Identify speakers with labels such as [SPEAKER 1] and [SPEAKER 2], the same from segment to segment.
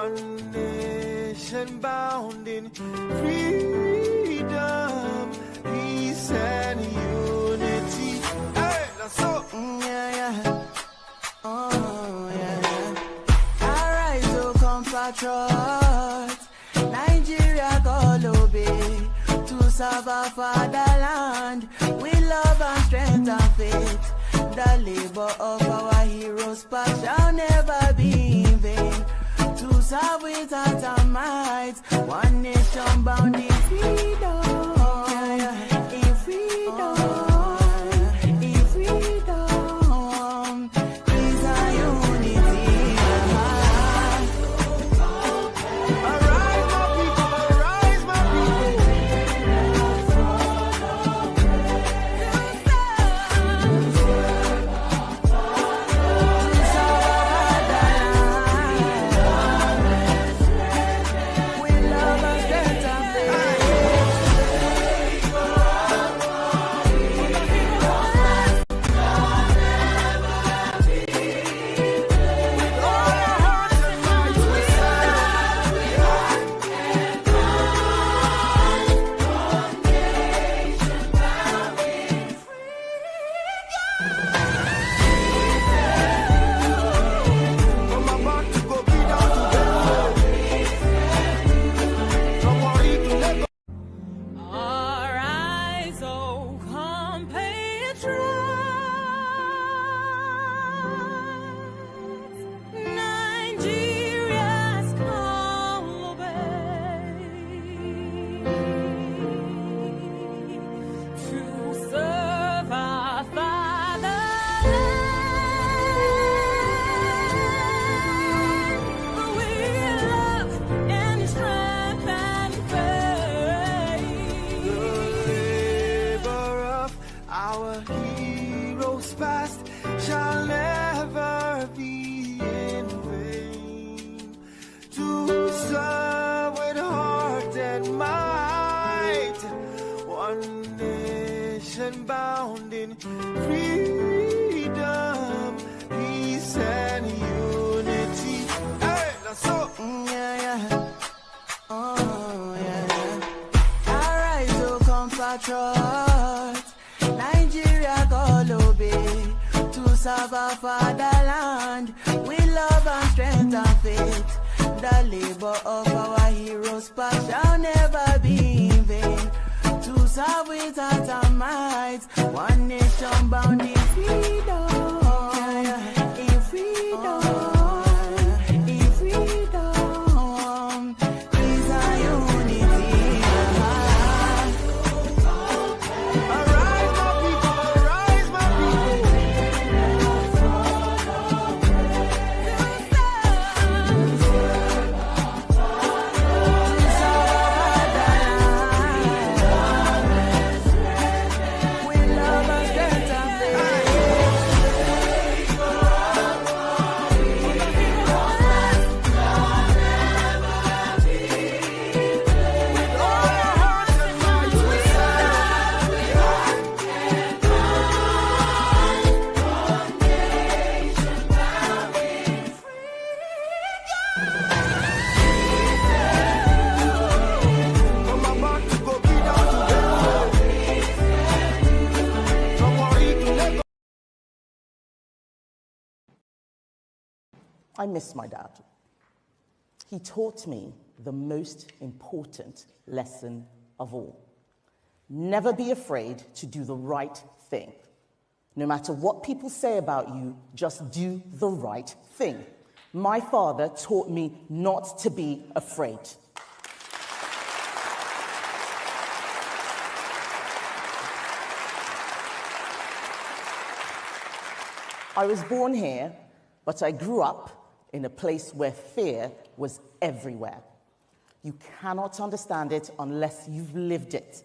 [SPEAKER 1] One nation bound in freedom, peace and unity. Hey, that's so.
[SPEAKER 2] Oh, yeah. Arise, O compatriots, Nigeria call obey, to serve our fatherland, with love and strength and faith. The labor of our heroes past shall never be in vain. To serve with heart and might, one nation bound in freedom, in freedom, in freedom, peace and unity.
[SPEAKER 1] Arise, my people, arise, my bound in freedom, peace and unity. Hey, that's so.
[SPEAKER 2] Oh, yeah. Arise, O compatriots, Nigeria call obey, to serve our fatherland, with love and strength and faith. The labor of our heroes past shall never be in vain. To serve with heart and might, one nation bound in freedom, in freedom, in freedom, peace and unity.
[SPEAKER 1] Arise, my people, arise, my
[SPEAKER 3] I miss my dad. He taught me the most important lesson of all. Never be afraid to do the right thing. No matter what people say about you, just do the right thing. My father taught me not to be afraid. I was born here, but I grew up in a place where fear was everywhere. You cannot understand it unless you've lived it.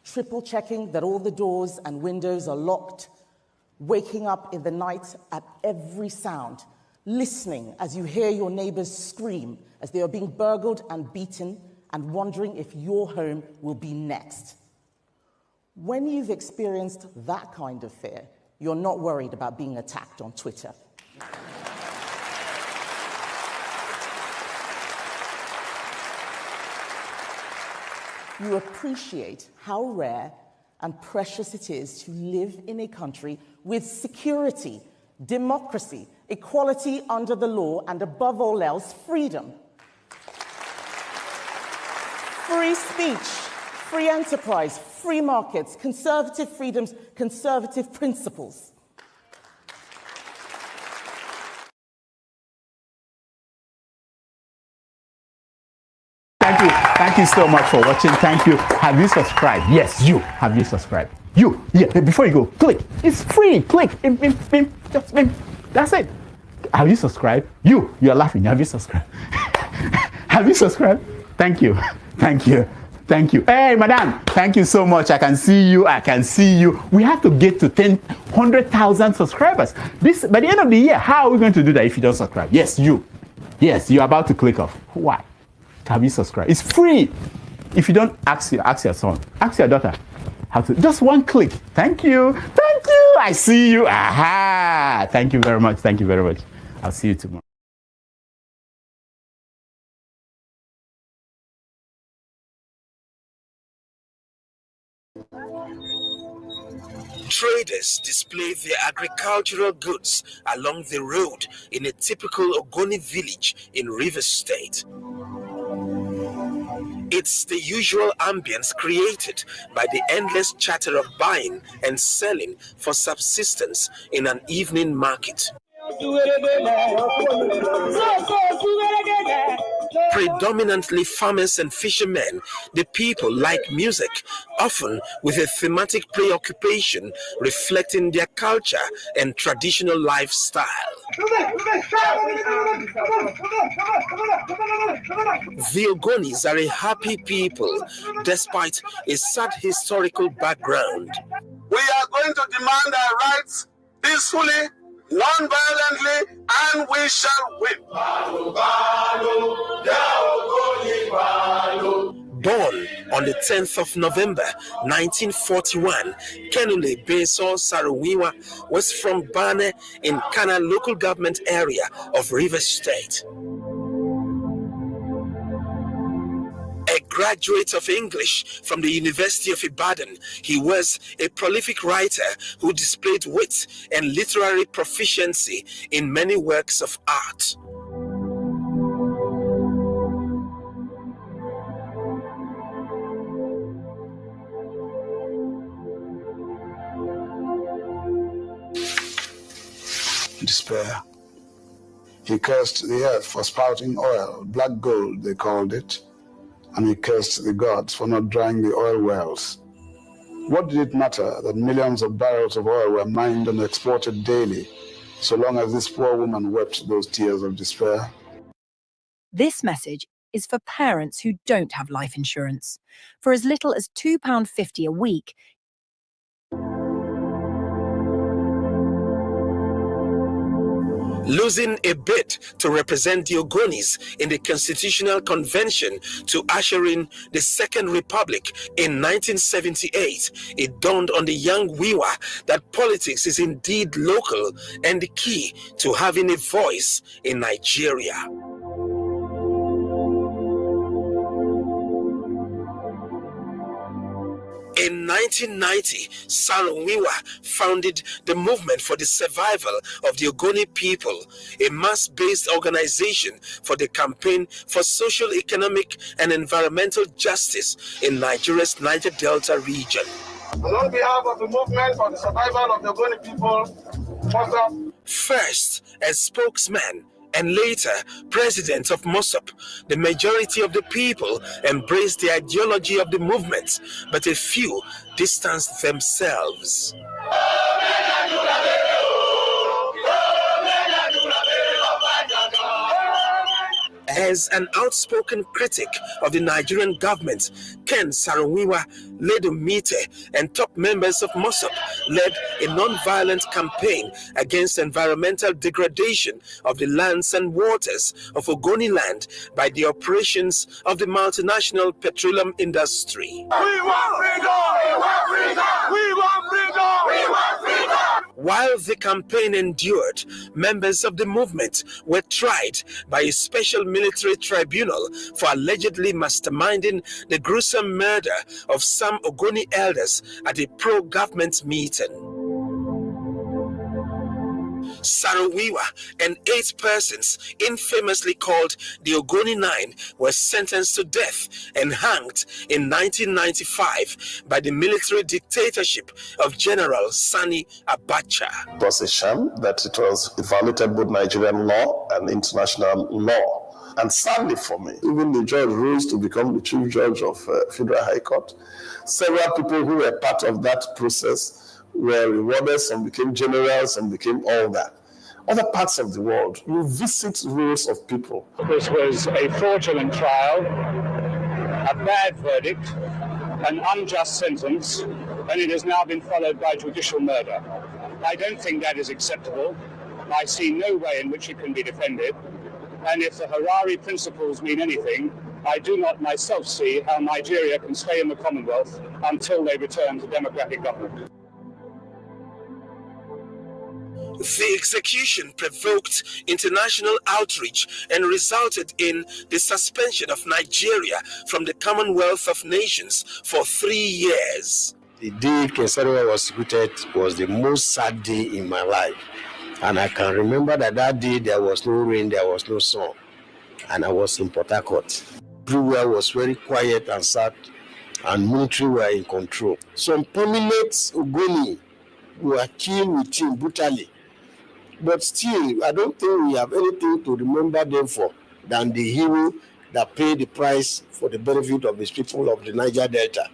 [SPEAKER 3] Triple checking that all the doors and windows are locked, waking up in the night at every sound, listening as you hear your neighbors scream as they are being burgled and beaten, and wondering if your home will be next. When you've experienced that kind of fear, you're not worried about being attacked on Twitter. you appreciate how rare and precious it is to live in a country with security, democracy, equality under the law, and above all else, freedom. Free speech, free enterprise, free markets, conservative freedoms, conservative principles.
[SPEAKER 4] Thank you so much for watching. Thank you. Have you subscribed? Yes, you. Have you subscribed? You. Yeah, before you go, click. It's free. Click. Just that's it. Have you subscribed? You are laughing. Have you subscribed? Have you subscribed? Thank you. Thank you. Thank you. Hey, madam. Thank you so much. I can see you. I can see you. We have to get to 100,000 subscribers. This by the end of the year. How are we going to do that if you don't subscribe? Yes, you. Yes, you're about to click off. Why? Have you subscribed? It's free. If you don't, ask your son, ask your daughter how to. Just one click. Thank you. Thank you. I see you. Aha. Thank you very much. Thank you very much. I'll see you tomorrow.
[SPEAKER 5] Traders display their agricultural goods along the road in a typical Ogoni village in Rivers State. It's the usual ambience created by the endless chatter of buying and selling for subsistence in an evening market. Predominantly farmers and fishermen, the people like music, often with a thematic preoccupation reflecting their culture and traditional lifestyle. The Ogonis are a happy people despite a sad historical background.
[SPEAKER 6] We are going to demand our rights peacefully, non-violently, and we shall win.
[SPEAKER 5] Born on the 10th of November 1941, Kenule Beso Saruwiwa was from Bane in Kana local government area of Rivers State. A graduate of English from the University of Ibadan, he was a prolific writer who displayed wit and literary proficiency in many works of art.
[SPEAKER 6] Despair. He cursed the earth for spouting oil, black gold they called it, and he cursed the gods for not drying the oil wells. What did it matter that millions of barrels of oil were mined and exported daily, so long as this poor woman wept those tears of despair?
[SPEAKER 7] This message is for parents who don't have life insurance. For as little as £2.50 a week,
[SPEAKER 5] losing a bid to represent the Ogonis in the Constitutional Convention to usher in the Second Republic in 1978, it dawned on the young Wiwa that politics is indeed local and the key to having a voice in Nigeria. In 1990, Saruwiwa founded the Movement for the Survival of the Ogoni People, a mass-based organization for the campaign for social, economic, and environmental justice in Nigeria's Niger Delta region.
[SPEAKER 6] And on behalf of the Movement for the Survival of the Ogoni People,
[SPEAKER 5] first as spokesman and later president of MOSOP, the majority of the people embraced the ideology of the movement, but a few distanced themselves. As an outspoken critic of the Nigerian government, Ken Saruwiwa, Ledo Mite, and top members of MOSOP led a non-violent campaign against environmental degradation of the lands and waters of Ogoni land by the operations of the multinational petroleum industry.
[SPEAKER 6] we want freedom! We want freedom! We want freedom! We want freedom!
[SPEAKER 5] While the campaign endured, members of the movement were tried by a special military tribunal for allegedly masterminding the gruesome murder of some Ogoni elders at a pro-government meeting. Sarowiwa and 8 persons, infamously called the Ogoni 9, were sentenced to death and hanged in 1995 by the military dictatorship of General Sani Abacha.
[SPEAKER 8] It was a sham that it violated both Nigerian law and international law. And sadly for me, even the judge rose to become the chief judge of Federal High Court. Several people who were part of that process were rewarded, some became generals, some became all that. Other parts of the world, you visit rows of people.
[SPEAKER 9] This was a fraudulent trial, a bad verdict, an unjust sentence, and it has now been followed by judicial murder. I don't think that is acceptable. I see no way in which it can be defended. And if the Harare principles mean anything, I do not myself see how Nigeria can stay in the Commonwealth until they return to democratic government.
[SPEAKER 5] The execution provoked international outrage and resulted in the suspension of Nigeria from the Commonwealth of Nations for 3 years.
[SPEAKER 10] The day Ken Sarowiwa was executed was the most sad day in my life. And I can remember that day there was no rain, there was no sun. And I was in Port Harcourt. Everywhere was very quiet and sad, and military were in control. Some prominent Ogoni were killed with him brutally. But still, I don't think we have anything to remember them for than the hero that paid the price for the benefit of his people of the Niger Delta.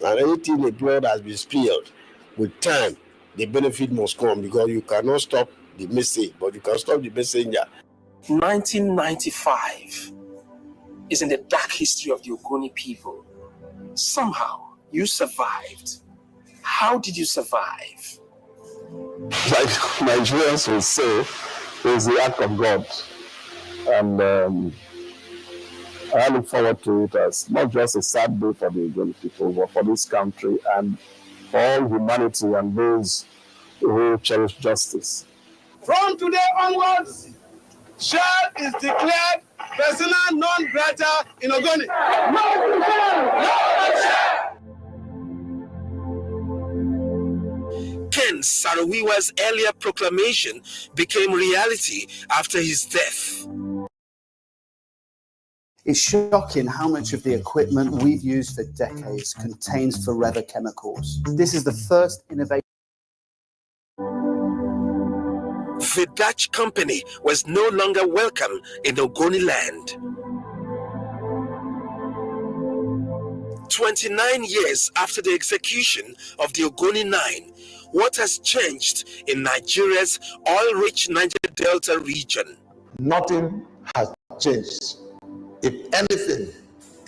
[SPEAKER 10] And anything the blood has been spilled, with time, the benefit must come, because you cannot stop the message, but you can stop the messenger.
[SPEAKER 5] 1995 is in the dark history of the Ogoni people. Somehow, you survived. How did you survive?
[SPEAKER 8] Like Nigerians will say, is the act of God. And I look forward to it as not just a sad day for the Ogoni people, but for this country and for all humanity and those who cherish justice.
[SPEAKER 1] From today onwards, Shell is declared persona non grata in Ogoni. No Shell! No Shell!
[SPEAKER 5] Ken Sarowiwa's earlier proclamation became reality after his death.
[SPEAKER 11] It's shocking how much of the equipment we've used for decades contains forever chemicals. This is the first innovation.
[SPEAKER 5] The Dutch company was no longer welcome in Ogoni land. 29 years after the execution of the Ogoni 9, what has changed in Nigeria's oil-rich Niger Delta region?
[SPEAKER 6] Nothing has changed. If anything,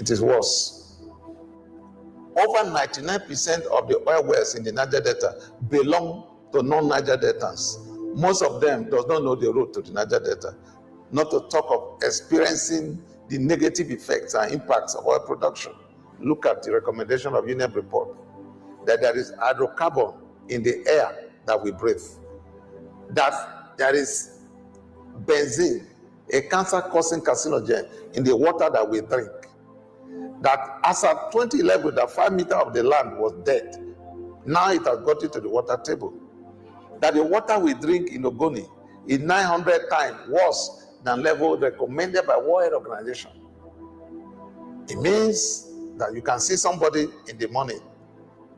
[SPEAKER 6] it is worse. Over 99% of the oil wells in the Niger Delta belong to non-Niger Deltans. Most of them does not know the road to the Niger Delta, not to talk of experiencing the negative effects and impacts of oil production. Look at the recommendation of UNEP report, that there is hydrocarbon in the air that we breathe, that there is benzene, a cancer-causing carcinogen, in the water that we drink, that as at 2011, the 5 meters of the land was dead. Now it has got into the water table. That the water we drink in Ogoni is 900 times worse than level recommended by World Health Organization. It means that you can see somebody in the morning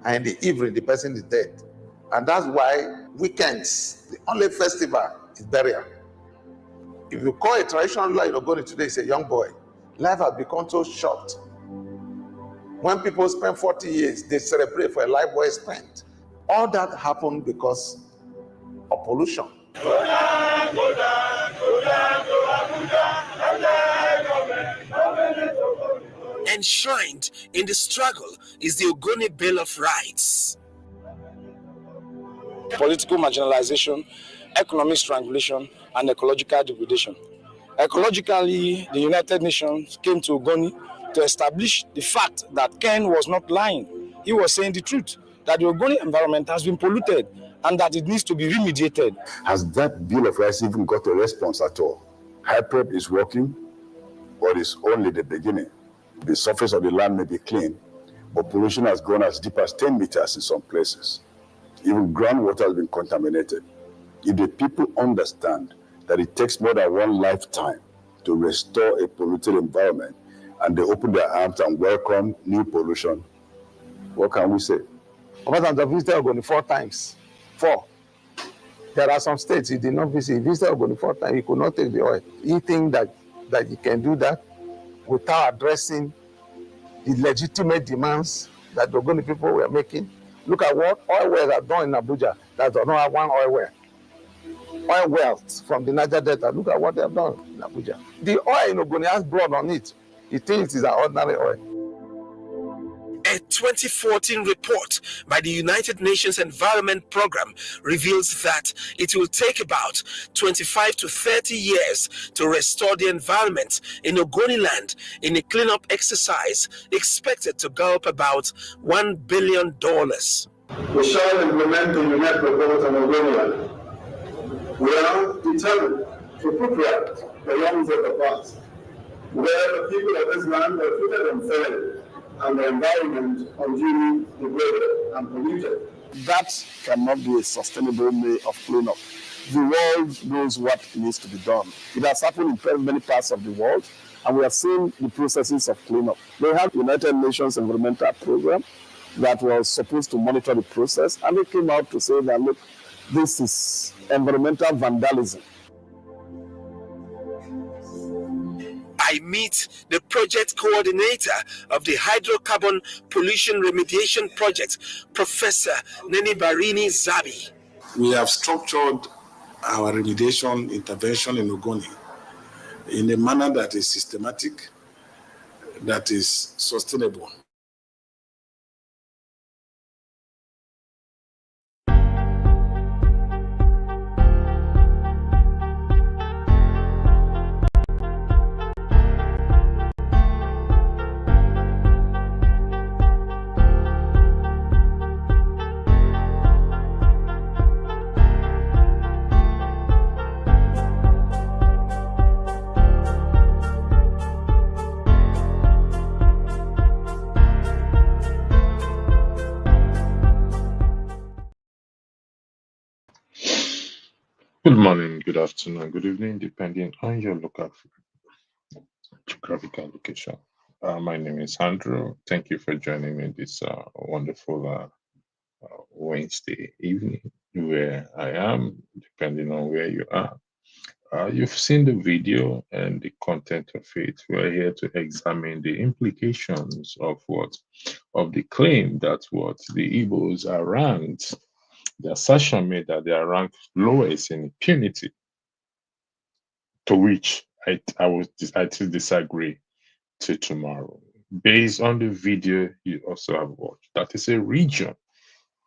[SPEAKER 6] and in the evening the person is dead. And that's why weekends, the only festival is burial. If you call a traditional ruler in Ogoni today, it's a young boy. Life has become so short. When people spend 40 years, they celebrate for a life well spent. All that happened because of pollution.
[SPEAKER 5] Enshrined in the struggle is the Ogoni Bill of Rights.
[SPEAKER 9] Political marginalization, economic strangulation, and ecological degradation. Ecologically, the United Nations came to Ogoni to establish the fact that Ken was not lying. He was saying the truth, that the Ogoni environment has been polluted,
[SPEAKER 12] and that it needs to be remediated.
[SPEAKER 13] Has that Bill of Rights even got a response at all? HYPREP is working, but it's only the beginning. The surface of the land may be clean, but pollution has gone as deep as 10 meters in some places. Even groundwater has been contaminated. If the people understand that it takes more than one lifetime to restore a polluted environment, and they open their arms and welcome new pollution, what can we say?
[SPEAKER 12] Obasanjo have visited Ogoni 4 times. 4. There are some states he did not visit. He visited Ogoni 4 times. He could not take the oil. He thinks that he can do that without addressing the legitimate demands that the Ogoni people were making. Look at what oil wells are done in Abuja that do not have one oil well. Oil wells from the Niger Delta, look at what they have done in Abuja. The oil in Ogoni has blood on it. He thinks it's an ordinary oil.
[SPEAKER 5] A 2014 report by the United Nations Environment Programme reveals that it will take about 25 to 30 years to restore the environment in Ogoni land in a cleanup exercise expected to gulp about $1 billion.
[SPEAKER 6] We shall implement the UNEP report on Ogoni land. We are determined to put right the wrongs of the past, where the people of this land were treated unfairly and the environment unduly degraded and polluted.
[SPEAKER 8] That cannot be a sustainable way of cleanup. The world knows what needs to be done. It has happened in very many parts of the world, and we have seen the processes of cleanup. They have United Nations Environmental Program that was supposed to monitor the process, and they came out to say that, look, this is environmental vandalism.
[SPEAKER 5] I meet the project coordinator of the Hydrocarbon Pollution Remediation Project, Professor Neni Barini Zabi.
[SPEAKER 14] We have structured our remediation intervention in Ogoni in a manner that is systematic, that is sustainable.
[SPEAKER 15] Good morning, good afternoon, good evening, depending on your local geographical location. My name is Andrew. Thank you for joining me this wonderful Wednesday evening, where I am, depending on where you are. You've seen the video and the content of it. We're here to examine the implications of the claim that the Igbos are ranked. The assertion made that they are ranked lowest in impunity, to which I still disagree till tomorrow. Based on the video you also have watched, that is a region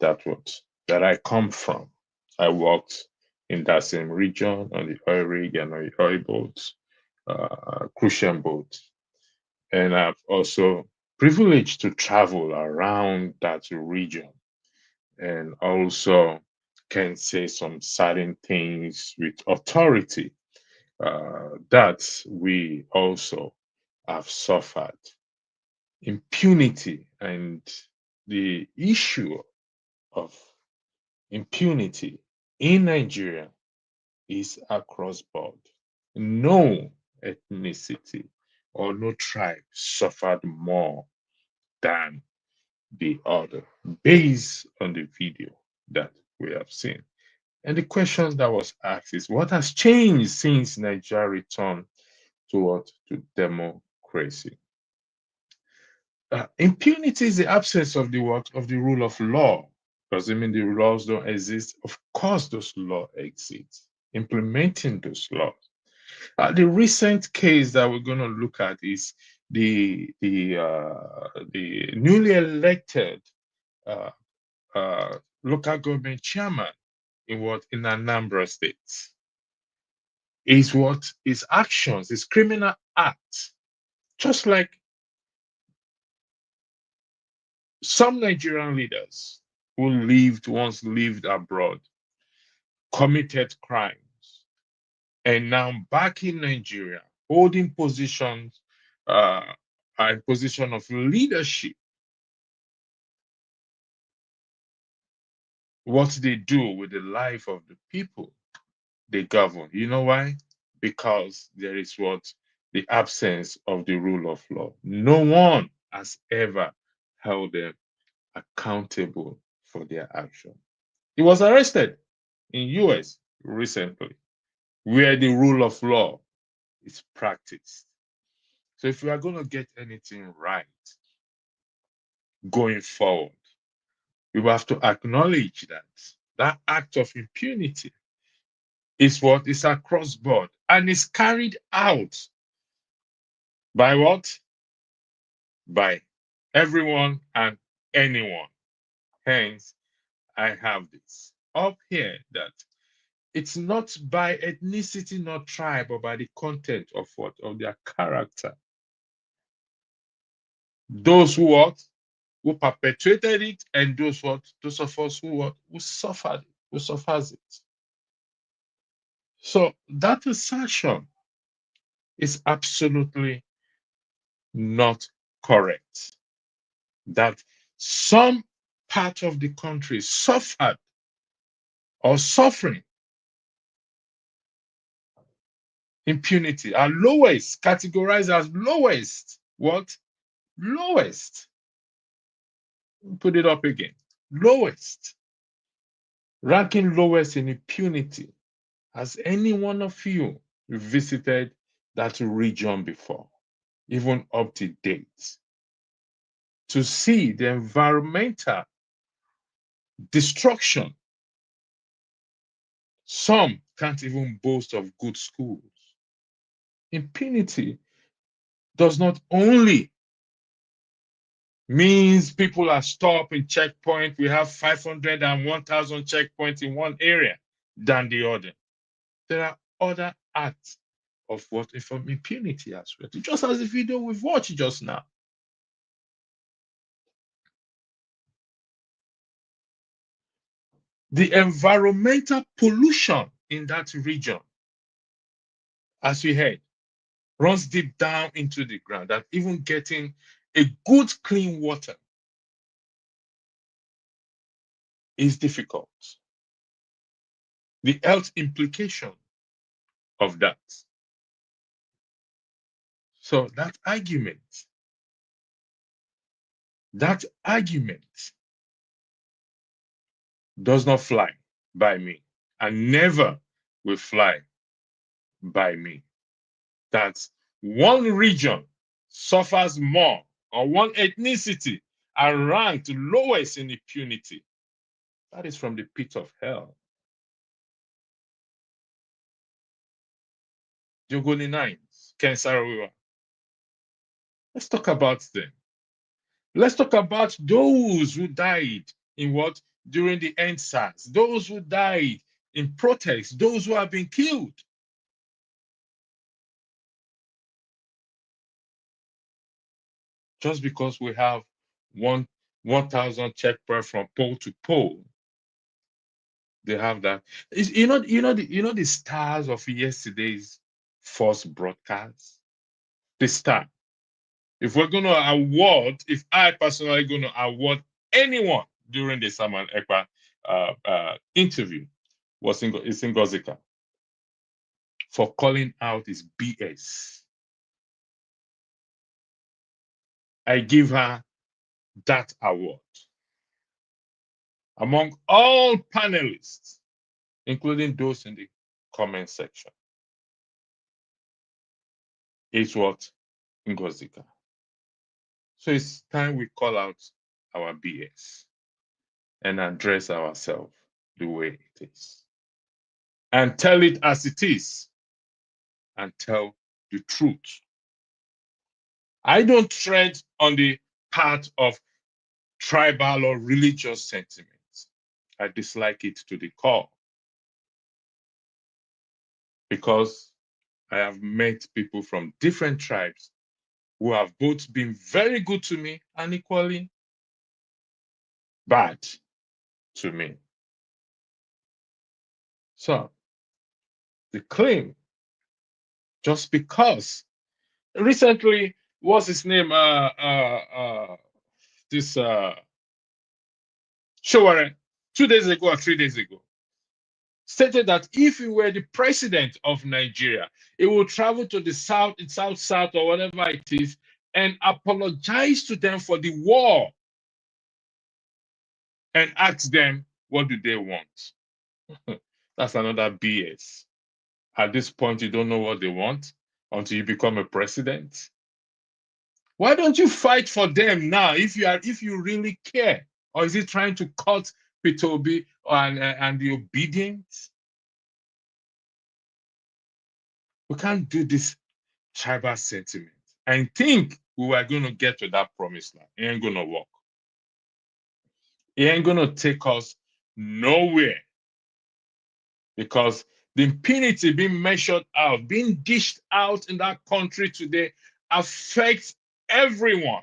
[SPEAKER 15] that I come from. I worked in that same region on the oil rig and on the oil boats, crucial boats, and I've also privileged to travel around that region, and also can say some certain things with authority that we also have suffered. Impunity and the issue of impunity in Nigeria is across board. No ethnicity or no tribe suffered more than the other, based on the video that we have seen. And the question that was asked is, what has changed since Nigeria returned to democracy? Impunity is the absence of the rule of law. Does it mean the laws don't exist? Of course, those laws exist. Implementing those laws. The recent case that we're going to look at is the newly elected local government chairman in Anambra State. His actions, his criminal act, just like some Nigerian leaders who once lived abroad, committed crimes, and now back in Nigeria, holding positions, a position of leadership. What they do with the life of the people they govern. You know why? Because there is the absence of the rule of law. No one has ever held them accountable for their action. He was arrested in US recently, where the rule of law is practiced. So if we are going to get anything right going forward, we have to acknowledge that act of impunity is what is across board and is carried out by what? By everyone and anyone. Hence, I have this up here that it's not by ethnicity nor tribe, but by the content of what? Of their character. Those who what? Who perpetrated it, and those what? Those of us who what? Who suffered it, who suffers it. So that assertion is absolutely not correct. That some part of the country suffered or suffering impunity are lowest, categorized as lowest. What? Lowest. Put it up again. Lowest. Ranking lowest in impunity. Has any one of you visited that region before, even up to date, to see the environmental destruction? Some can't even boast of good schools. Impunity does not only means people are stopped in checkpoint. We have 500 and 1,000 checkpoints in one area than the other. There are other acts of what from impunity as well. Just as the video we've watched just now. The environmental pollution in that region, as we heard, runs deep down into the ground, that even getting a good clean water is difficult. The health implication of that. So that argument does not fly by me and never will fly by me. That one region suffers more, or one ethnicity are ranked lowest in impunity. That is from the pit of hell. The Ogoni Nines, Ken Saro-Wiwa. Let's talk about them. Let's talk about those who died in what? During the EndSARS. Those who died in protests. Those who have been killed. Just because we have 1,000 checkpoints from pole to pole, they have that. You know the stars of yesterday's first broadcast. The star. If we're going to award, if I personally going to award anyone during the Samuel Ekpa interview, it's Ngozika for calling out his BS. I give her that award. Among all panelists, including those in the comment section, is what? Ngozika. So it's time we call out our BS and address ourselves the way it is. And tell it as it is. And tell the truth. I don't tread on the path of tribal or religious sentiments. I dislike it to the core. Because I have met people from different tribes who have both been very good to me and equally bad. to me. So, the claim, just because recently, what's his name? Showore, 2 days ago or 3 days ago, stated that if he were the president of Nigeria, he would travel to the south, or whatever it is, and apologize to them for the war and ask them what do they want. That's another BS. At this point, you don't know what they want until you become a president. Why don't you fight for them now if you really care? Or is it trying to cut Peter Obi and the obedience? We can't do this tribal sentiment and think we were going to get to that promised land. It ain't going to work. It ain't going to take us nowhere, because the impunity being measured out, being dished out in that country today affects everyone.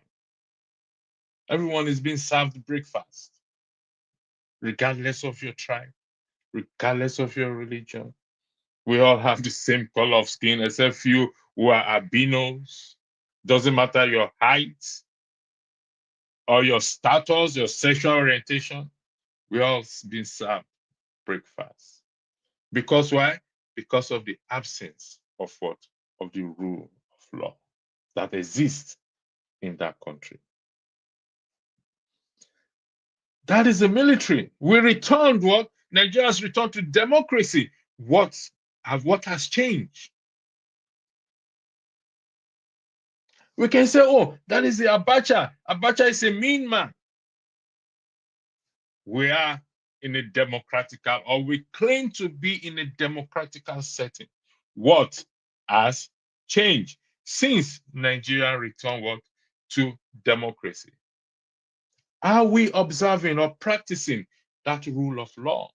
[SPEAKER 15] Everyone is being served breakfast, regardless of your tribe, regardless of your religion. We all have the same color of skin, except few who are albinos. Doesn't matter your height or your status, your sexual orientation. We all been served breakfast. Because why? Because of the absence of what? Of the rule of law that exists in that country. That is the military. We returned what? Nigeria has returned to democracy. What has changed? We can say, oh, that is the Abacha. Abacha is a mean man. We are in a democratical, or we claim to be in a democratical setting. What has changed since Nigeria returned what? To democracy? Are we observing or practicing that rule of law?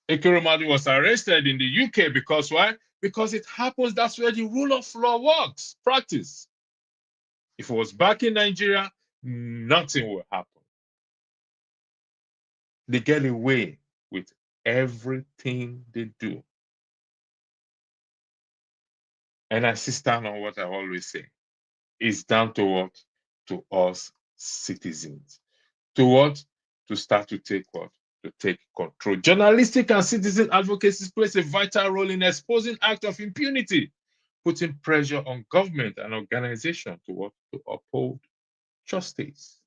[SPEAKER 15] Ekeremadu was arrested in the UK because why? Because it happens that's where the rule of law works, practice. If it was back in Nigeria, nothing will happen. They get away with everything they do. And I stand on what I always say. It's down to what? To us citizens. To what? To start to take what? To take control. Journalistic and citizen advocacy plays a vital role in exposing acts of impunity, putting pressure on government and organization to what? To uphold justice.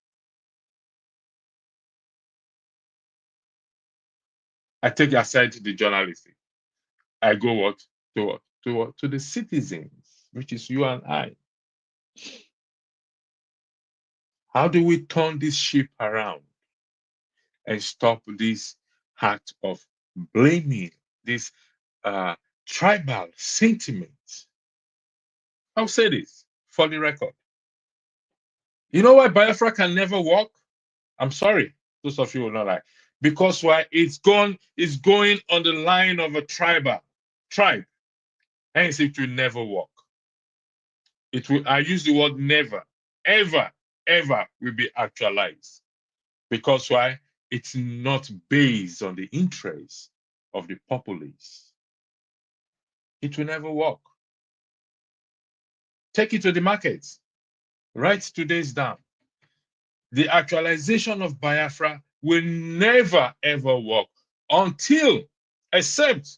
[SPEAKER 15] I take aside the journalistic. I go what? To what? To what? To the citizens, which is you and I. How do we turn this ship around and stop this act of blaming, this tribal sentiment? I'll say this for the record. You know why Biafra can never work? I'm sorry, those of you will not like. Because why? It's going on the line of a tribe. Hence, it will never work. It will. I use the word never, ever, ever will be actualized. Because why? It's not based on the interests of the populace. It will never work. Take it to the markets. Write today's down. The actualization of Biafra will never, ever work until, except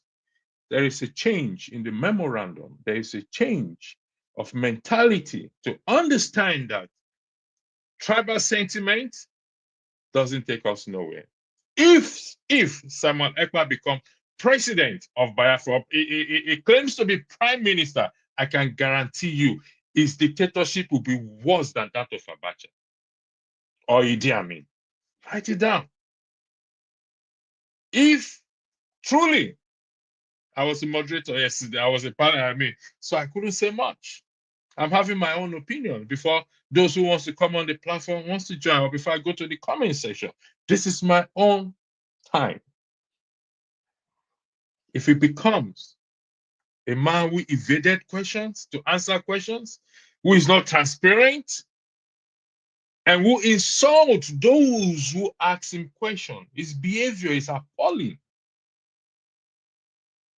[SPEAKER 15] there is a change in the memorandum. There is a change of mentality to understand that tribal sentiment doesn't take us nowhere. If Samuel Ekpa becomes president of Biafra, he claims to be prime minister, I can guarantee you his dictatorship will be worse than that of Abacha or Idi Amin. Write it down. If truly, I was a moderator yesterday, I was a panel, so I couldn't say much. I'm having my own opinion before those who wants to come on the platform wants to join, or before I go to the comment section. This is my own time. If it becomes a man who evaded questions to answer questions, who is not transparent, and who insult those who ask him questions. His behavior is appalling,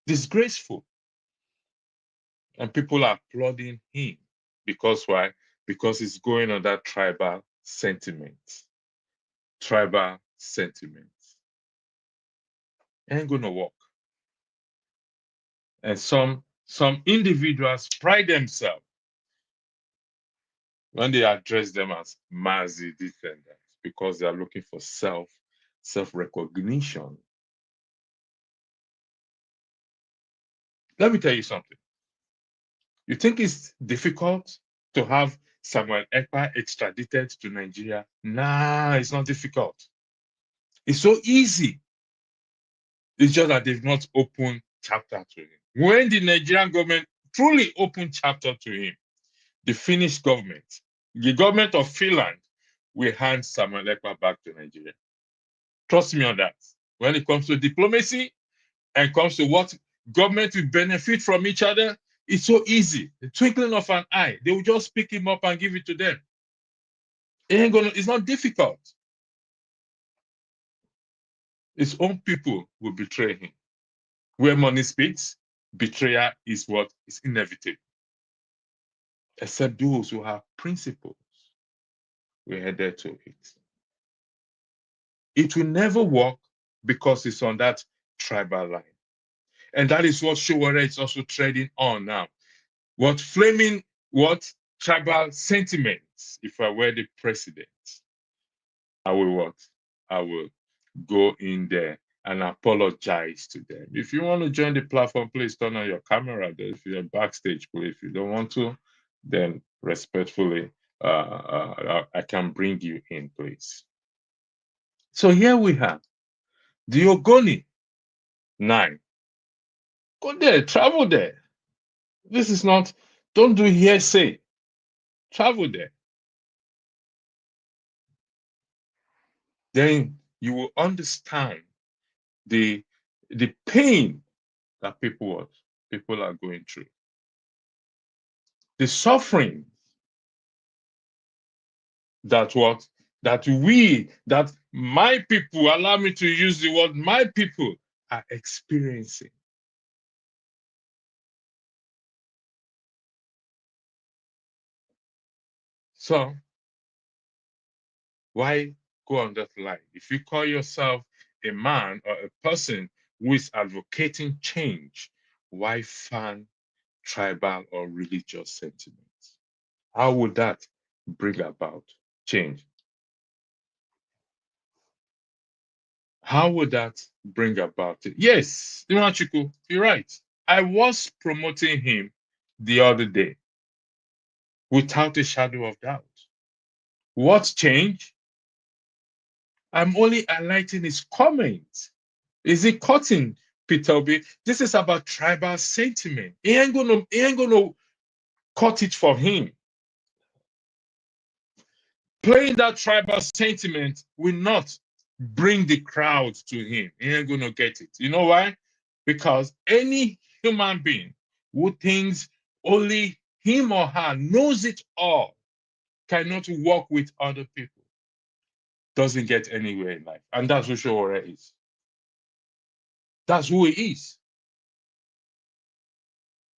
[SPEAKER 15] disgraceful. And people are applauding him. Because why? Because he's going on that tribal sentiment. Tribal sentiment. Ain't gonna work. And some individuals pride themselves when they address them as Mazi defenders because they are looking for self-recognition. Let me tell you something. You think it's difficult to have Samuel Ekpa extradited to Nigeria? Nah, it's not difficult. It's so easy. It's just that they've not opened chapter to him. When the Nigerian government truly opened chapter to him, the Finnish government, the government of Finland, will hand Samuel Ekpa back to Nigeria. Trust me on that. When it comes to diplomacy and comes to what government will benefit from each other, it's so easy. The twinkling of an eye, they will just pick him up and give it to them. It's not difficult. His own people will betray him. Where money speaks, betrayal is what is inevitable. Except those who have principles. We're headed to it. It will never work because it's on that tribal line. And that is what Showore is also treading on now. What tribal sentiments, if I were the president, I will go in there and apologize to them. If you want to join the platform, please turn on your camera. If you're backstage, please. If you don't want to, then respectfully, I can bring you in, please. So here we have the Ogoni 9. Go there, travel there. This is not, don't do hearsay. Travel there. Then you will understand the pain that people are going through. The suffering that my people, allow me to use the word my people, are experiencing. So, why go on that line? If you call yourself a man or a person who is advocating change, why fan tribal or religious sentiments? How would that bring about change? How would that bring about it? Yes, Nwachukwu, you're right. I was promoting him the other day without a shadow of doubt. What changed? I'm only highlighting his comments. Is he cutting Peter Obi? This is about tribal sentiment. He ain't gonna cut it for him. Playing that tribal sentiment will not bring the crowd to him. He ain't gonna get it. You know why? Because any human being who thinks only him or her knows it all cannot work with other people, doesn't get anywhere in life. And that's who Showore is. That's who he is.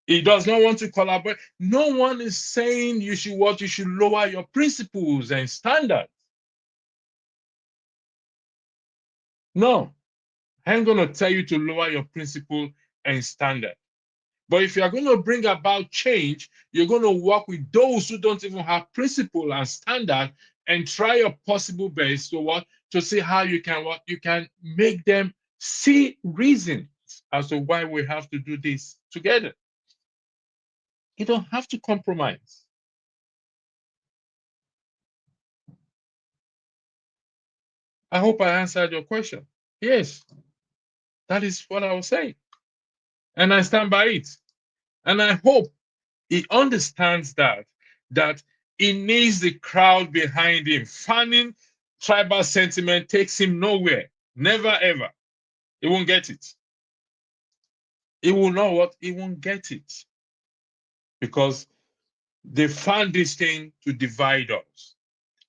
[SPEAKER 15] He does not want to collaborate. No one is saying you should lower your principles and standards. No, I'm going to tell you to lower your principle and standard. But if you're going to bring about change, you're going to work with those who don't even have principle and standard and try your possible best to see how you can make them see reasons as to why we have to do this together. You don't have to compromise. I hope I answered your question. Yes, that is what I was saying. And I stand by it. And I hope he understands that he needs the crowd behind him. Fanning tribal sentiment takes him nowhere. Never, ever. He won't get it. He will know what? He won't get it. Because they found this thing to divide us.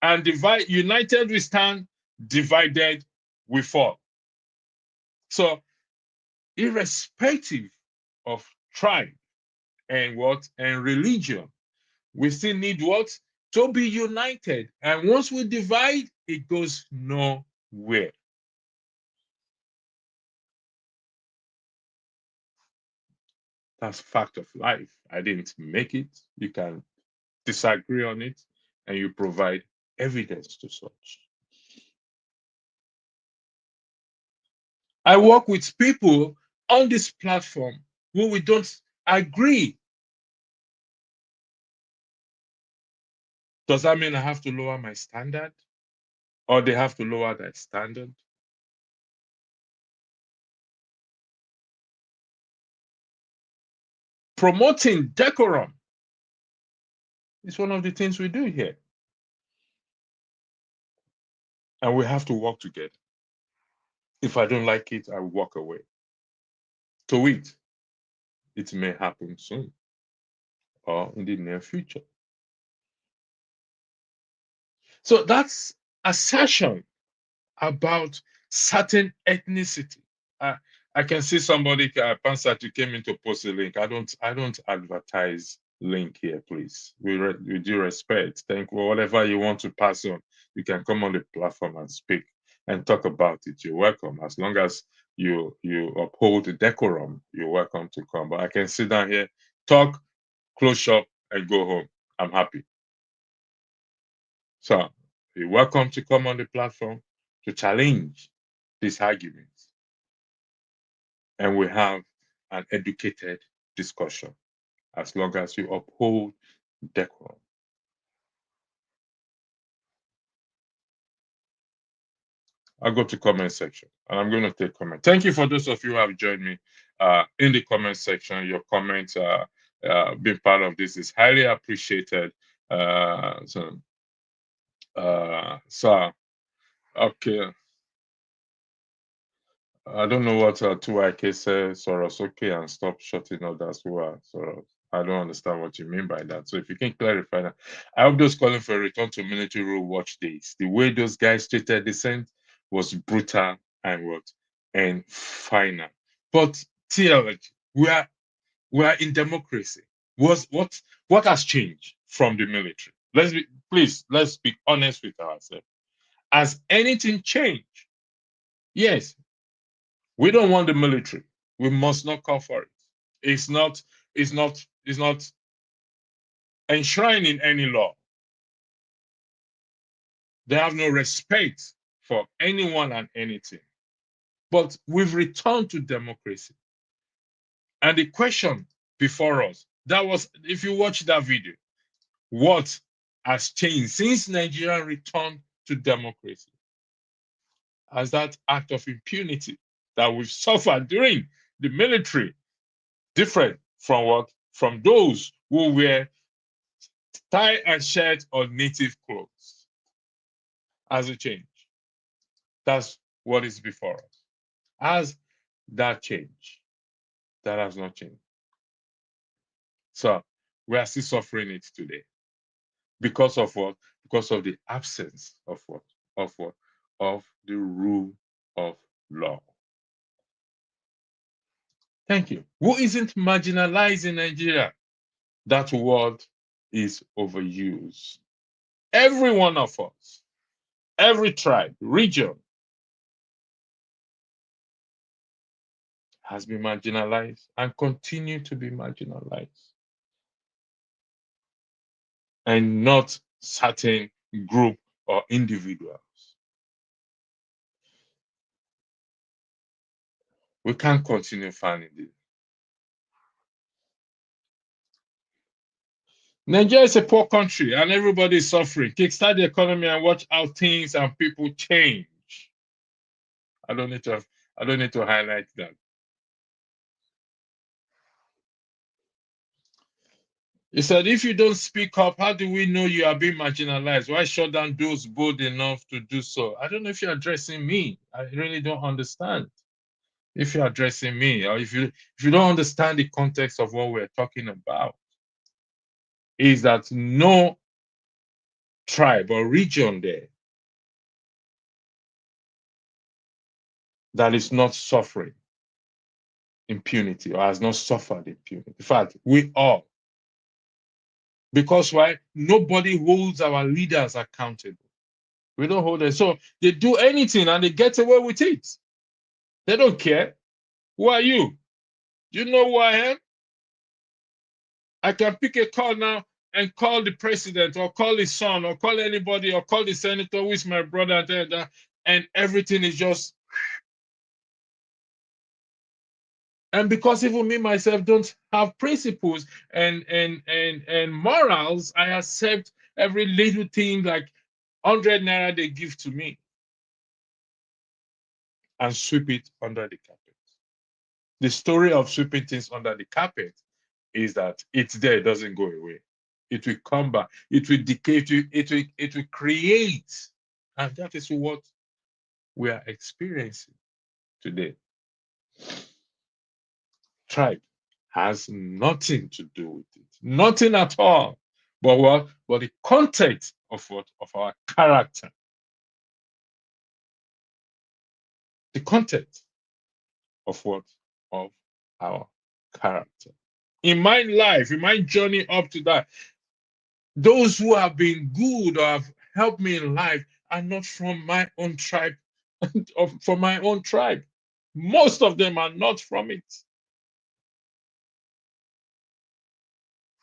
[SPEAKER 15] And united we stand, divided we fall. So irrespective of tribe and what and religion, we still need what? To be united. And once we divide, it goes nowhere. That's fact of life. I didn't make it. You can disagree on it, and you provide evidence to such. I work with people on this platform who we don't agree. Does that mean I have to lower my standard? Or they have to lower their standard? Promoting decorum is one of the things we do here. And we have to work together. If I don't like it, I walk away. To it may happen soon or in the near future. So that's assertion about certain ethnicity. I can see somebody, Pansat, came in to post a link. I don't advertise link here, please. With due respect, thank you. Whatever you want to pass on, you can come on the platform and speak and talk about it. You're welcome. As long as you uphold the decorum, you're welcome to come. But I can sit down here, talk, close shop, and go home. I'm happy. So you're welcome to come on the platform to challenge these arguments. And we have an educated discussion as long as you uphold decorum. I'll go to comment section and I'm going to take comment. Thank you for those of you who have joined me in the comment section. Your comments being part of this is highly appreciated. So okay. I don't know what 2IK says, Soros, okay, and stop shutting others who are Soros. I don't understand what you mean by that. So if you can clarify that. I hope those calling for a return to military rule watch this. The way those guys treated dissent was brutal and final. But theology, we are in democracy. What has changed from the military? Let's be honest with ourselves. Has anything changed? Yes. We don't want the military. We must not call for it. It's not enshrined in any law. They have no respect for anyone and anything. But we've returned to democracy. And the question before us, that was, if you watch that video, what has changed since Nigeria returned to democracy? As that act of impunity that we've suffered during the military, different from what? From those who wear tie and shirt or native clothes. Has it changed? That's what is before us. Has that changed? That has not changed. So we are still suffering it today. Because of what? Because of the absence of what? Of the rule of law. Thank you. Who isn't marginalized in Nigeria? That word is overused. Every one of us, every tribe, region has been marginalized and continue to be marginalized. And not certain group or individuals. We can't continue finding this. Nigeria is a poor country and everybody is suffering. Kickstart the economy and watch how things and people change. I don't need to highlight that. He said, if you don't speak up, how do we know you are being marginalized? Why shut down those bold enough to do so? I don't know if you're addressing me. I really don't understand. If you're addressing me, or if you don't understand the context of what we're talking about, is that no tribe or region there that is not suffering impunity or has not suffered impunity. In fact, we all. Because why? Nobody holds our leaders accountable. We don't hold them. So they do anything and they get away with it. They don't care. Who are you? Do you know who I am? I can pick a call now and call the president or call his son or call anybody or call the senator who is my brother and everything is just. And because even me myself don't have principles and morals, I accept every little thing like 100 naira they give to me and sweep it under the carpet. The story of sweeping things under the carpet is that it's there, it doesn't go away. It will come back, it will decay, it will create. And that is what we are experiencing today. Tribe has nothing to do with it. Nothing at all. But what? But the context of what? Of our character. The context of what? Of our character. In my life, in my journey up to that, those who have been good or have helped me in life are not from my own tribe, or from my own tribe. Most of them are not from it.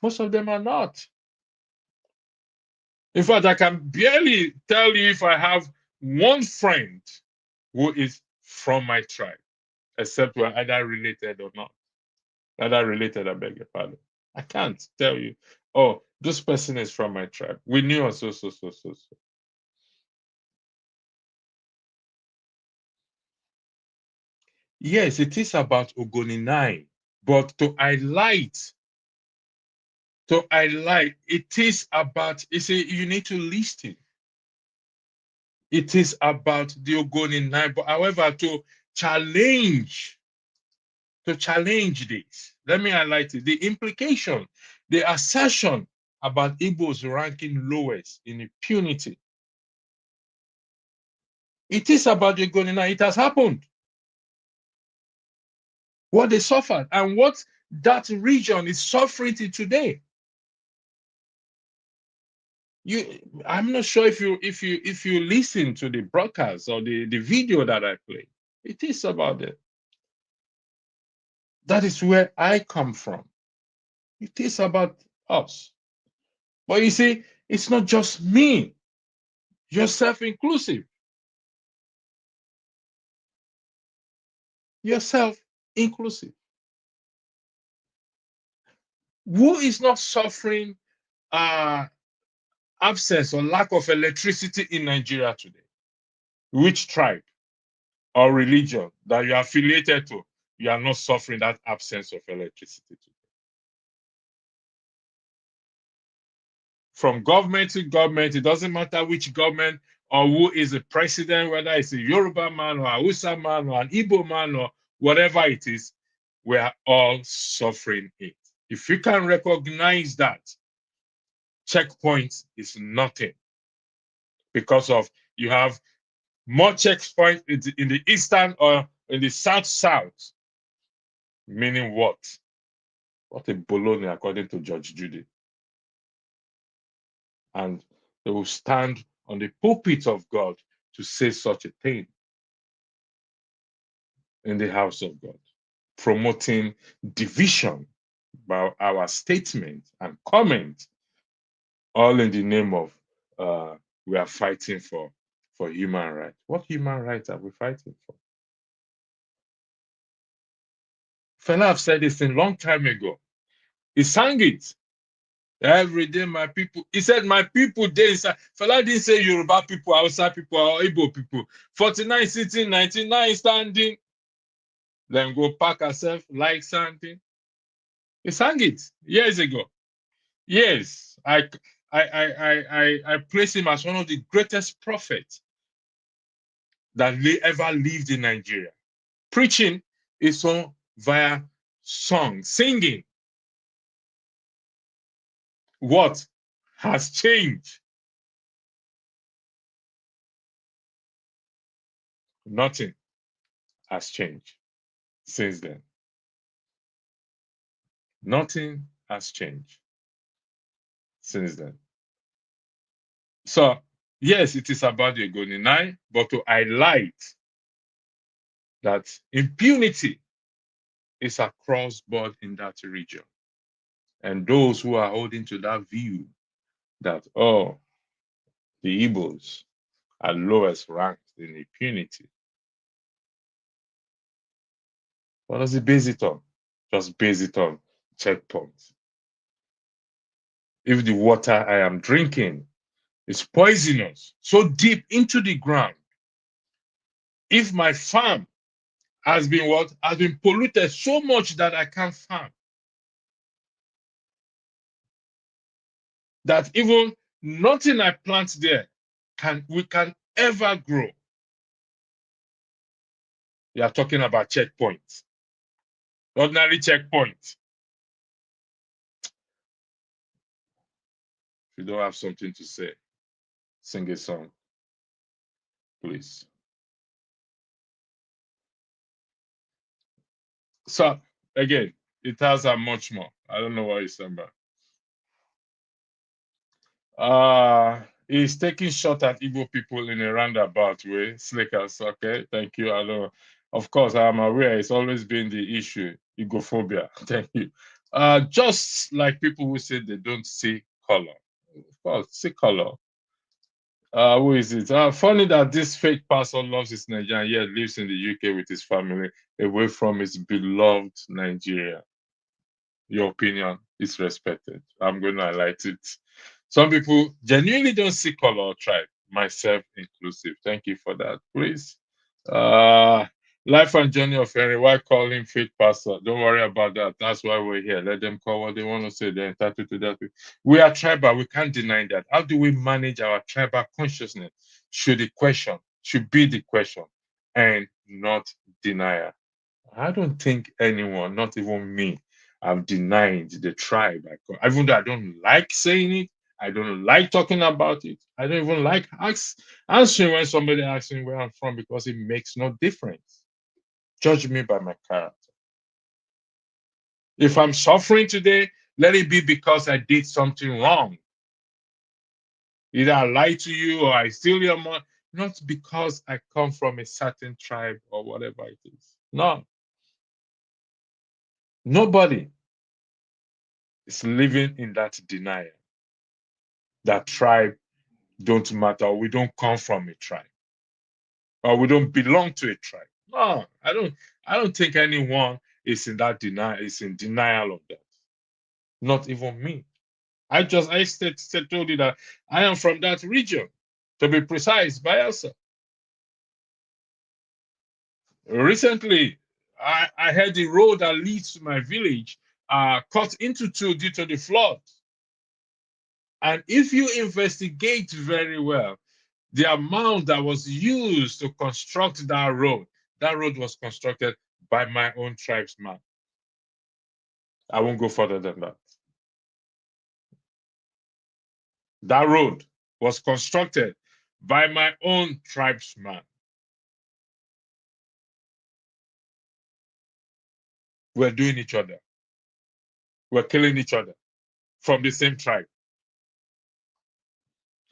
[SPEAKER 15] Most of them are not. In fact, I can barely tell you if I have one friend who is from my tribe, except we're either related or not. Either related, I beg your pardon. I can't tell you, oh, this person is from my tribe. We knew so. Yes, it is about Ogoni 9, but to highlight, it is about, you need to listen. It is about the Ogoni 9, but however, to challenge this, let me highlight it. The implication, the assertion about Igbos ranking lowest in impunity. It is about the Ogoni 9. It has happened. What they suffered and what that region is suffering today. I'm not sure if you listen to the broadcast or the video that I played. It is about it. That is where I come from. It is about us. But you see, it's not just me, yourself inclusive. Yourself inclusive. Who is not suffering absence or lack of electricity in Nigeria today? Which tribe or religion that you are affiliated to, you are not suffering that absence of electricity today? From government to government, it doesn't matter which government or who is the president, whether it's a Yoruba man or a Hausa man or an Igbo man or whatever it is, we are all suffering it. If you can recognize that, checkpoint is nothing, because of you have more checkpoints in the eastern or in the south, meaning what? What a baloney, according to Judge Judy. And they will stand on the pulpit of God to say such a thing in the house of God, promoting division by our statement and comment, all in the name of we are fighting for human rights. What human rights are we fighting for? Fela have said this a long time ago. He sang it. Every day, my people. He said, my people, they inside. Fela didn't say Yoruba people, Hausa people, or Igbo people. 49 sitting, 99 standing. Then go pack herself like something. He sang it years ago. Yes, I place him as one of the greatest prophets that ever lived in Nigeria. Preaching is on via song, singing. What has changed Nothing has changed since then. Nothing has changed since then. So, yes, it is about the Ogoni 9, but to highlight that impunity is across board in that region. And those who are holding to that view that, oh, the Igbos are lowest ranked in impunity. What does it base it on? Just base it on checkpoints. If the water I am drinking is poisonous, so deep into the ground, if my farm has been what? Has been polluted so much that I can't farm, that even nothing I plant there can ever grow. You are talking about checkpoints. Ordinary checkpoints. If you don't have something to say, sing a song, please. So, again, it has a much more. I don't know what you're saying about. He's taking shot at Igbo people in a roundabout way. Slickers, okay, thank you. I know. Of course, I'm aware it's always been the issue, Igbophobia. Thank you. Just like people who say they don't see color. Of course, see color. Who is it? Funny that this fake pastor loves his Nigerian, yet lives in the UK with his family, away from his beloved Nigeria. Your opinion is respected. I'm going to highlight it. Some people genuinely don't see color or tribe, myself inclusive. Thank you for that, please. Life and journey of Henry. Why call him fake pastor? Don't worry about that. That's why we're here. Let them call what they want to say. They're entitled to that. We are tribal. We can't deny that. How do we manage our tribal consciousness? Should be the question, and not denial. I don't think anyone, not even me, have denied the tribe. Even though I don't like saying it, I don't like talking about it. I don't even like answering when somebody asks me where I'm from, because it makes no difference. Judge me by my character. If I'm suffering today, let it be because I did something wrong. Either I lied to you or I steal your money, not because I come from a certain tribe or whatever it is. No. Nobody is living in that denial. That tribe don't matter, or we don't come from a tribe, or we don't belong to a tribe. No, I don't think anyone is in that denial, is in denial of that. Not even me. I told you that I am from that region, to be precise, Bayelsa. Recently, I heard the road that leads to my village cut into two due to the flood. And if you investigate very well, the amount that was used to construct that road was constructed by my own tribesman. I won't go further than that. That road was constructed by my own tribesman. We're doing each other. We're killing each other from the same tribe.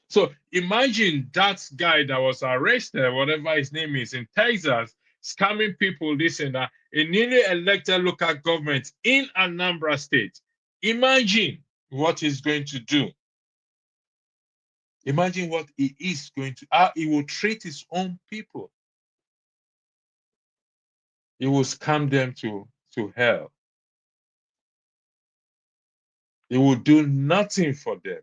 [SPEAKER 15] So imagine that guy that was arrested, whatever his name is, in Texas, scamming people, this and that, a newly elected local government in Anambra State. Imagine what he's going to do. Imagine what he is going to, how he will treat his own people. He will scam them to hell. He will do nothing for them.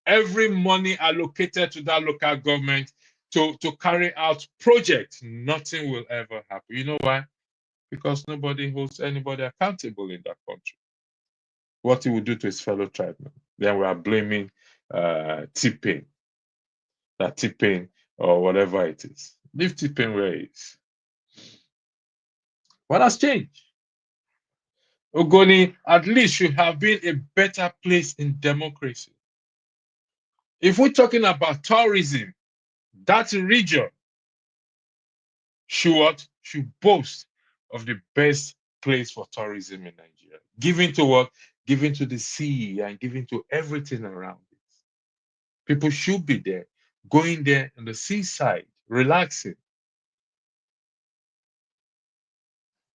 [SPEAKER 15] Every money allocated to that local government to carry out projects, nothing will ever happen. You know why? Because nobody holds anybody accountable in that country. What he will do to his fellow tribesmen. Then we are blaming T-Pain. That T-Pain or whatever it is. Leave T-Pain where he is. What has changed? Ogoni at least should have been a better place in democracy. If we're talking about tourism, that region should boast of the best place for tourism in Nigeria. Giving to what? Giving to the sea and giving to everything around it. People should be there, going there on the seaside, relaxing.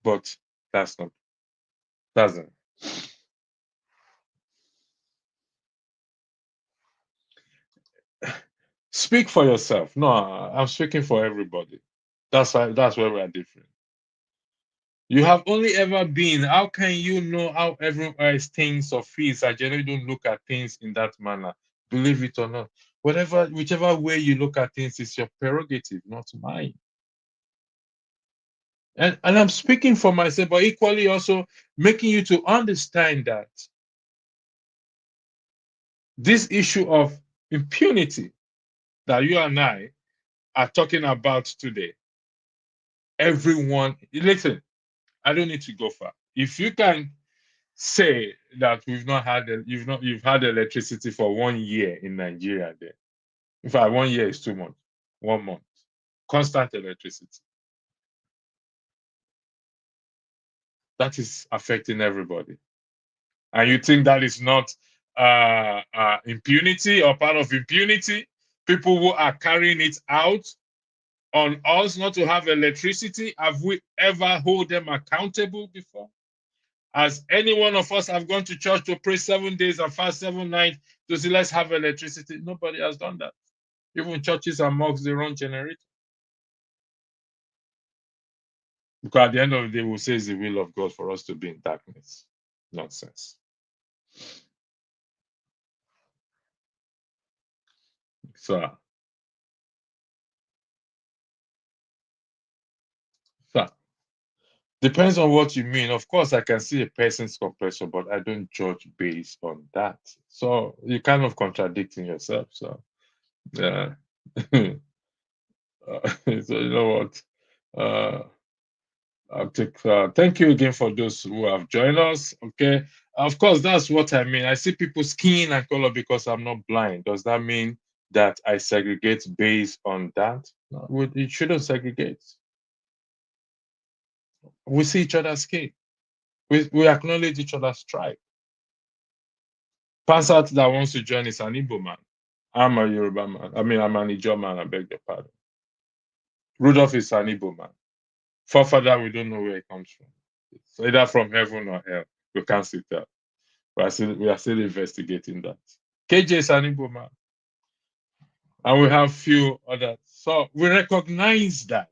[SPEAKER 15] But that's not, doesn't. Speak for yourself. No, I'm speaking for everybody. That's where we are different. You have only ever been. How can you know how everyone else thinks or feels? I generally don't look at things in that manner. Believe it or not. Whichever way you look at things is your prerogative, not mine. And I'm speaking for myself, but equally also making you to understand that this issue of impunity that you and I are talking about today, everyone, listen, I don't need to go far. If you can say that you've had electricity for 1 year in Nigeria there. In fact, 1 year is 2 months, 1 month. Constant electricity. That is affecting everybody. And you think that is not impunity or part of impunity? People who are carrying it out on us not to have electricity, have we ever hold them accountable before? Has any one of us have gone to church to pray 7 days and fast 7 nights to say, let's have electricity? Nobody has done that. Even churches and mosques, they run generator. Because at the end of the day, we'll say it's the will of God for us to be in darkness. Nonsense. So depends on what you mean. Of course, I can see a person's complexion, but I don't judge based on that. So you're kind of contradicting yourself. So yeah. So you know what? I'll take. Thank you again for those who have joined us. Okay. Of course, that's what I mean. I see people's skin and color because I'm not blind. Does that mean that I segregate based on that? No, it shouldn't segregate. We see each other's skin. We acknowledge each other's tribe. Passat that wants to join is an Igbo man. I'm a Yoruba man. I mean, I'm an Ijaw man. I beg your pardon. Rudolph is an Igbo man. Forefather, we don't know where he comes from. It's either from heaven or hell. We can't see that. We are still investigating that. KJ is an Igbo man. And we have few others. So we recognize that.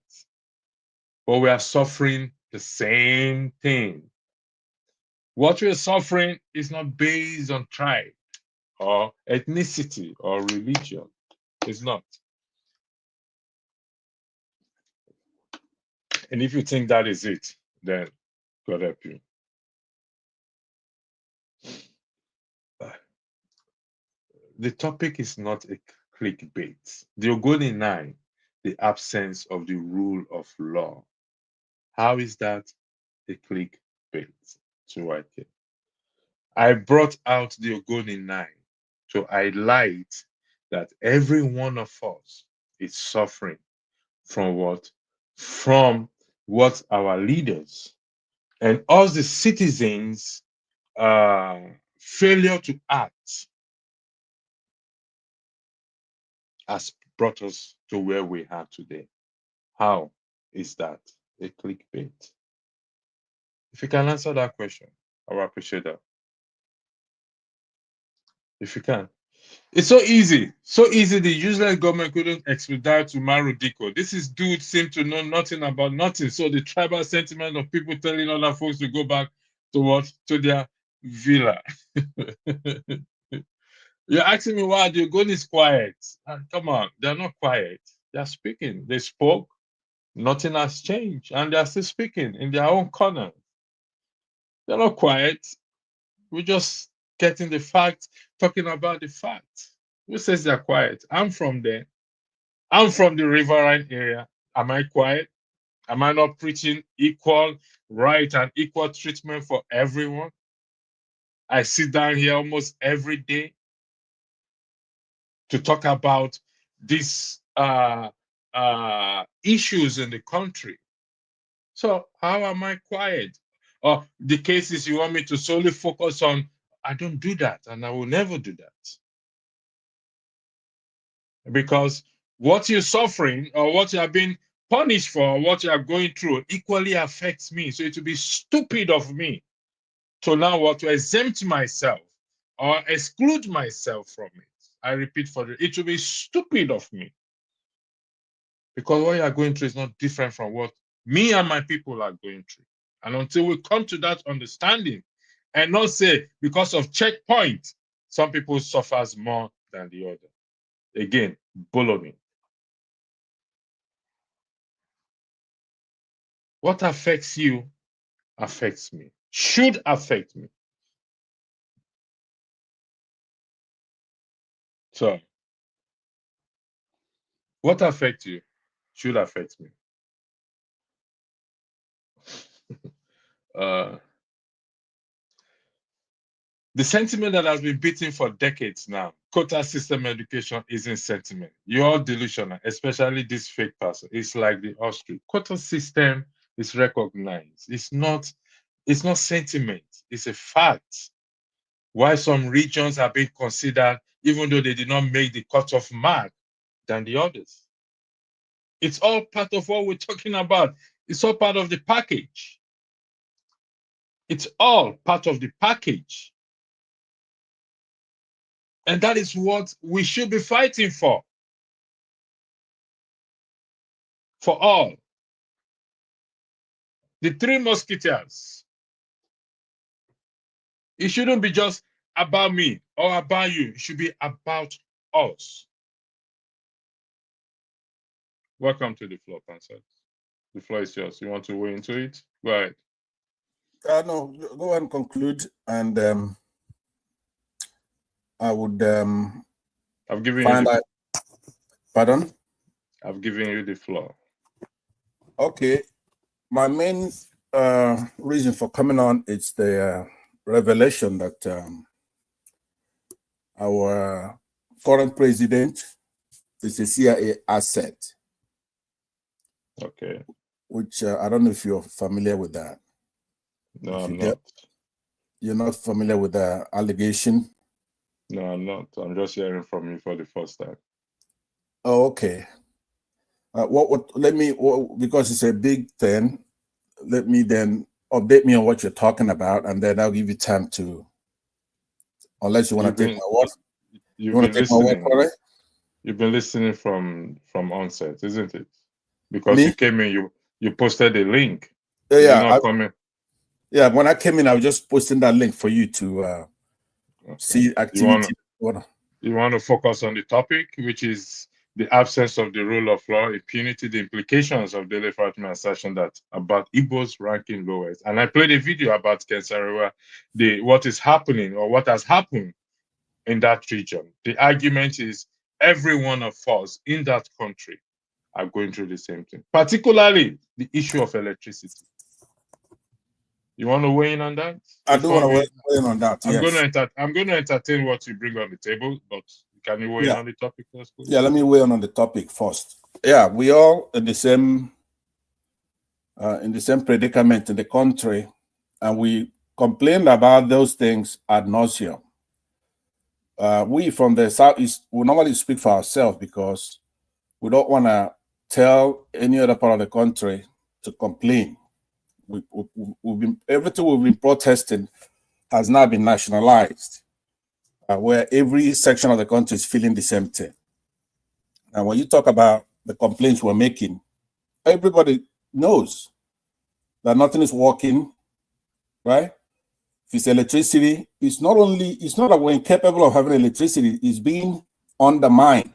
[SPEAKER 15] But we are suffering the same thing. What we're suffering is not based on tribe or ethnicity or religion. It's not. And if you think that is it, then God help you. The topic is not a clickbait. The Ogoni 9, the absence of the rule of law. How is that a clickbait? I brought out the Ogoni 9 to highlight that every one of us is suffering from what? From what our leaders and us, the citizens, failure to act has brought us to where we are today. How is that a clickbait? If you can answer that question, I will appreciate that. If you can. It's so easy. So easy the useless government couldn't expedite to Maru Diko. This is dude seem to know nothing about nothing. So the tribal sentiment of people telling other folks to go back to what? To their villa. You're asking me why the Ogoni is quiet. Come on, they're not quiet. They're speaking. They spoke. Nothing has changed. And they're still speaking in their own corner. They're not quiet. We're just getting the fact, talking about the fact. Who says they're quiet? I'm from there. I'm from the riverine area. Am I quiet? Am I not preaching equal right and equal treatment for everyone? I sit down here almost every day to talk about this issues in the country. So how am I quiet? Or the cases you want me to solely focus on, I don't do that, and I will never do that. Because what you're suffering or what you are being punished for, or what you are going through, equally affects me. So it would be stupid of me to now want to exempt myself or exclude myself from it. I repeat it would be stupid of me. Because what you are going through is not different from what me and my people are going through. And until we come to that understanding and not say, because of checkpoint, some people suffers more than the other. Again, baloney. What affects you affects me, should affect me. So, what affects you should affect me. The sentiment that has been beaten for decades now, quota system education isn't sentiment. You're delusional, especially this fake person. It's like the ostrich. Quota system is recognized. It's not sentiment. It's a fact. Why some regions are being considered, even though they did not make the cutoff mark, than the others. It's all part of what we're talking about. It's all part of the package. It's all part of the package. And that is what we should be fighting for. For all. The three musketeers. It shouldn't be just about me or about you. It should be about us. Welcome to the floor, Pansat. The floor is yours. You want to weigh into it? Go ahead.
[SPEAKER 16] No, go ahead and conclude, and I would
[SPEAKER 15] I've given
[SPEAKER 16] find
[SPEAKER 15] you
[SPEAKER 16] out. Pardon?
[SPEAKER 15] I've given you the floor.
[SPEAKER 16] Okay. My main reason for coming on is the revelation that our current president is a CIA asset.
[SPEAKER 15] Okay.
[SPEAKER 16] Which I don't know if you're familiar with that.
[SPEAKER 15] No, I'm not.
[SPEAKER 16] You're not familiar with the allegation?
[SPEAKER 15] No, I'm not. I'm just hearing from you for the first time.
[SPEAKER 16] Oh, okay. Because it's a big thing, let me then update me on what you're talking about, and then I'll give you time to, unless you want to take my word.
[SPEAKER 15] You want to take my word for it? You've been listening from onset, isn't it? Because you came in, you posted a link.
[SPEAKER 16] Yeah, yeah. When I came in, I was just posting that link for you to see activity.
[SPEAKER 15] You want to focus on the topic, which is the absence of the rule of law, impunity, the implications of Dele Farotimi assertion that about Igbos ranking lowest. And I played a video about Ken Saro-Wiwa, what is happening or what has happened in that region. The argument is every one of us in that country are going through the same thing, particularly the issue of electricity. You want to weigh in on that?
[SPEAKER 16] I do want to weigh in on that.
[SPEAKER 15] I'm going to entertain what you bring on the table, but can you weigh in on the topic first, please?
[SPEAKER 16] Yeah, let me weigh in on the topic first. Yeah, we all in the same predicament in the country, and we complained about those things ad nauseum. We from the Southeast, we normally speak for ourselves because we don't want to tell any other part of the country to complain. Everything we've been protesting has now been nationalized, where every section of the country is feeling the same thing. And when you talk about the complaints we're making, everybody knows that nothing is working, right? If it's electricity, it's not that we're incapable of having electricity, it's being undermined.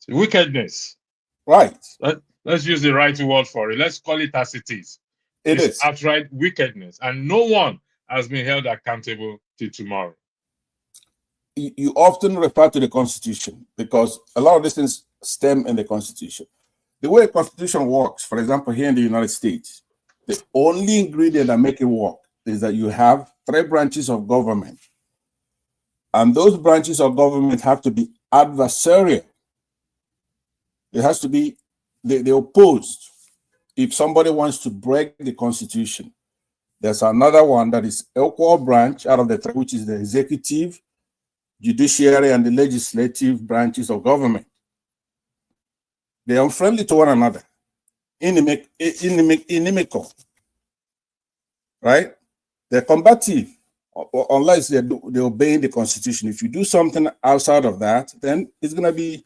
[SPEAKER 15] Wickedness.
[SPEAKER 16] Right.
[SPEAKER 15] Let's use the right word for it. Let's call it as it is.
[SPEAKER 16] It's
[SPEAKER 15] outright wickedness, and no one has been held accountable till tomorrow.
[SPEAKER 16] You often refer to the Constitution because a lot of these things stem in the Constitution. The way the Constitution works, for example, here in the United States, the only ingredient that make it work is that you have 3 branches of government. And those branches of government have to be adversarial. It has to be they opposed. If somebody wants to break the Constitution, there's another one that is equal branch out of the three, which is the executive, judiciary, and the legislative branches of government. They are unfriendly to one another, inimical, right? They're combative unless they're obeying the Constitution. If you do something outside of that, then it's going to be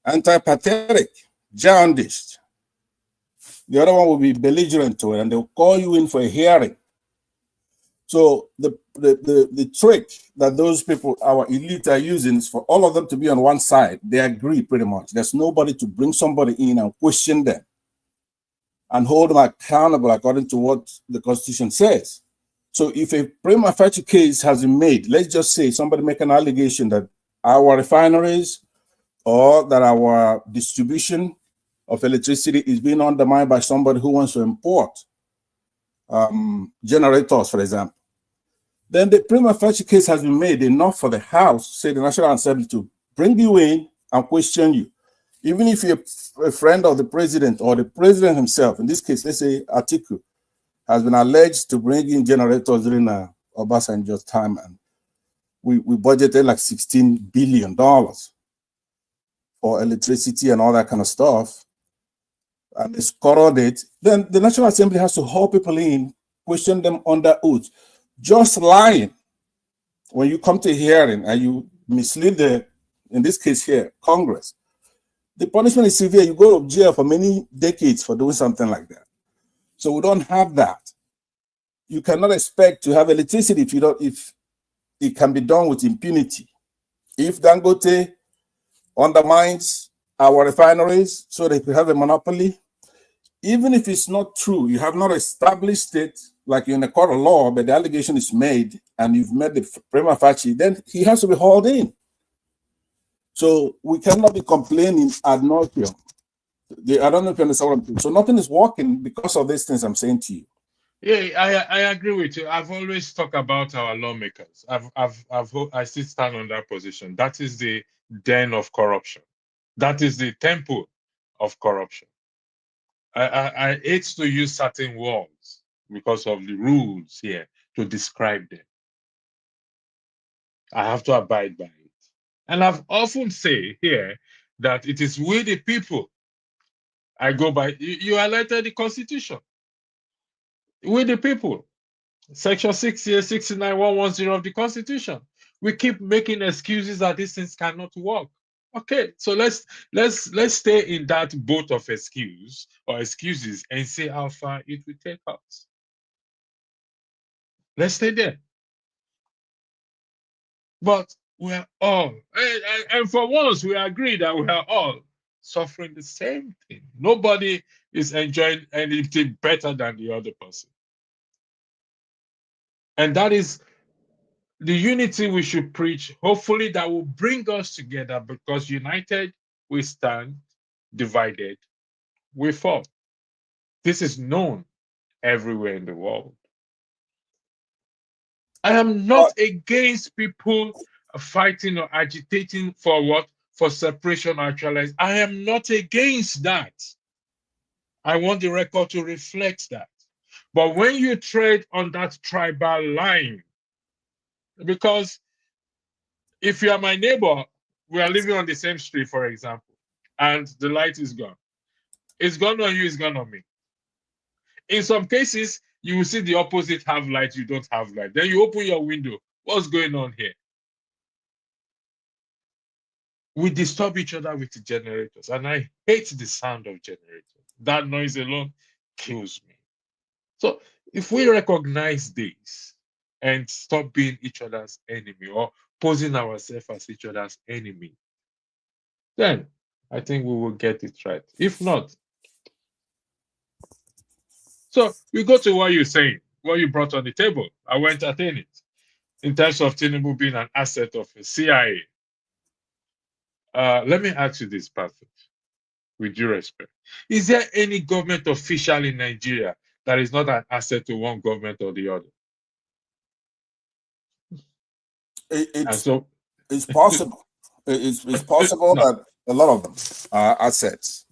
[SPEAKER 16] antipathetic, jaundiced. The other one will be belligerent to it, and they'll call you in for a hearing. So the trick that those people, our elite, are using is for all of them to be on one side. They agree pretty much. There's nobody to bring somebody in and question them and hold them accountable according to what the Constitution says. So if a prima facie case has been made, let's just say somebody make an allegation that our refineries or that our distribution of electricity is being undermined by somebody who wants to import generators, for example. Then the prima facie case has been made enough for the House, say the National Assembly, to bring you in and question you. Even if you're a friend of the president or the president himself, in this case, let's say Atiku, has been alleged to bring in generators during Obasanjo's time, and we budgeted like $16 billion for electricity and all that kind of stuff, and it's corroded, then the National Assembly has to haul people in, question them under oath. Just lying, when you come to a hearing and you mislead in this case here, Congress, the punishment is severe. You go to jail for many decades for doing something like that. So we don't have that. You cannot expect to have electricity if it can be done with impunity. If Dangote undermines our refineries so they could have a monopoly, even if it's not true, you have not established it like you're in a court of law, but the allegation is made and you've made the prima facie, then he has to be hauled in. So we cannot be complaining ad nauseum. I don't know if you understand what I'm saying. So nothing is working because of these things I'm saying to you.
[SPEAKER 15] Yeah, I agree with you. I've always talked about our lawmakers. I still stand on that position. That is the den of corruption. That is the temple of corruption. I hate to use certain words because of the rules here to describe them. I have to abide by it. And I've often say here that it is we the people. I go by, you highlighted the Constitution. We the people. Section 60, 69, 110 of the Constitution. We keep making excuses that these things cannot work. Okay, so let's stay in that boat of excuses and see how far it will take us. Let's stay there. But we're all, and for once, we agree that we are all suffering the same thing. Nobody is enjoying anything better than the other person. And that is the unity we should preach. Hopefully that will bring us together, because united we stand, divided we fall. This is known everywhere in the world. I am not against people fighting or agitating for what? For separation or actualization. I am not against that. I want the record to reflect that. But when you tread on that tribal line, because if you are my neighbor, we are living on the same street, for example, and the light is gone. It's gone on you, it's gone on me. In some cases, you will see the opposite have light, you don't have light. Then you open your window. What's going on here? We disturb each other with the generators, and I hate the sound of generators. That noise alone kills me. So if we recognize this and stop being each other's enemy or posing ourselves as each other's enemy, then I think we will get it right. If not, so we go to what you're saying, what you brought on the table. I will entertain it. In terms of Tinubu being an asset of the CIA. Let me ask you this, Patrick, with due respect. Is there any government official in Nigeria that is not an asset to one government or the other?
[SPEAKER 16] It's possible. It's possible that a lot of them are assets.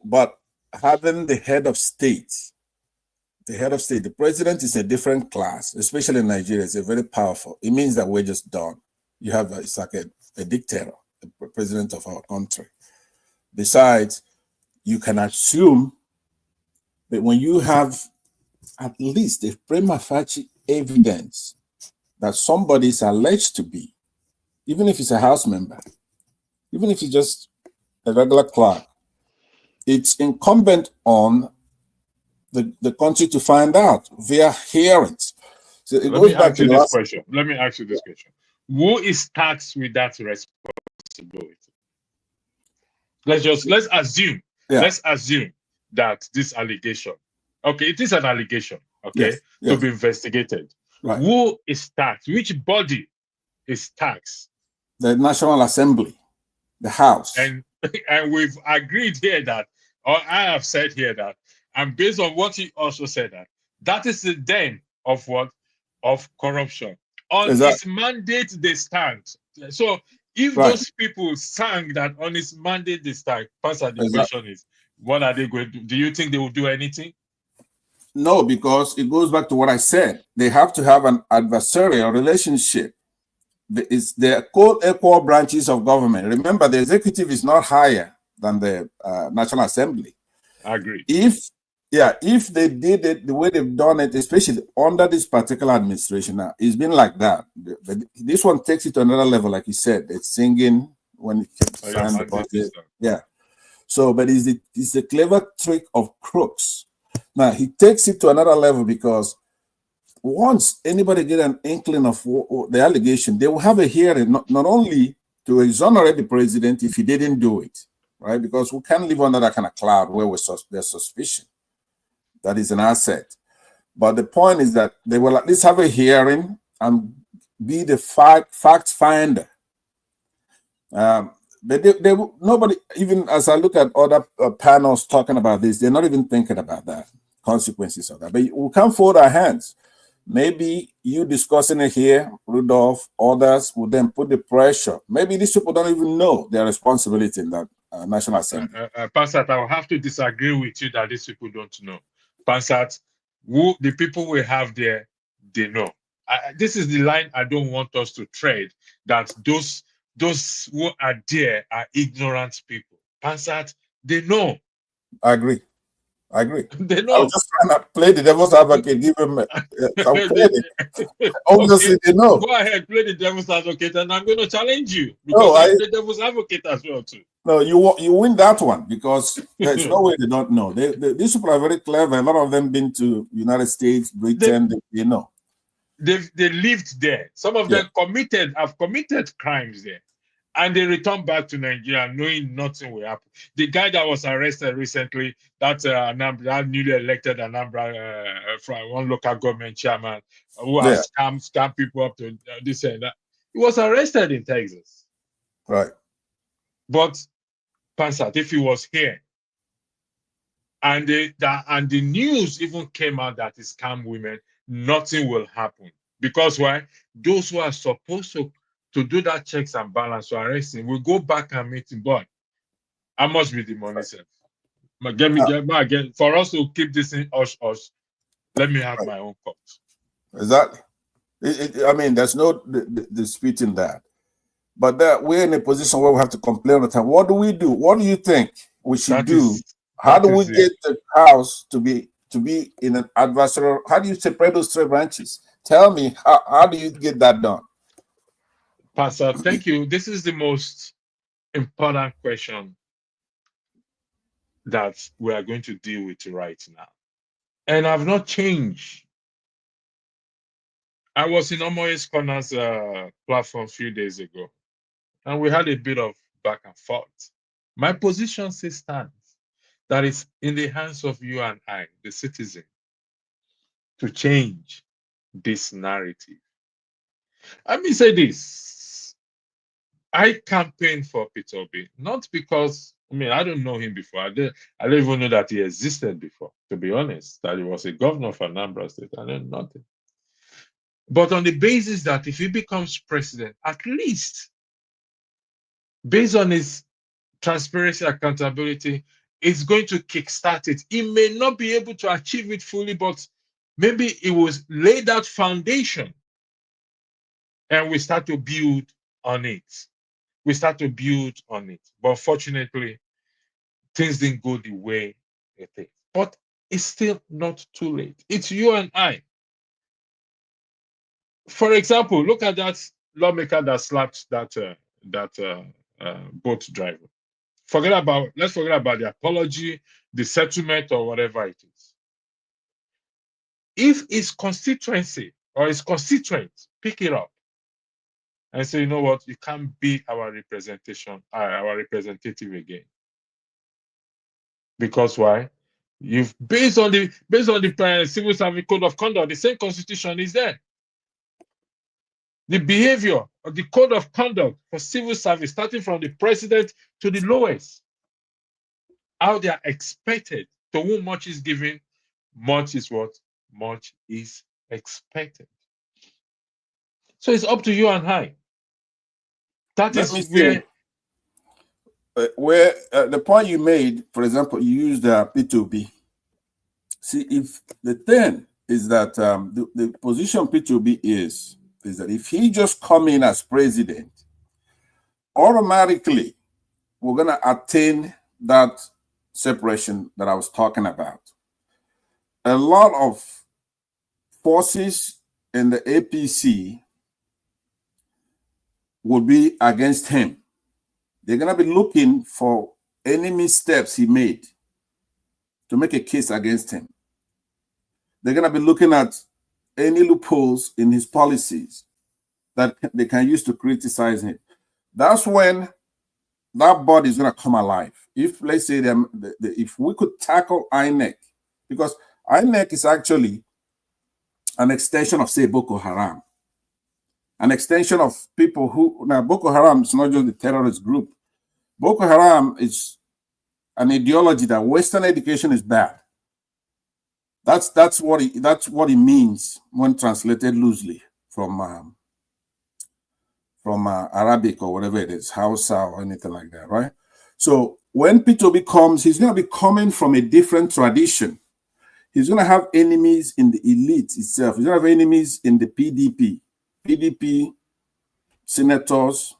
[SPEAKER 16] But having the head of state, the president is a different class, especially in Nigeria. It's a very powerful. It means that we're just done. You have it's like a dictator, the president of our country. Besides, you can assume that when you have at least a prima facie evidence that somebody is alleged to be, even if it's a house member, even if it's just a regular clerk, it's incumbent on the country to find out via hearings. So it goes back to the last
[SPEAKER 15] question. Let me ask you this question. Who is tasked with that responsibility? Let's assume. Yeah. Let's assume that this allegation, okay, it is an allegation, okay, to be investigated.
[SPEAKER 16] Right.
[SPEAKER 15] Who is taxed? Which body is taxed?
[SPEAKER 16] The National Assembly, the House.
[SPEAKER 15] And we've agreed here that, or I have said here that, and based on what he also said that is the den of what? Of corruption. On his mandate, they stand. So if those people sang that on his mandate they stand, Pastor, the question is, what are they going to do? Do you think they will do anything?
[SPEAKER 16] No, because it goes back to what I said. They have to have an adversarial relationship. They're co-equal branches of government. Remember, the executive is not higher than the National Assembly.
[SPEAKER 15] I agree.
[SPEAKER 16] If they did it the way they've done it, especially under this particular administration, now it's been like that. This one takes it to another level, like you said. It's singing when it signs the budget. Yeah. So, but it's a clever trick of crooks. Now he takes it to another level because once anybody get an inkling of the allegation, they will have a hearing, not only to exonerate the president if he didn't do it, right? Because we can't live under that kind of cloud where there's suspicion. That is an asset. But the point is that they will at least have a hearing and be the fact finder. But nobody, even as I look at other panels talking about this, they're not even thinking about that, consequences of that. But we can't fold our hands. Maybe you discussing it here, Rudolph, others will then put the pressure. Maybe these people don't even know their responsibility in that National Assembly.
[SPEAKER 15] Pansat, I will have to disagree with you that these people don't know. Pansat, the people we have there, they know. This is the line I don't want us to tread, that those who are there are ignorant people. Pansat, they know.
[SPEAKER 16] I agree.
[SPEAKER 15] They know.
[SPEAKER 16] I was just trying to play the devil's advocate, give them some credit. Obviously, they know.
[SPEAKER 15] Go ahead, play the devil's advocate, and I'm going to challenge you because I'm the devil's advocate as well too.
[SPEAKER 16] No, you win that one because there's no way they don't know. These people are very clever. A lot of them been to United States, Britain. They know.
[SPEAKER 15] They lived there. Some of them have committed crimes there. And they return back to Nigeria knowing nothing will happen. The guy that was arrested recently, that newly elected Anambra from one local government chairman who has scammed people up to this and that, he was arrested in Texas.
[SPEAKER 16] Right.
[SPEAKER 15] But Pansat, if he was here, and the news even came out that he scammed women, nothing will happen. Because why? Those who are supposed to do that checks and balance to arrest him, we'll go back and meet him. But I must be the money self. For us to keep this in hush, let me have my own cut.
[SPEAKER 16] Exactly. I mean, there's no disputing that. But we're in a position where we have to complain all the time. What do we do? What do you think we should do? How do we get the House to be in an adversarial? How do you separate those three branches? Tell me, how do you get that done?
[SPEAKER 15] Pastor, thank you. This is the most important question that we are going to deal with right now. And I've not changed. I was in Omoye's Corner's platform a few days ago, and we had a bit of back and forth. My position still stands. That is in the hands of you and I, the citizen, to change this narrative. Let me say this. I campaigned for Peter Obi, not because, I don't know him before. I don't even know that he existed before, to be honest, that he was a governor of Anambra State. I know nothing. But on the basis that if he becomes president, at least based on his transparency, accountability, is going to kickstart it. It may not be able to achieve it fully, but maybe it was laid that foundation, and we start to build on it. We start to build on it. But unfortunately, things didn't go the way it is. But it's still not too late. It's you and I. For example, look at that lawmaker that slapped that boat driver. Let's forget about the apology, the settlement, or whatever it is. If his constituency or his constituents pick it up and say, you know what, you can't be our representation, our representative again. Because why? You've based on the Civil Service Code of Conduct, the same constitution is there. The behavior of the code of conduct for civil service, starting from the president to the lowest, how they are expected. To whom much is given, much is what? Much is expected. So it's up to you and I. That is
[SPEAKER 16] where the point you made, for example, you used P2B. See, if the thing is that the position P2B is that if he just come in as president, automatically we're going to attain that separation that I was talking about. A lot of forces in the APC will be against him. They're going to be looking for any missteps he made to make a case against him. They're going to be looking at any loopholes in his policies that they can use to criticize him. That's when that body is going to come alive. If, let's say, if we could tackle INEC, because INEC is actually an extension of, say, Boko Haram, an extension of people who, now Boko Haram is not just the terrorist group. Boko Haram is an ideology that Western education is bad. That's what it means when translated loosely from Arabic or whatever it is, Hausa or anything like that, right? So when P2B comes, he's going to be coming from a different tradition. He's going to have enemies in the elite itself. He's going to have enemies in the PDP, senators,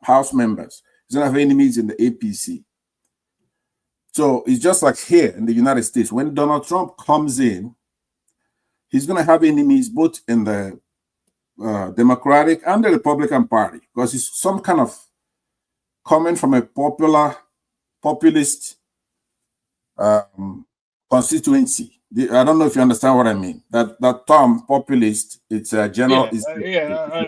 [SPEAKER 16] House members. He's going to have enemies in the APC. So it's just like here in the United States. When Donald Trump comes in, he's going to have enemies both in the Democratic and the Republican Party, because he's some kind of coming from a populist constituency. I don't know if you understand what I mean. That term populist, it's a general.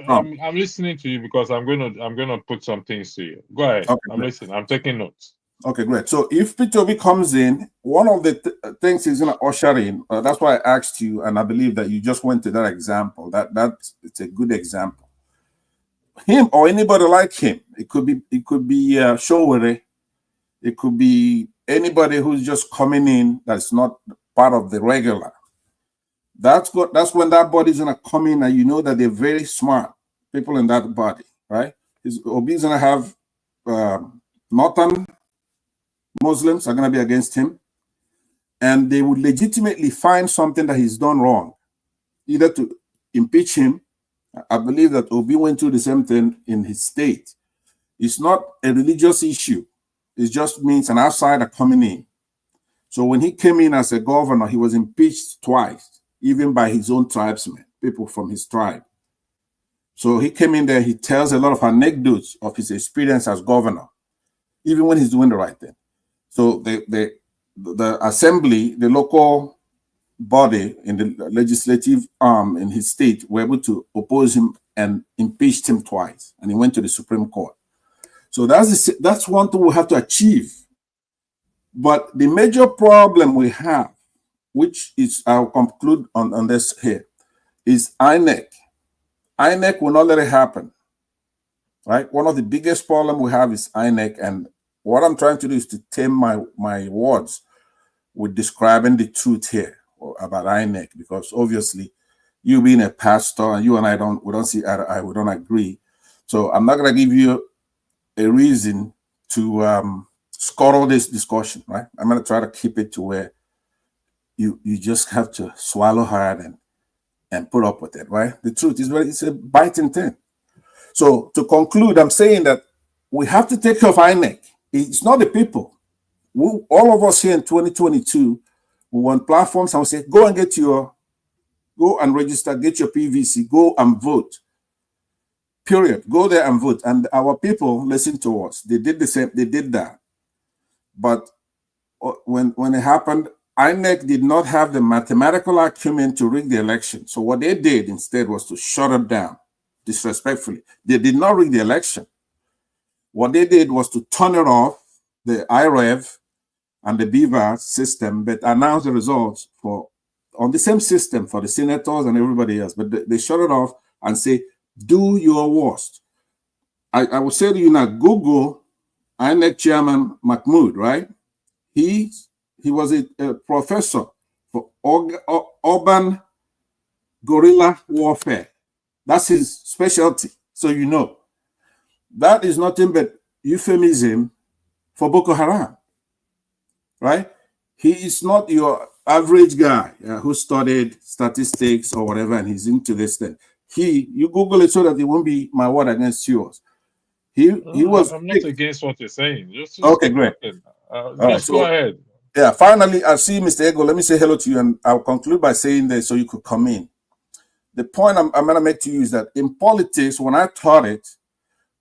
[SPEAKER 15] I'm listening to you because I'm gonna put some things to you. Go ahead. Okay, I'm listening. I'm taking notes.
[SPEAKER 16] Okay, great. So if P2B comes in, one of the things he's going to usher in, that's why I asked you, and I believe that you just went to that example. It's a good example. Him or anybody like him, it could be Showere, it could be anybody who's just coming in that's not part of the regular. That's when that body's going to come in, and you know that they're very smart people in that body, right? Obi's going to have northern Muslims are going to be against him, and they would legitimately find something that he's done wrong, either to impeach him. I believe that Obi went through the same thing in his state. It's not a religious issue. It just means an outsider coming in. So when he came in as a governor, he was impeached twice, even by his own tribesmen, people from his tribe. So he came in there, he tells a lot of anecdotes of his experience as governor, even when he's doing the right thing. So the assembly, the local body in the legislative arm in his state were able to oppose him and impeached him twice, and he went to the Supreme Court. So that's one thing we have to achieve. But the major problem we have, which is, I'll conclude on this here, is INEC. INEC will not let it happen, right? One of the biggest problems we have is INEC, and what I'm trying to do is to tame my words with describing the truth here about INEC, because obviously you being a pastor and you and I we don't see eye to eye, we don't agree. So I'm not going to give you a reason to scuttle this discussion, right? I'm going to try to keep it to where you just have to swallow hard and put up with it, right? The truth is, it's a biting thing. So to conclude, I'm saying that we have to take care of INEC. It's not the people. All of us here in 2022, we want platforms and we say, go and register, get your PVC, go and vote. Period. Go there and vote. And our people listen to us. They did the same. They did that. But when it happened, INEC did not have the mathematical acumen to rig the election. So what they did instead was to shut it down, disrespectfully. They did not rig the election. What they did was to turn it off, the IREV and the BVAS system, but announce the results on the same system for the senators and everybody else. But they shut it off and say, do your worst. I will say to you now, Google INEC Chairman Mahmoud, right? He was a professor for urban guerrilla warfare. That's his specialty. So you know, that is nothing but euphemism for Boko Haram, right? He is not your average guy who studied statistics or whatever, and he's into this thing. You Google it so that it won't be my word against yours. I'm
[SPEAKER 15] not against what you're saying. Just
[SPEAKER 16] okay, great.
[SPEAKER 15] Just go ahead.
[SPEAKER 16] Yeah, finally, I see Mr. Ego. Let me say hello to you, and I'll conclude by saying this so you could come in. The point I'm going to make to you is that in politics, when I taught it,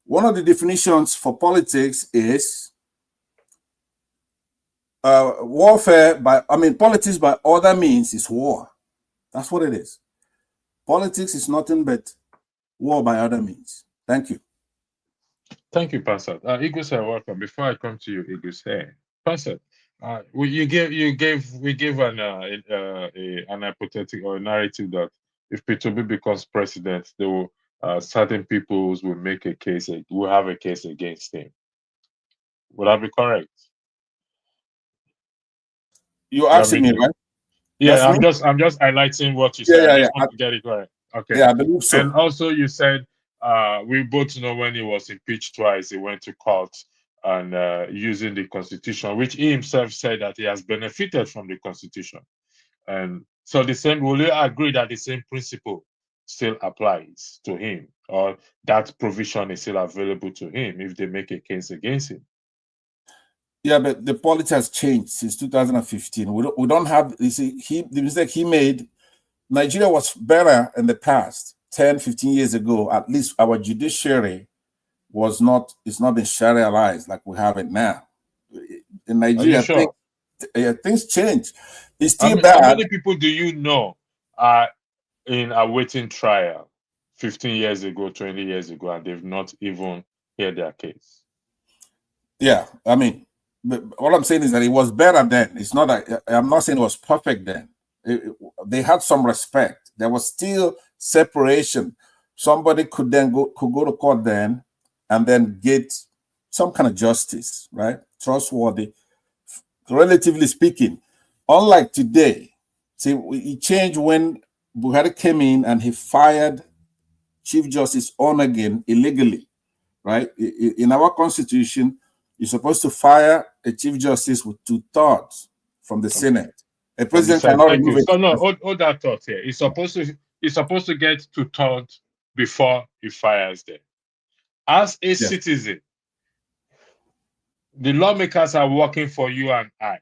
[SPEAKER 16] one of the definitions for politics is politics by other means is war. That's what it is. Politics is nothing but war by other means. Thank you.
[SPEAKER 15] Thank you, Pastor. Igbos are welcome. Before I come to you, Igbos, Pastor, we gave an hypothetical or a narrative that if P2B becomes president, there will certain peoples will make a case, will have a case against him. Would that be correct?
[SPEAKER 16] You're asking me, right?
[SPEAKER 15] Yeah, I'm just highlighting what you said. I just want to get it correct. Okay.
[SPEAKER 16] Yeah, I believe so.
[SPEAKER 15] And also, you said we both know when he was impeached twice, he went to court and using the Constitution, which he himself said that he has benefited from the Constitution. And so will you agree that the same principle still applies to him, or that provision is still available to him if they make a case against him?
[SPEAKER 16] Yeah, but the politics has changed since 2015. We don't have, you see, the mistake he made, Nigeria was better in the past, 10, 15 years ago. At least our judiciary it's not been Shariaized like we have it now. In Nigeria,
[SPEAKER 15] sure?
[SPEAKER 16] Things change. It's still
[SPEAKER 15] bad. How many people do you know are in awaiting trial 15 years ago, 20 years ago, and they've not even heard their case?
[SPEAKER 16] Yeah, I mean, but all I'm saying is that it was better then. It's not. I'm not saying it was perfect then. They had some respect. There was still separation. Somebody could go to court then, and then get some kind of justice, right? Trustworthy, relatively speaking. Unlike today, see, it changed when Buhari came in and he fired Chief Justice Onagin illegally, right? In our constitution, you're supposed to fire a Chief Justice with 2/3 from the Senate. A president cannot remove it.
[SPEAKER 15] So no, hold that thought here. He's supposed to get 2/3 before he fires them. As a citizen, the lawmakers are working for you and I.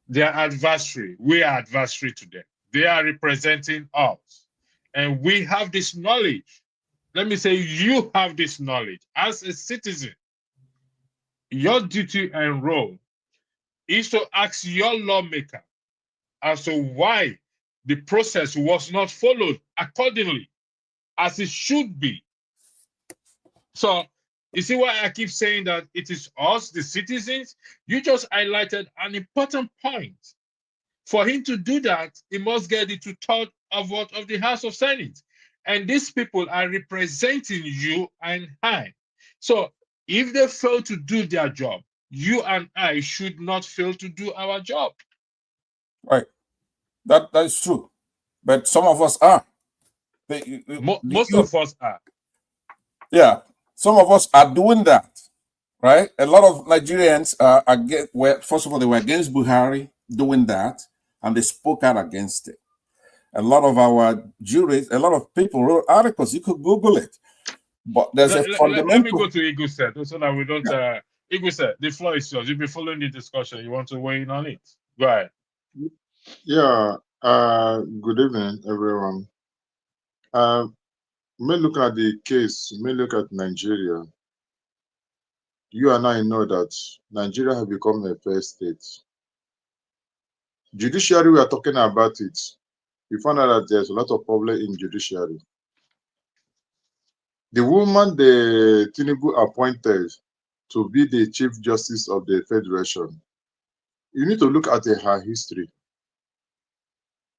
[SPEAKER 15] They are adversary. We are adversary to them. They are representing us. And we have this knowledge. Let me say, you have this knowledge. As a citizen, your duty and role is to ask your lawmaker as to why the process was not followed accordingly as it should be. So, you see why I keep saying that it is us, the citizens? You just highlighted an important point. For him to do that, he must get the 2/3 of the House of Senate. And these people are representing you and I. So if they fail to do their job, you and I should not fail to do our job.
[SPEAKER 16] Right. That is true. But some of us are.
[SPEAKER 15] Most of us are.
[SPEAKER 16] Yeah. Some of us are doing that. right? A lot of Nigerians first of all, they were against Buhari doing that, and they spoke out against it. A lot of our jurists, a lot of people wrote articles. You could Google it. But there's a fundamental.
[SPEAKER 15] Let me go to Iguse so that we don't. Iguse, the floor is yours. You'll be following the discussion. You want to weigh in on it? Go ahead.
[SPEAKER 17] Yeah. Good evening, everyone. May look at the case. May look at Nigeria. You and I know that Nigeria has become a fair state. Judiciary, we are talking about it. We found out that there's a lot of problem in judiciary. The woman the Tinubu appointed to be the Chief Justice of the Federation, you need to look at her history.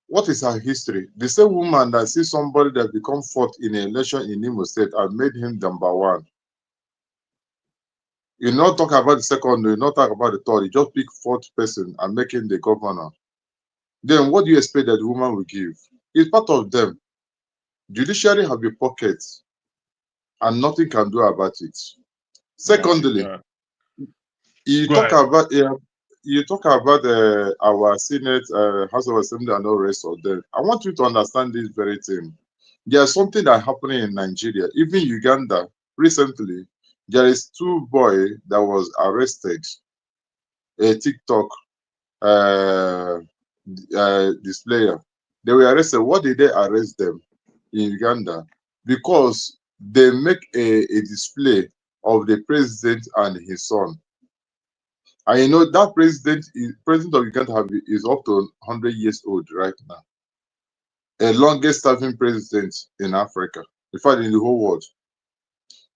[SPEAKER 17] What is her history? The same woman that sees somebody that become fourth in an election in Imo State and made him number one. You not talk about the second, you not talk about the third, you just pick fourth person and make him the governor. Then what do you expect that the woman will give? It's part of them. Judiciary have a pocket and nothing can do about it. Secondly, you talk about our Senate, House of Assembly, and all the rest of them. I want you to understand this very thing. There's something that happening in Nigeria, even Uganda. Recently, there is two boys that was arrested. A TikTok displayer. They were arrested. What did they arrest them in Uganda? Because they make a display of the president and his son. And you know that president of Uganda is up to 100 years old right now. A longest serving president in Africa, in fact in the whole world.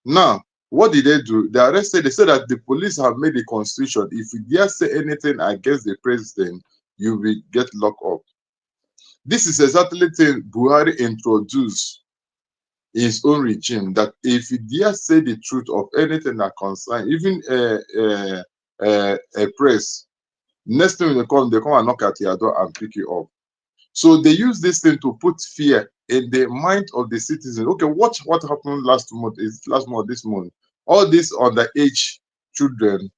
[SPEAKER 17] Now, what did they do? They arrested, they said that the police have made a constitution. If you dare say anything against the president, you will get locked up. This is exactly the thing Buhari introduced his own regime, that if you dare say the truth of anything that concerns, even a press, next thing they come and knock at your door and pick you up. So they use this thing to put fear in the mind of the citizen. Okay, watch what happened this month. All these underage children,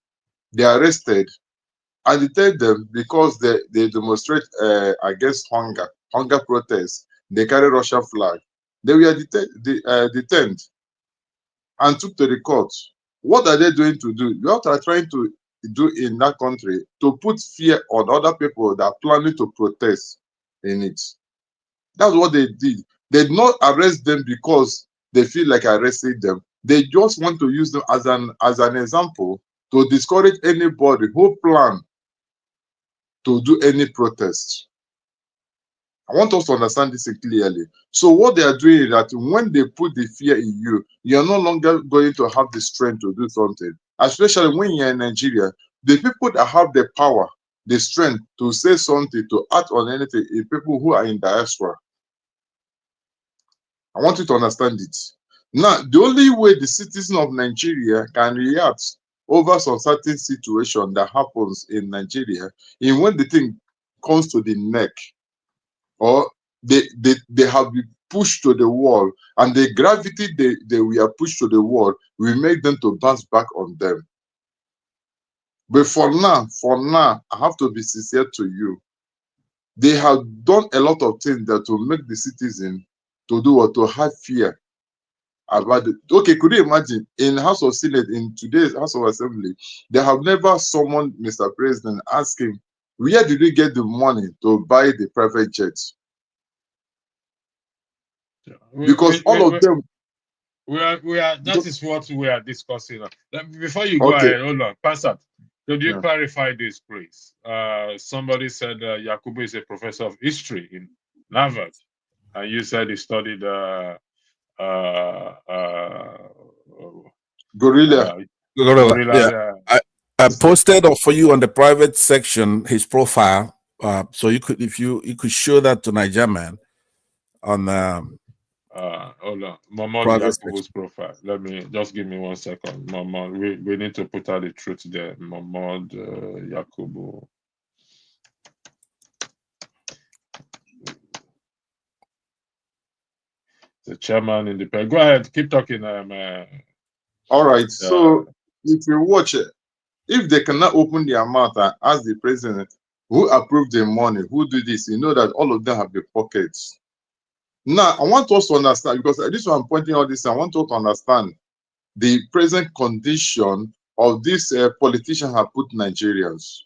[SPEAKER 17] they are arrested and they tell them because they demonstrate against hunger protests, they carry Russian flag. They were detained and took to the court. What are they doing to do? What are trying to do in that country to put fear on other people that are planning to protest in it? That's what they did. They did not arrest them because they feel like arresting them. They just want to use them as an example to discourage anybody who plan to do any protest. I want us to understand this clearly. So what they are doing is that when they put the fear in you, you're no longer going to have the strength to do something. Especially when you're in Nigeria, the people that have the power, the strength to say something, to act on anything, is people who are in diaspora. I want you to understand it. Now, the only way the citizen of Nigeria can react over some certain situation that happens in Nigeria is when the thing comes to the neck, or they have been pushed to the wall, and the gravity they were pushed to the wall will make them to bounce back on them. But for now, I have to be sincere to you. They have done a lot of things that will make the citizen to do what, to have fear about it. Okay, could you imagine in House of Senate, in today's House of Assembly, they have never summoned Mr. President asking, where did you get the money to buy the private jets? Because all of them.
[SPEAKER 15] That is what we are discussing. Before you go ahead, hold on, Pastor. Could you clarify this, please? Somebody said Yakubu is a professor of history in Harvard, and you said he studied
[SPEAKER 16] Gorilla. Yeah. I posted for you on the private section his profile, so you could, if you could show that to Nigerian on.
[SPEAKER 15] Hold on, Mohamed Yakubu's profile. Let me just give me 1 second. Mohamed, we need to put out the truth there. Mohamed Yakubu. The chairman independent. Go ahead, keep talking.
[SPEAKER 17] All right. So if you watch it, if they cannot open their mouth and ask the president who approved the money, who did this, you know that all of them have the pockets. Now, I want us to understand, because this one I'm pointing out this, I want us to understand the present condition of this politician have put Nigerians.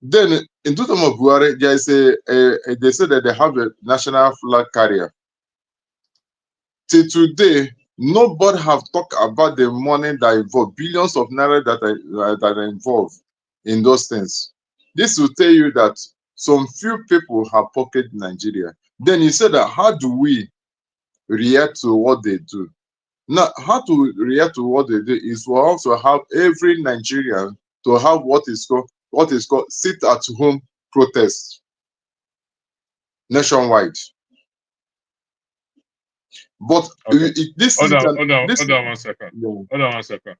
[SPEAKER 17] Then, in the time of Buhari, there is they say that they have a national flag carrier. Till today, nobody have talked about the money that involved, billions of naira that are involved in those things. This will tell you that some few people have pocketed Nigeria. Then you said that how do we react to what they do? Now, how to react to what they do is to also have every Nigerian to have what is called sit at home protest nationwide. But this
[SPEAKER 15] hold on 1 second.
[SPEAKER 17] Yeah.
[SPEAKER 15] Hold on 1 second.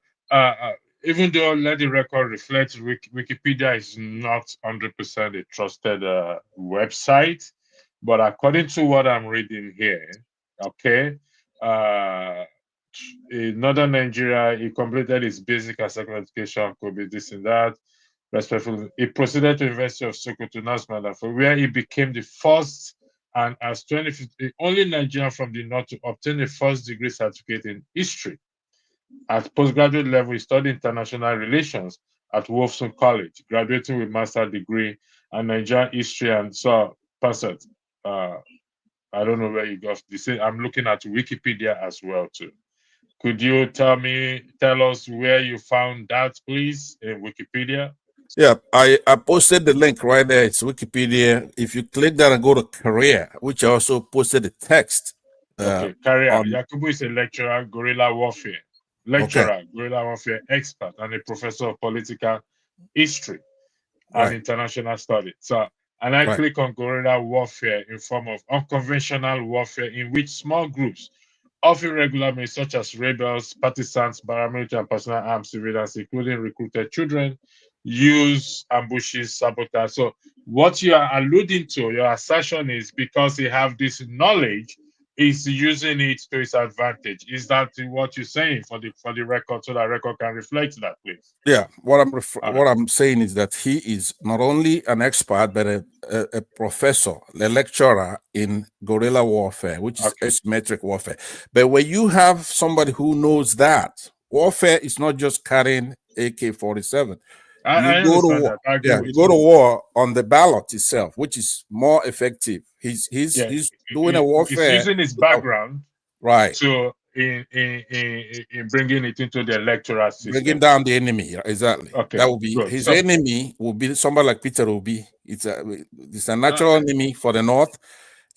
[SPEAKER 15] Even though let the record reflect, Wikipedia is not 100% a trusted website, but according to what I'm reading here, okay, in northern Nigeria, he completed his basic and secondary education, could be this and that. Respectfully, he proceeded to University of Sokoto, where he became the first and as 2050, only Nigerian from the north to obtain a first degree certificate in history. At postgraduate level, he studied international relations at Wolfson College, graduating with master's degree and Nigerian history and so passed. I don't know where you got this. I'm looking at Wikipedia as well too. Could you tell us where you found that, please, in Wikipedia?
[SPEAKER 16] Yeah, I posted the link right there. It's Wikipedia. If you click that and go to career, which I also posted the text.
[SPEAKER 15] Okay, career. Yakubu is a lecturer, guerrilla warfare. Guerrilla warfare expert, and a professor of political history and international studies. So, and I click on guerrilla warfare in form of unconventional warfare in which small groups of irregular means such as rebels, partisans, paramilitary, and personal armed civilians, including recruited children, use ambushes, sabotage. So what you are alluding to, your assertion is because they have this knowledge, is using it to his advantage. Is that what you're saying for the record, so that record can reflect that, please?
[SPEAKER 16] Yeah, what I'm saying is that he is not only an expert but a professor, a lecturer in guerrilla warfare, which is asymmetric warfare. But when you have somebody who knows that warfare is not just carrying AK-47. You go to war. You go to war on the ballot itself, which is more effective. He's doing a warfare.
[SPEAKER 15] He's using his background,
[SPEAKER 16] right?
[SPEAKER 15] So in bringing it into the electoral system,
[SPEAKER 16] bringing down the enemy. Exactly.
[SPEAKER 15] Okay,
[SPEAKER 16] that will be
[SPEAKER 15] good.
[SPEAKER 16] His enemy. Will be somebody like Peter Obi. It's a natural enemy for the North.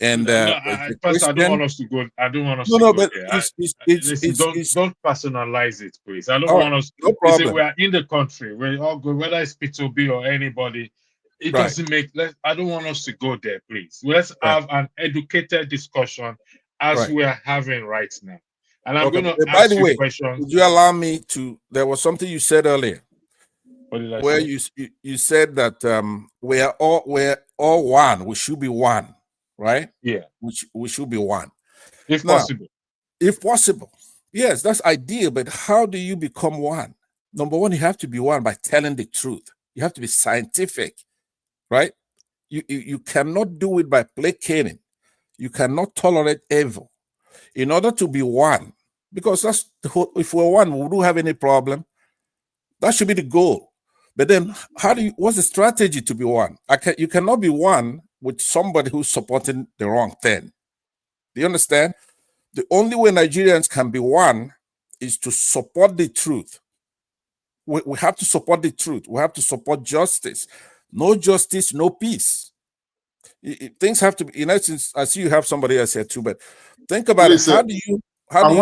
[SPEAKER 16] And
[SPEAKER 15] Pastor, I don't want us to go. I don't want us to go there. Don't personalize it, please. I don't want us.
[SPEAKER 16] No problem.
[SPEAKER 15] We are in the country. We all go, whether it's Peter Obi or anybody. It doesn't make. I don't want us to go there, please. Let's have an educated discussion as we are having right now. And I'm going to ask you questions.
[SPEAKER 16] Would you allow me to? There was something you said earlier.
[SPEAKER 15] What did I
[SPEAKER 16] where
[SPEAKER 15] say?
[SPEAKER 16] You said that we're all one. We should be one. Right?
[SPEAKER 15] Yeah.
[SPEAKER 16] We should be one.
[SPEAKER 15] If possible.
[SPEAKER 16] If possible. Yes, that's ideal. But how do you become one? Number one, you have to be one by telling the truth. You have to be scientific, right? You cannot do it by placating. You cannot tolerate evil. In order to be one, because that's if we're one, we don't have any problem. That should be the goal. But then what's the strategy to be one? You cannot be one with somebody who's supporting the wrong thing. Do you understand? The only way Nigerians can be one is to support the truth. We have to support the truth. We have to support justice. No justice, no peace. Things have to be, in essence, I see you have somebody else here too, but think about it. How do you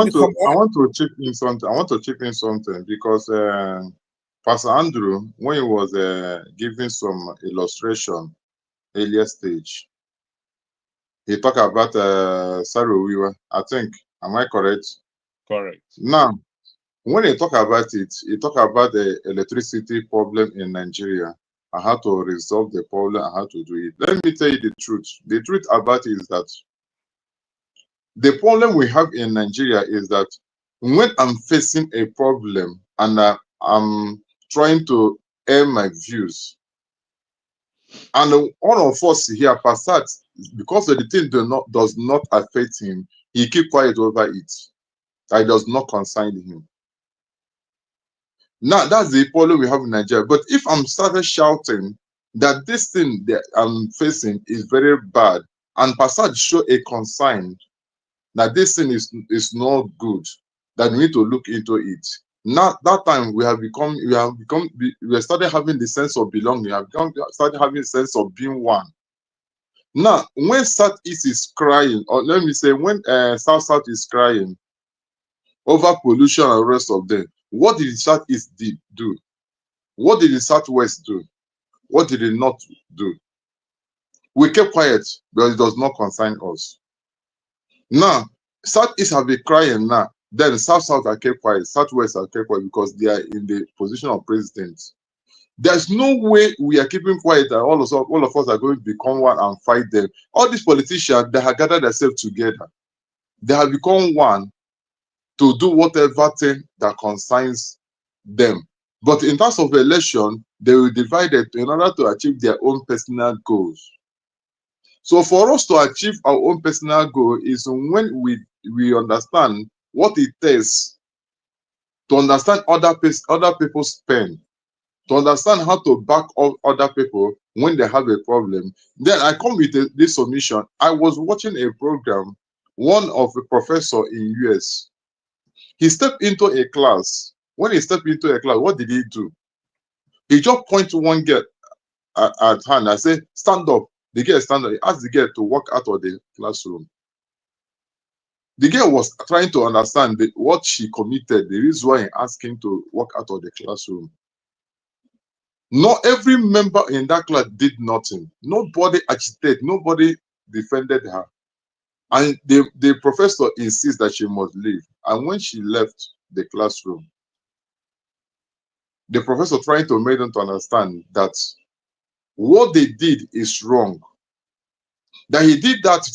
[SPEAKER 16] become one?
[SPEAKER 17] I want to chip in something because Pastor Andrew, when he was giving some illustration earlier stage, he talked about Sarowiwa. I think, am I correct?
[SPEAKER 15] Correct.
[SPEAKER 17] Now, when he talk about it, he talk about the electricity problem in Nigeria and how to resolve the problem and how to do it. Let me tell you the truth. The truth about it is that the problem we have in Nigeria is that when I'm facing a problem, and I'm trying to air my views. And all of us here, Passat, because of the thing does not affect him, he keep quiet over it. That does not concern him. Now, that's the problem we have in Nigeria. But if I'm started shouting that this thing that I'm facing is very bad, and Passat show a concern that this thing is not good, that we need to look into it. Now, that time we have started having the sense of belonging. We have started having a sense of being one. Now, when Southeast is crying, or let me say, when South is crying over pollution and the rest of them, what did the Southeast do? What did the Southwest do? What did it not do? We kept quiet because it does not concern us. Now, Southeast have been crying now. Then South are kept quiet. Southwest are kept quiet because they are in the position of presidents. There's no way we are keeping quiet and all of us are going to become one and fight them. All these politicians, they have gathered themselves together. They have become one to do whatever thing that concerns them. But in terms of election, they will divide it in order to achieve their own personal goals. So for us to achieve our own personal goal is when we understand what it takes to understand other people's pain, to understand how to back up other people when they have a problem. Then I come with this submission. I was watching a program, one of a professor in US. He stepped into a class. When he stepped into a class, what did he do? He just pointed to one girl at hand and said, stand up. The girl stand up. He asked the girl to walk out of the classroom. The girl was trying to understand what she committed, the reason why he asked him to walk out of the classroom. Not every member in that class did nothing. Nobody agitated, nobody defended her. And the professor insists that she must leave. And when she left the classroom, the professor trying to make them to understand that what they did is wrong. That he did that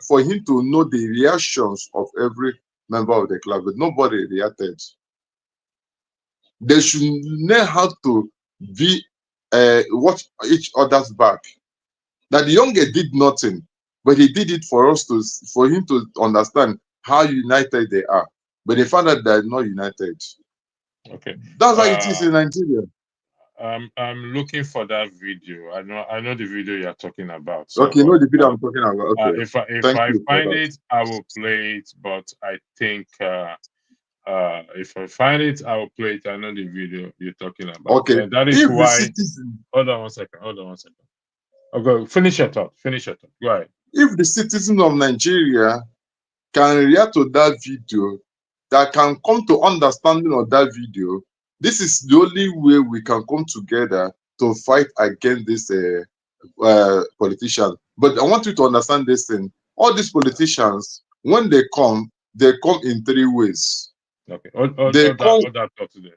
[SPEAKER 17] for him to know the reactions of every member of the class, but nobody reacted. They should know how to be watch each other's back. That the younger did nothing, but he did it for him to understand how united they are. But they found out they're not united.
[SPEAKER 15] Okay.
[SPEAKER 17] That's how it is in Nigeria.
[SPEAKER 15] I'm looking for that video. I know the video you're talking about. So,
[SPEAKER 17] okay, you know the video I'm talking about. Okay.
[SPEAKER 15] If I find it, I will play it. But I think if I find it, I will play it. I know the video you're talking about.
[SPEAKER 17] Okay.
[SPEAKER 15] That is why. Hold on one second. Okay, finish your thought. Go ahead.
[SPEAKER 17] If the citizens of Nigeria can react to that video, that can come to understanding of that video, this is the only way we can come together to fight against this politician. But I want you to understand this thing. All these politicians, when they come in three ways.
[SPEAKER 15] Okay. Hold that thought today,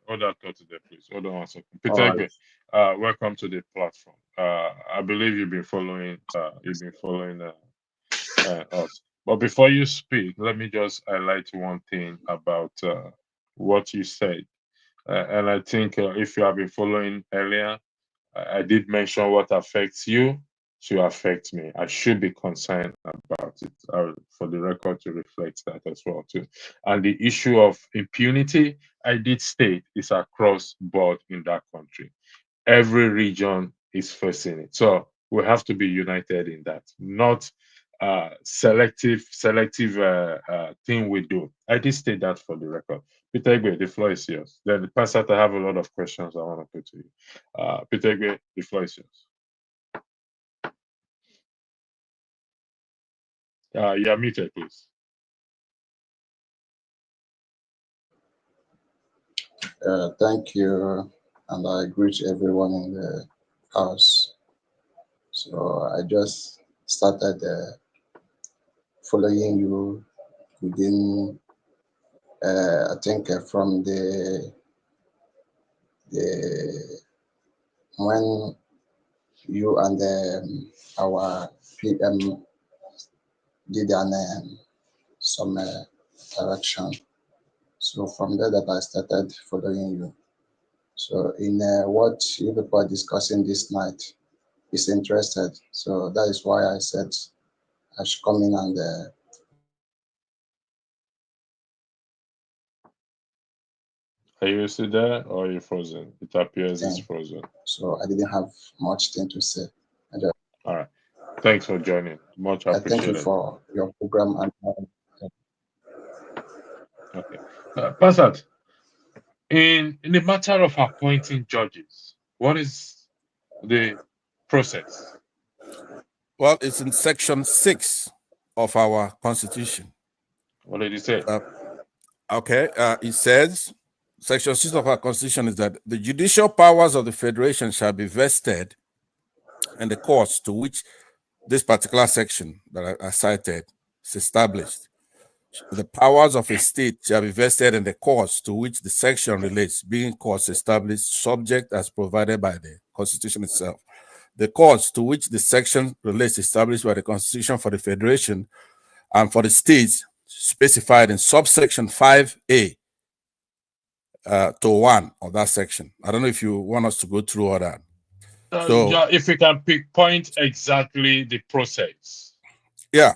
[SPEAKER 15] please. Hold on one second. Peter, welcome to the platform. I believe you've been following us. But before you speak, let me just highlight one thing about what you said. And I think if you have been following earlier, I did mention what affects you to affect me. I should be concerned about it, for the record to reflect that as well too. And the issue of impunity, I did state, is across board in that country. Every region is facing it. So we have to be united in that, not selective thing we do. I did state that for the record. Peter Igwe, the floor is yours. Then the pastor, I have a lot of questions I want to put to you. Peter Igwe, the floor is yours. You're muted, please.
[SPEAKER 18] Thank you, and I greet everyone in the house. So I just started following you within, I think, from the when you and our PM did some direction. So from there that I started following you. So in what you people are discussing this night is interested. So that is why I said I should come in and
[SPEAKER 15] Are you still there or are you frozen? It appears it's frozen.
[SPEAKER 18] so I didn't have much thing to say.
[SPEAKER 15] All right. Thanks for joining. Much
[SPEAKER 18] Thank you
[SPEAKER 15] appreciated.
[SPEAKER 18] for your program.
[SPEAKER 15] Okay. Pasat, in the matter of appointing judges, what is the process?
[SPEAKER 16] Well, it's in section 6 of our constitution.
[SPEAKER 15] What did he say?
[SPEAKER 16] It says, section 6 of our constitution is that the judicial powers of the federation shall be vested in the courts to which this particular section that I cited is established. The powers of a state shall be vested in the courts to which the section relates, being courts established subject as provided by the constitution itself. The courts to which the section relates established by the constitution for the federation and for the states specified in subsection 5A to 1 of that section. I don't know if you want us to go through all that.
[SPEAKER 15] Yeah, if we can pinpoint exactly the process.
[SPEAKER 16] Yeah.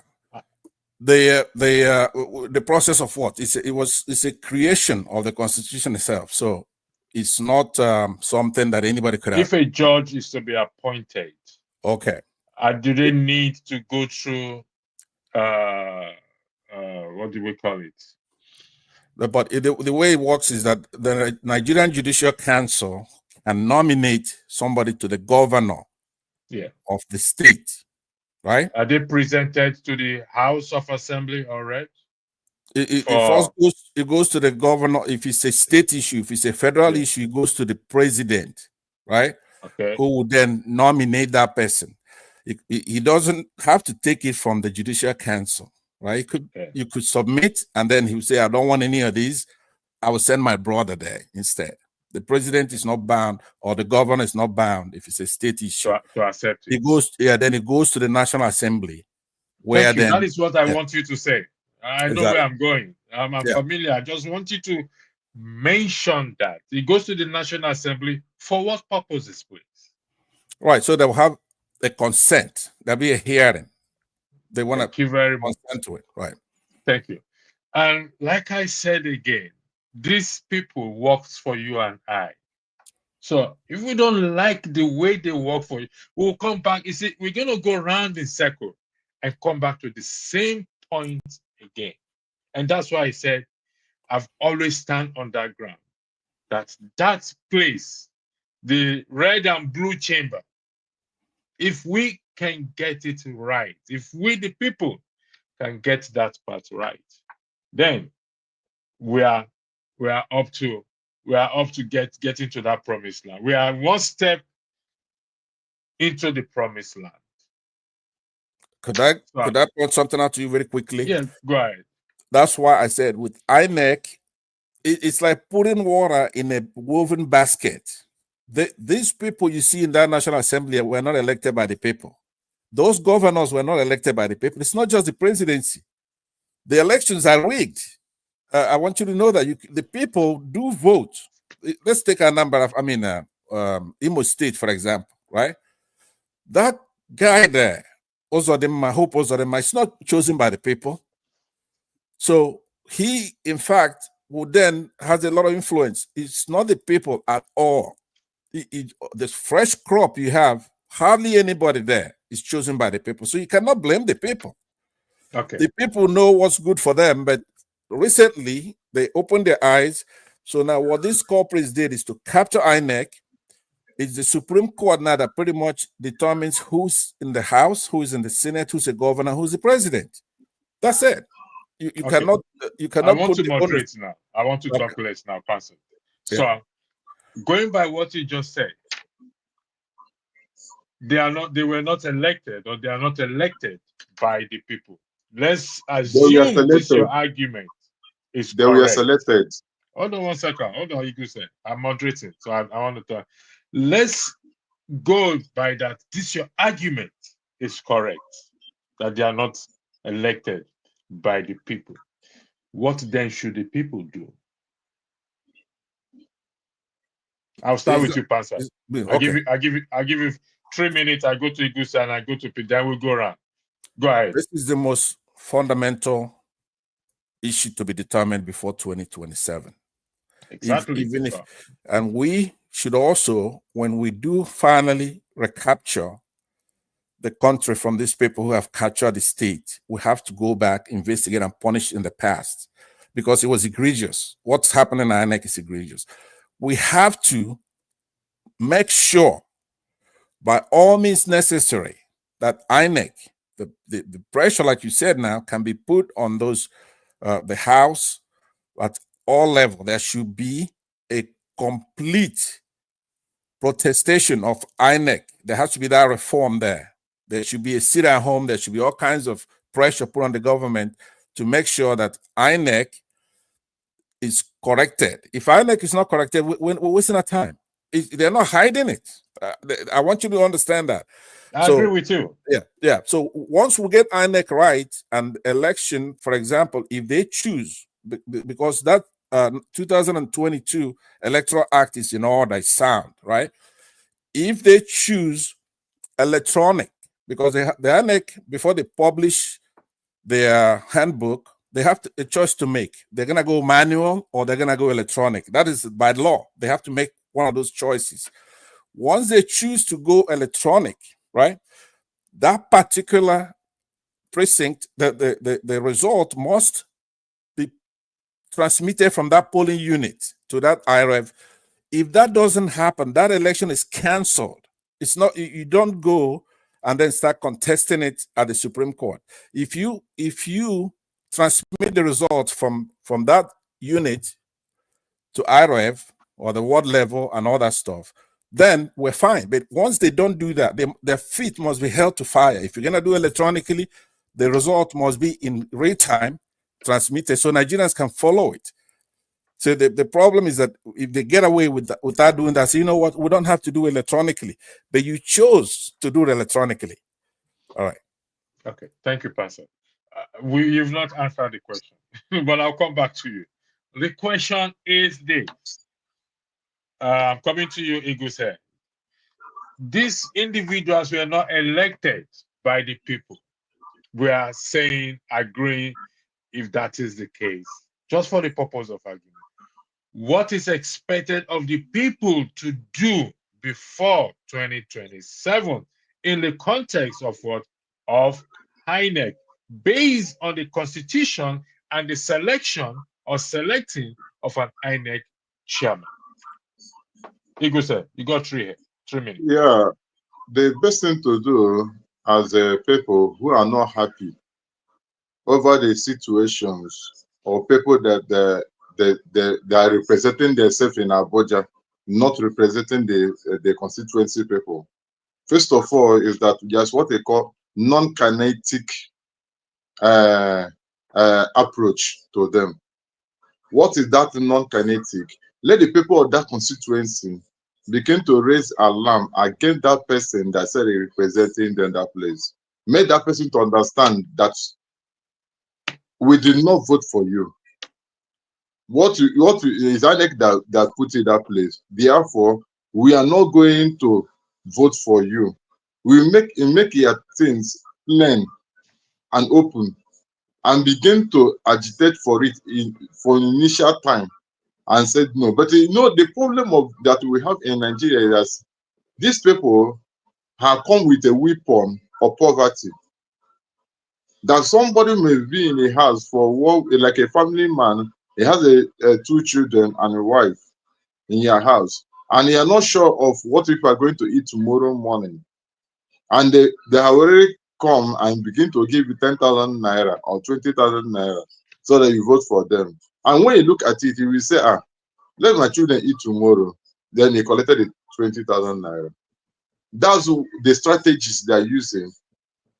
[SPEAKER 16] The process of what? It's a creation of the constitution itself. So it's not something that anybody could have.
[SPEAKER 15] If a judge is to be appointed,
[SPEAKER 16] okay,
[SPEAKER 15] do they need to go through what do we call it?
[SPEAKER 16] But the way it works is that the Nigerian Judicial Council can nominate somebody to the governor of the state, right?
[SPEAKER 15] Are they presented to the House of Assembly already?
[SPEAKER 16] It first goes to the governor. If it's a state issue, if it's a federal issue, it goes to the president, right?
[SPEAKER 15] Okay.
[SPEAKER 16] Who will then nominate that person. He doesn't have to take it from the Judicial Council, right? You could submit, and then he would say, I don't want any of these. I will send my brother there instead. The president is not bound, or the governor is not bound if it's a state issue.
[SPEAKER 15] To accept it.
[SPEAKER 16] Then it goes to the National Assembly. Where
[SPEAKER 15] Thank you. That is what I want you to say. I know where I'm going. I'm familiar. I just want you to mention that. It goes to the National Assembly. For what purposes, please?
[SPEAKER 16] Right. So they'll have a consent. There'll be a hearing. They want
[SPEAKER 15] to
[SPEAKER 16] consent to it. Right.
[SPEAKER 15] Thank you. And like I said again, these people works for you and I. So if we don't like the way they work for you, we'll come back. You see, we're going to go around in circle and come back to the same point again. And that's why I said I've always stand on that ground. That place, the red and blue chamber, if we can get it right, if we the people can get that part right, then we are up to getting to that promised land. We are one step into the promised land.
[SPEAKER 16] Could I point something out to you very quickly?
[SPEAKER 15] Yeah, go ahead.
[SPEAKER 16] That's why I said with INEC, it's like putting water in a woven basket. These people you see in that National Assembly were not elected by the people. Those governors were not elected by the people. It's not just the presidency. The elections are rigged. I want you to know that the people do vote. Let's take a number of, Imo State, for example, right? That guy there, Hope Ozodema, is not chosen by the people. So he, in fact, would then has a lot of influence. It's not the people at all. The fresh crop you have, hardly anybody there is chosen by the people. So you cannot blame the people.
[SPEAKER 15] Okay.
[SPEAKER 16] The people know what's good for them, but recently they opened their eyes. So now what these corporates did is to capture INEC. It's the Supreme Court now that pretty much determines who's in the House, who's in the Senate, who's the governor, who's the president. That's it. You cannot.
[SPEAKER 15] I want to moderate now. I want to talk less now, Pastor. So, going by what you just said, they were not elected, or they are not elected by the people. Let's assume this your argument is correct.
[SPEAKER 17] They were selected.
[SPEAKER 15] Hold on one second. Hold on, you could say I'm moderating, so I want to talk. Let's go by that. This your argument is correct, that they are not elected by the people. What then should the people do? I'll start with you, Pastor.
[SPEAKER 16] Okay.
[SPEAKER 15] I give you 3 minutes. I go to Igusa and I go to Pete. Then we'll go around. Go ahead.
[SPEAKER 16] This is the most fundamental issue to be determined before 2027.
[SPEAKER 15] Exactly.
[SPEAKER 16] And we should also, when we do finally recapture the country from these people who have captured the state, we have to go back, investigate, and punish in the past because it was egregious. What's happening in INEC is egregious. We have to make sure, by all means necessary, that INEC, the pressure, like you said now, can be put on those, the House at all levels. There should be a complete protestation of INEC. There has to be that reform there. There should be a sit-at-home. There should be all kinds of pressure put on the government to make sure that INEC is corrected. If INEC is not corrected, we're wasting our time. They're not hiding it. I want you to understand that.
[SPEAKER 15] I agree with you.
[SPEAKER 16] Yeah. So once we get INEC right and election, for example, if they choose, because that 2022 Electoral Act is in order, it's sound, right? If they choose electronic, because the INEC, before they publish their handbook, they have a choice to make. They're going to go manual or they're going to go electronic. That is by law. They have to make one of those choices. Once they choose to go electronic, right, that particular precinct, the result must be transmitted from that polling unit to that IREV. If that doesn't happen, that election is canceled. It's not, you don't go and then start contesting it at the Supreme Court. If you transmit the results from that unit to IREV or the ward level and all that stuff, then we're fine. But once they don't do that, their feet must be held to fire. If you're gonna do electronically, the result must be in real time transmitted so Nigerians can follow it. So the problem is that if they get away with that, without doing that, so you know what, we don't have to do electronically, but you chose to do it electronically. All right.
[SPEAKER 15] Okay, thank you, Pastor. You've not answered the question, but I'll come back to you. The question is this. I'm coming to you, Igus here. These individuals were not elected by the people. We are saying, agreeing, if that is the case, just for the purpose of argument. What is expected of the people to do before 2027 in the context of what? Of INEC, based on the Constitution and the selection or selecting of an INEC chairman. Igu said, you got 3 minutes.
[SPEAKER 17] Yeah, the best thing to do as people who are not happy over the situations or people that they are representing themselves in Abuja, not representing the constituency people. First of all, is that just what they call non-kinetic approach to them. What is that non-kinetic? Let the people of that constituency begin to raise alarm against that person that said he representing them that place. Make that person to understand that we did not vote for you. What is INEC that put in that place? Therefore, we are not going to vote for you. We make your things plain and open and begin to agitate for it for initial time and said no. But you know, the problem that we have in Nigeria is these people have come with a weapon of poverty. That somebody may be in a house for work, like a family man, he has 2 children and a wife in your house, and you are not sure of what people are going to eat tomorrow morning. And they have already come and begin to give you 10,000 naira or 20,000 naira so that you vote for them. And when you look at it, you will say, let my children eat tomorrow. Then he collected the 20,000 naira. That's the strategies they are using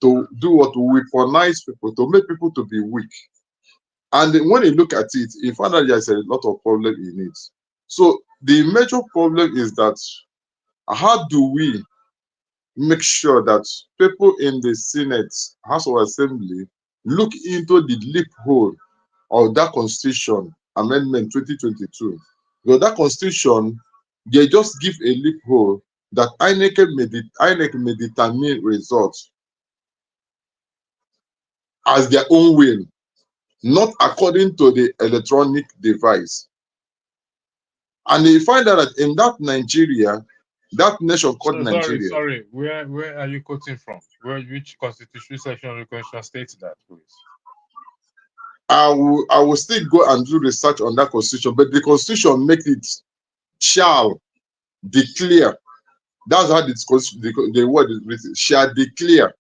[SPEAKER 17] to do what? To weaponize people, to make people to be weak. And when you look at it, you find out there's a lot of problem in it. So the major problem is that how do we make sure that people in the Senate, House of Assembly, look into the loophole of that Constitution Amendment 2022? Because that Constitution they just give a loophole that INEC may determine results as their own will, not according to the electronic device. And they find out that in that Nigeria, that nation called Nigeria.
[SPEAKER 15] Sorry. Where are you quoting from? Which constitutional section of the Constitution states that, please?
[SPEAKER 17] I will still go and do research on that constitution, but the constitution makes it shall declare. That's how the word is written, shall declare.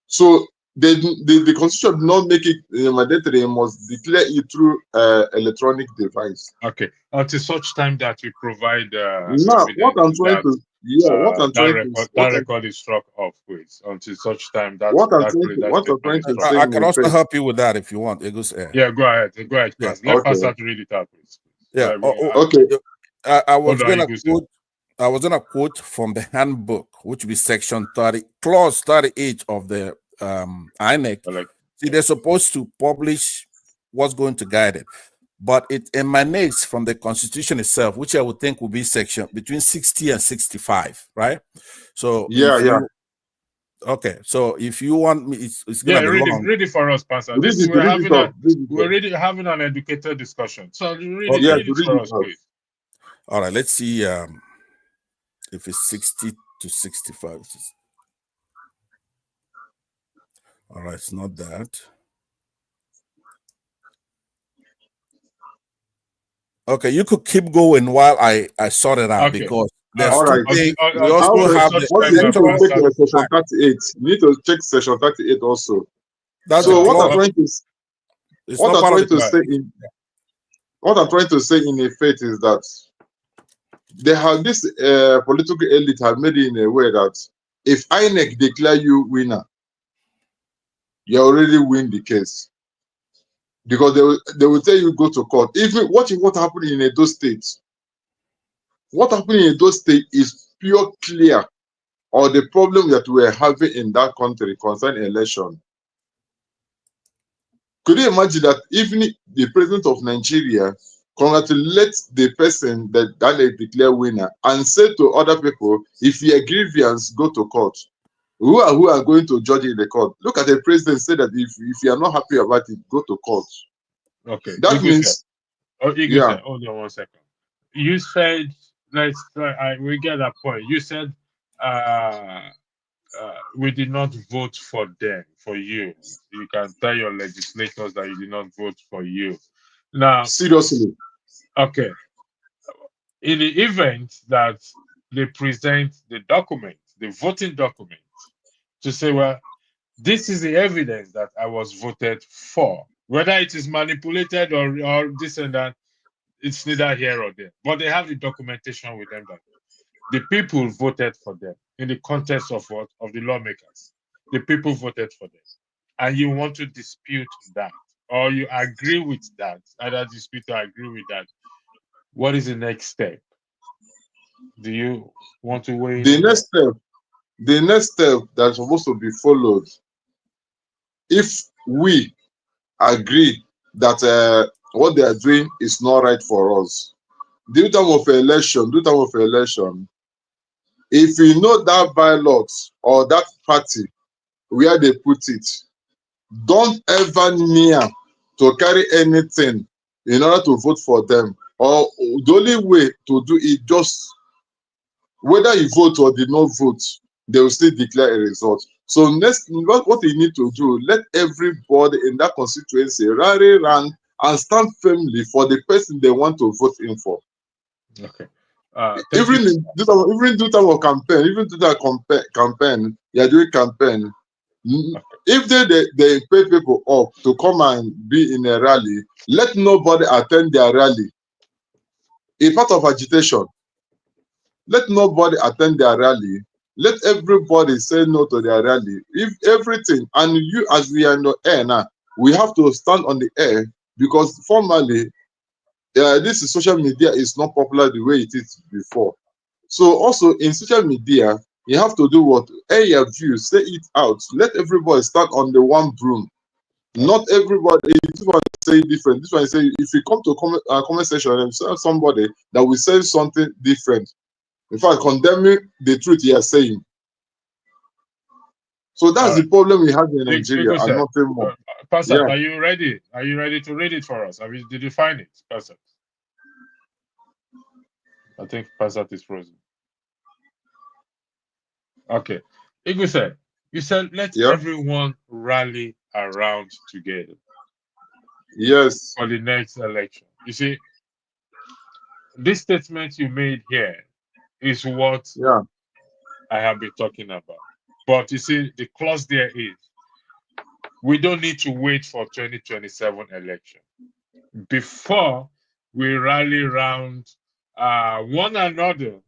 [SPEAKER 17] So the constitution did not make it mandatory. It must declare it through electronic device.
[SPEAKER 15] Okay, until such time that we provide
[SPEAKER 17] now what I'm trying to
[SPEAKER 15] that record is struck off, please. Until such time that
[SPEAKER 16] I can also help you with that if you want.
[SPEAKER 15] Yeah, go ahead.
[SPEAKER 16] Yeah.
[SPEAKER 15] Let Pastor read it out, please.
[SPEAKER 16] Yeah.
[SPEAKER 17] Okay.
[SPEAKER 16] I was gonna quote from the handbook, which will be section 30, clause 38 of the INEC. See, they're supposed to publish what's going to guide it, but it emanates from the Constitution itself, which I would think will be section between 60 and 65, right? So okay, so if you want me, it's gonna be long.
[SPEAKER 15] Read it for us, Pastor. We're having an educated discussion. So read it for us, please.
[SPEAKER 16] All right, let's see if it's 60 to 65. All right, it's not that. Okay, you could keep going while I sort it out, because there's two things. We also have
[SPEAKER 17] the section 38. You need to check section 38 also. So what I'm trying to say in effect is that they have this political elite have made it in a way that if INEC declare you winner, you already win the case, because they will tell you go to court. Even watching what happened in Edo State, what happened in Edo State is pure clear, or the problem that we're having in that country concerning election. Could you imagine that even the president of Nigeria congratulates the person that they declare winner and say to other people, if you are grievance, go to court. Who are going to judge in the court? Look at the president say that if you are not happy about it, go to court.
[SPEAKER 15] Okay.
[SPEAKER 17] That means
[SPEAKER 15] hold on 1 second. You said we get that point. You said we did not vote for them, for you. You can tell your legislators that you did not vote for you. Now,
[SPEAKER 17] seriously.
[SPEAKER 15] Okay. In the event that they present the document, the voting document, to say, well, this is the evidence that I was voted for. Whether it is manipulated or this and that, it's neither here or there. But they have the documentation with them that the people voted for them in the context of what? Of the lawmakers. The people voted for them. And you want to dispute that, or you agree with that, either dispute or agree with that. What is the next step? Do you want to weigh in?
[SPEAKER 17] The next step that's supposed to be followed, if we agree that what they are doing is not right for us, due time of election, if you know that ballot or that party where they put it, don't ever near to carry anything in order to vote for them. Or the only way to do it, just whether you vote or did not vote, they will still declare a result. So next, what you need to do, let everybody in that constituency rally around and stand firmly for the person they want to vote in for.
[SPEAKER 15] Okay.
[SPEAKER 17] Even do time of campaign, even do that campaign, you're doing campaign. If they pay people up to come and be in a rally, let nobody attend their rally. A part of agitation. Let nobody attend their rally. Let everybody say no to their rally. If everything, and you, as we are in the air now, we have to stand on the air, because formally, this social media is not popular the way it is before. So also in social media, you have to do what? Air your views, say it out. Let everybody stand on the one broom. Not everybody. say different. This one is saying if you come to a comment section and say somebody that will say something different, in fact, condemning the truth he is saying. So that's the problem we have in Nigeria, and nothing more.
[SPEAKER 15] Pastor,
[SPEAKER 17] Yeah.
[SPEAKER 15] are you ready? Are you ready to read it for us? Did you find it, Pastor? I think Pastor is frozen. Okay. Igwe, you said let everyone rally around together.
[SPEAKER 17] Yes.
[SPEAKER 15] For the next election. You see, this statement you made here is what I have been talking about. But you see, the clause there is we don't need to wait for 2027 election. Before we rally around one another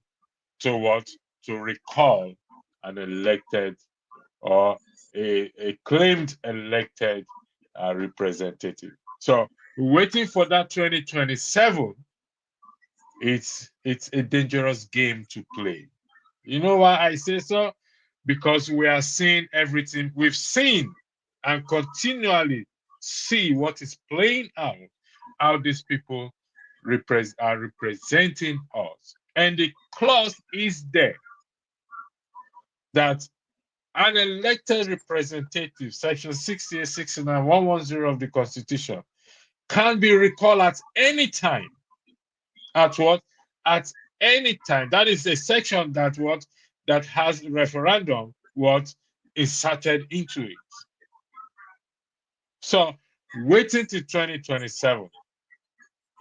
[SPEAKER 15] to what? To recall an elected or a claimed elected representative. So waiting for that 2027, it's a dangerous game to play. You know why I say so? Because we are seeing everything. We've seen and continually see what is playing out, how these people are representing us. And the clause is there that an elected representative, section 68, 69, 110 of the Constitution, can be recalled at any time. At what? At any time. That is a section that what? That has referendum what inserted into it. So waiting till 2027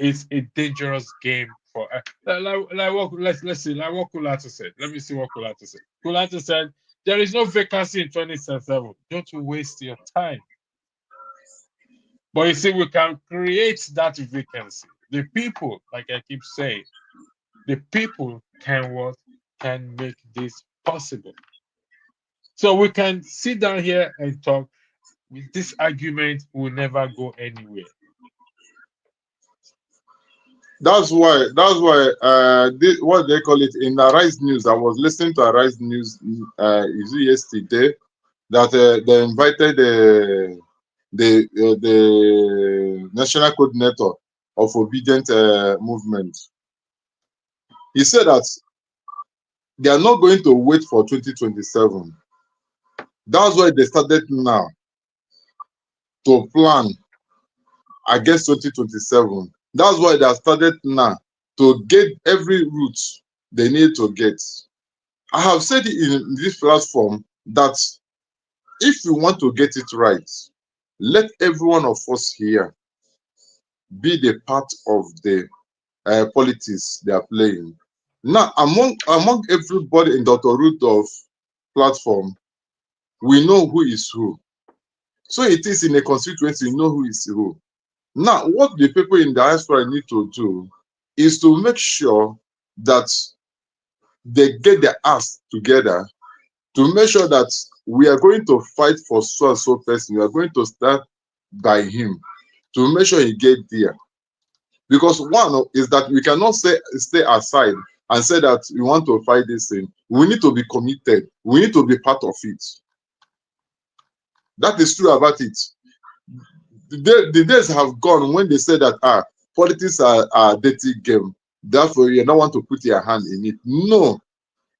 [SPEAKER 15] is a dangerous game for let's see, like what Kulato said. Let me see what Kulato said. Kulato said there is no vacancy in 2027. Don't waste your time. But you see, we can create that vacancy. The people, like I keep saying, the people can make this possible. So we can sit down here and talk. With this argument will never go anywhere.
[SPEAKER 17] That's why what they call it in Arise News. I was listening to Arise News yesterday that they invited the national coordinator of obedient movement. He said that they are not going to wait for 2027. That's why they started now to plan against 2027. That's why they have started now to get every route they need to get. I have said in this platform that if we want to get it right, let every one of us here be the part of the politics they are playing. Now, among everybody in Dr. Rudolph's platform, we know who is who. So it is in a constituency, you know who is who. Now, what the people in the diaspora need to do is to make sure that they get their ass together to make sure that we are going to fight for so and so person. We are going to start by him to make sure he get there. Because one is that we cannot stay aside and say that we want to fight this thing. We need to be committed. We need to be part of it. That is true about it. The days have gone when they say that politics are a dirty game. Therefore, you don't want to put your hand in it. No.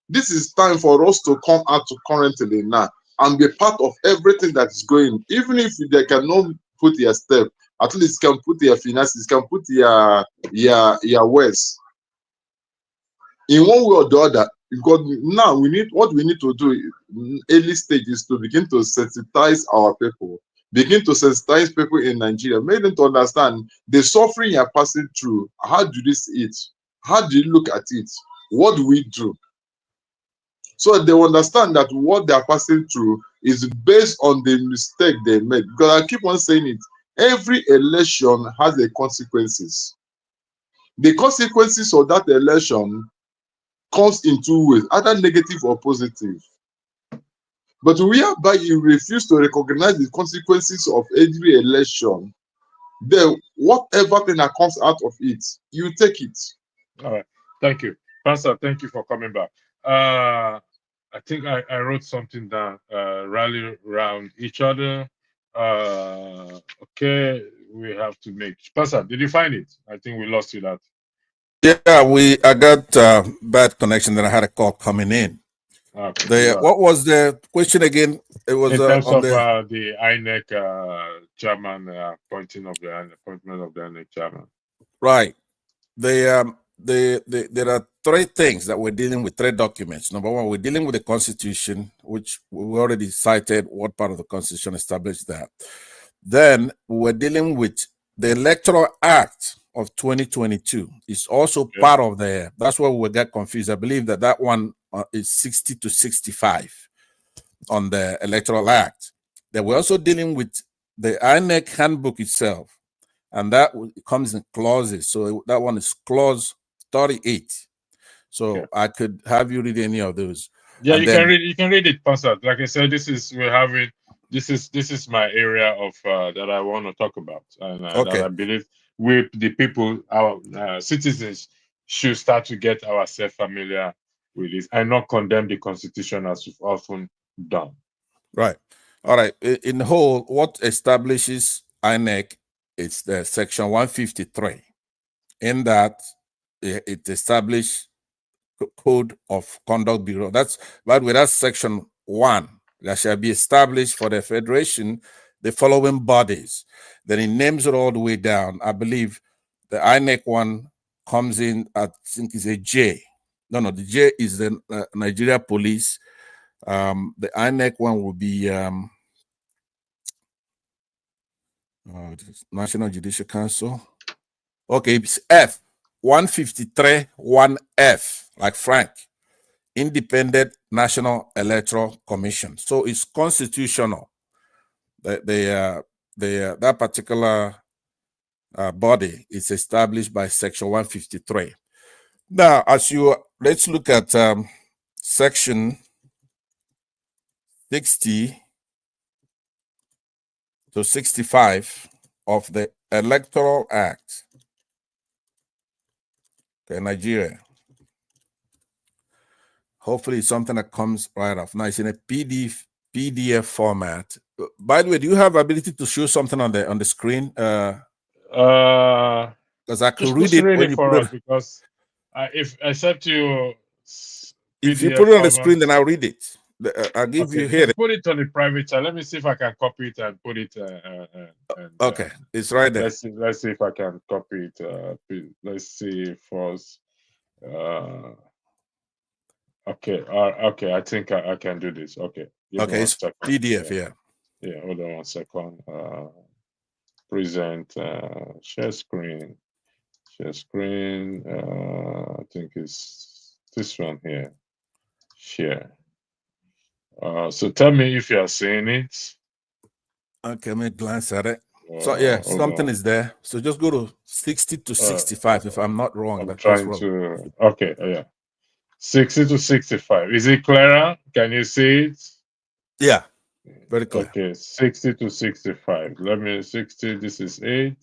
[SPEAKER 17] This is time for us to come out currently now and be part of everything that is going. Even if they cannot put your step, at least can put your finances, can put your words. In one way or the other, because now we need to do in early stages to begin to sensitize our people, begin to sensitize people in Nigeria, make them to understand the suffering you are passing through. How do you see it? How do you look at it? What do we do? So they understand that what they are passing through is based on the mistake they made. Because I keep on saying it, every election has the consequences. The consequences of that election comes in two ways, either negative or positive. But whereby you refuse to recognize the consequences of every election, then whatever thing that comes out of it, you take it.
[SPEAKER 15] All right. Thank you. Pastor, thank you for coming back. I think I wrote something down. Rally around each other. Okay. we have to make. Pastor, did you find it? I think we lost you that.
[SPEAKER 16] Yeah, I got bad connection. Then I had a call coming in.
[SPEAKER 15] Okay,
[SPEAKER 16] what was the question again? It was
[SPEAKER 15] in terms
[SPEAKER 16] on
[SPEAKER 15] of
[SPEAKER 16] the
[SPEAKER 15] INEC chairman appointment of the INEC chairman.
[SPEAKER 16] right. There are three things that we're dealing with, three documents. Number one, we're dealing with the Constitution, which we already cited what part of the Constitution established that. Then we're dealing with the Electoral Act of 2022. It's also part of that's where we get confused. I believe that one is 60 to 65 on the Electoral Act. Then we're also dealing with the INEC handbook itself, and that comes in clauses. So that one is clause 38. So I could have you read any of those.
[SPEAKER 15] Yeah,
[SPEAKER 16] and
[SPEAKER 15] you can read. You can read it, Pastor. Like I said, this is my area of that I want to talk about, and that I believe we, the people, our citizens, should start to get ourselves familiar with this and not condemn the Constitution as we've often done.
[SPEAKER 16] Right. All right. In the whole, what establishes INEC is the section 153. In that, it established Code of Conduct Bureau. That's, by the way, that's section 1. That shall be established for the Federation the following bodies. Then it names it all the way down. I believe the INEC one comes in, I think it's a J. No, the J is the Nigeria Police. The INEC one will be National Judicial Council. Okay, it's F, 153, 1F, like Frank, Independent National Electoral Commission. So it's constitutional. That particular body is established by Section 153. Now, let's look at Section 60 to 65 of the Electoral Act. Okay, Nigeria. Hopefully it's something that comes right off. Now it's in a PDF format. By the way, do you have ability to show something on the screen? Because I could read it when you put it.
[SPEAKER 15] Because if except you,
[SPEAKER 16] if you put it on the screen, then I'll read it. I'll give you here.
[SPEAKER 15] Put it on the private chat. Let me see if I can copy it and put it.
[SPEAKER 16] Okay, it's right there.
[SPEAKER 15] Let's see if I can copy it. Let's see first. Okay. Okay. I think I can do this. Okay.
[SPEAKER 16] Okay, it's PDF. Yeah.
[SPEAKER 15] Yeah. Hold on 1 second. Present. Share screen. Share screen. I think it's this one here. Share. So tell me if you are seeing it.
[SPEAKER 16] Okay, let me glance at it. So yeah, something is there. So just go to 60 to 65 if I'm not wrong.
[SPEAKER 15] I'm trying to. Okay, yeah. 60 to 65. Is it clearer? Can you see it?
[SPEAKER 16] Yeah, very clear.
[SPEAKER 15] Okay, 60 to 65. 60. This is 8.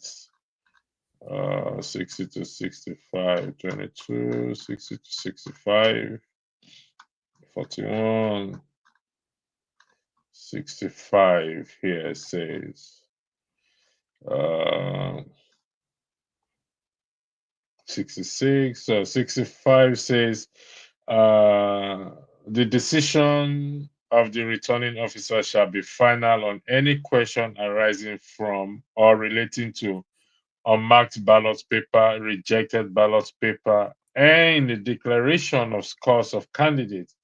[SPEAKER 15] 60 to 65. 22. 60 to 65. 41. 65 here says 66. 65 says the decision of the returning officer shall be final on any question arising from or relating to unmarked ballot paper, rejected ballot paper, and the declaration of scores of candidates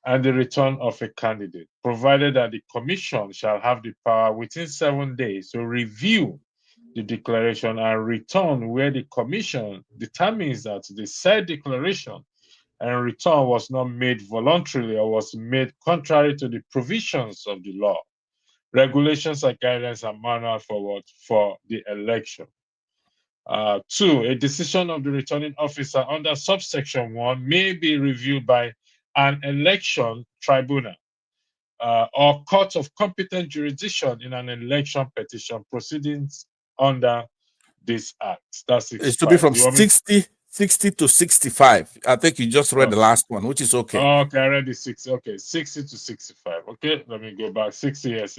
[SPEAKER 15] and the return of a candidate, provided that the commission shall have the power within 7 days to review the declaration and return where the commission determines that the said declaration and return was not made voluntarily or was made contrary to the provisions of the law, regulations and guidelines and manual for the election. 2, a decision of the returning officer under subsection 1 may be reviewed by an election tribunal or court of competent jurisdiction in an election petition proceedings under this act. That's 65.
[SPEAKER 16] It's to be from 60 60 to 65. I think you just read the last one, which is okay.
[SPEAKER 15] Okay, I read the 60. Okay, 60 to 65. Okay, let me go back. 60 years.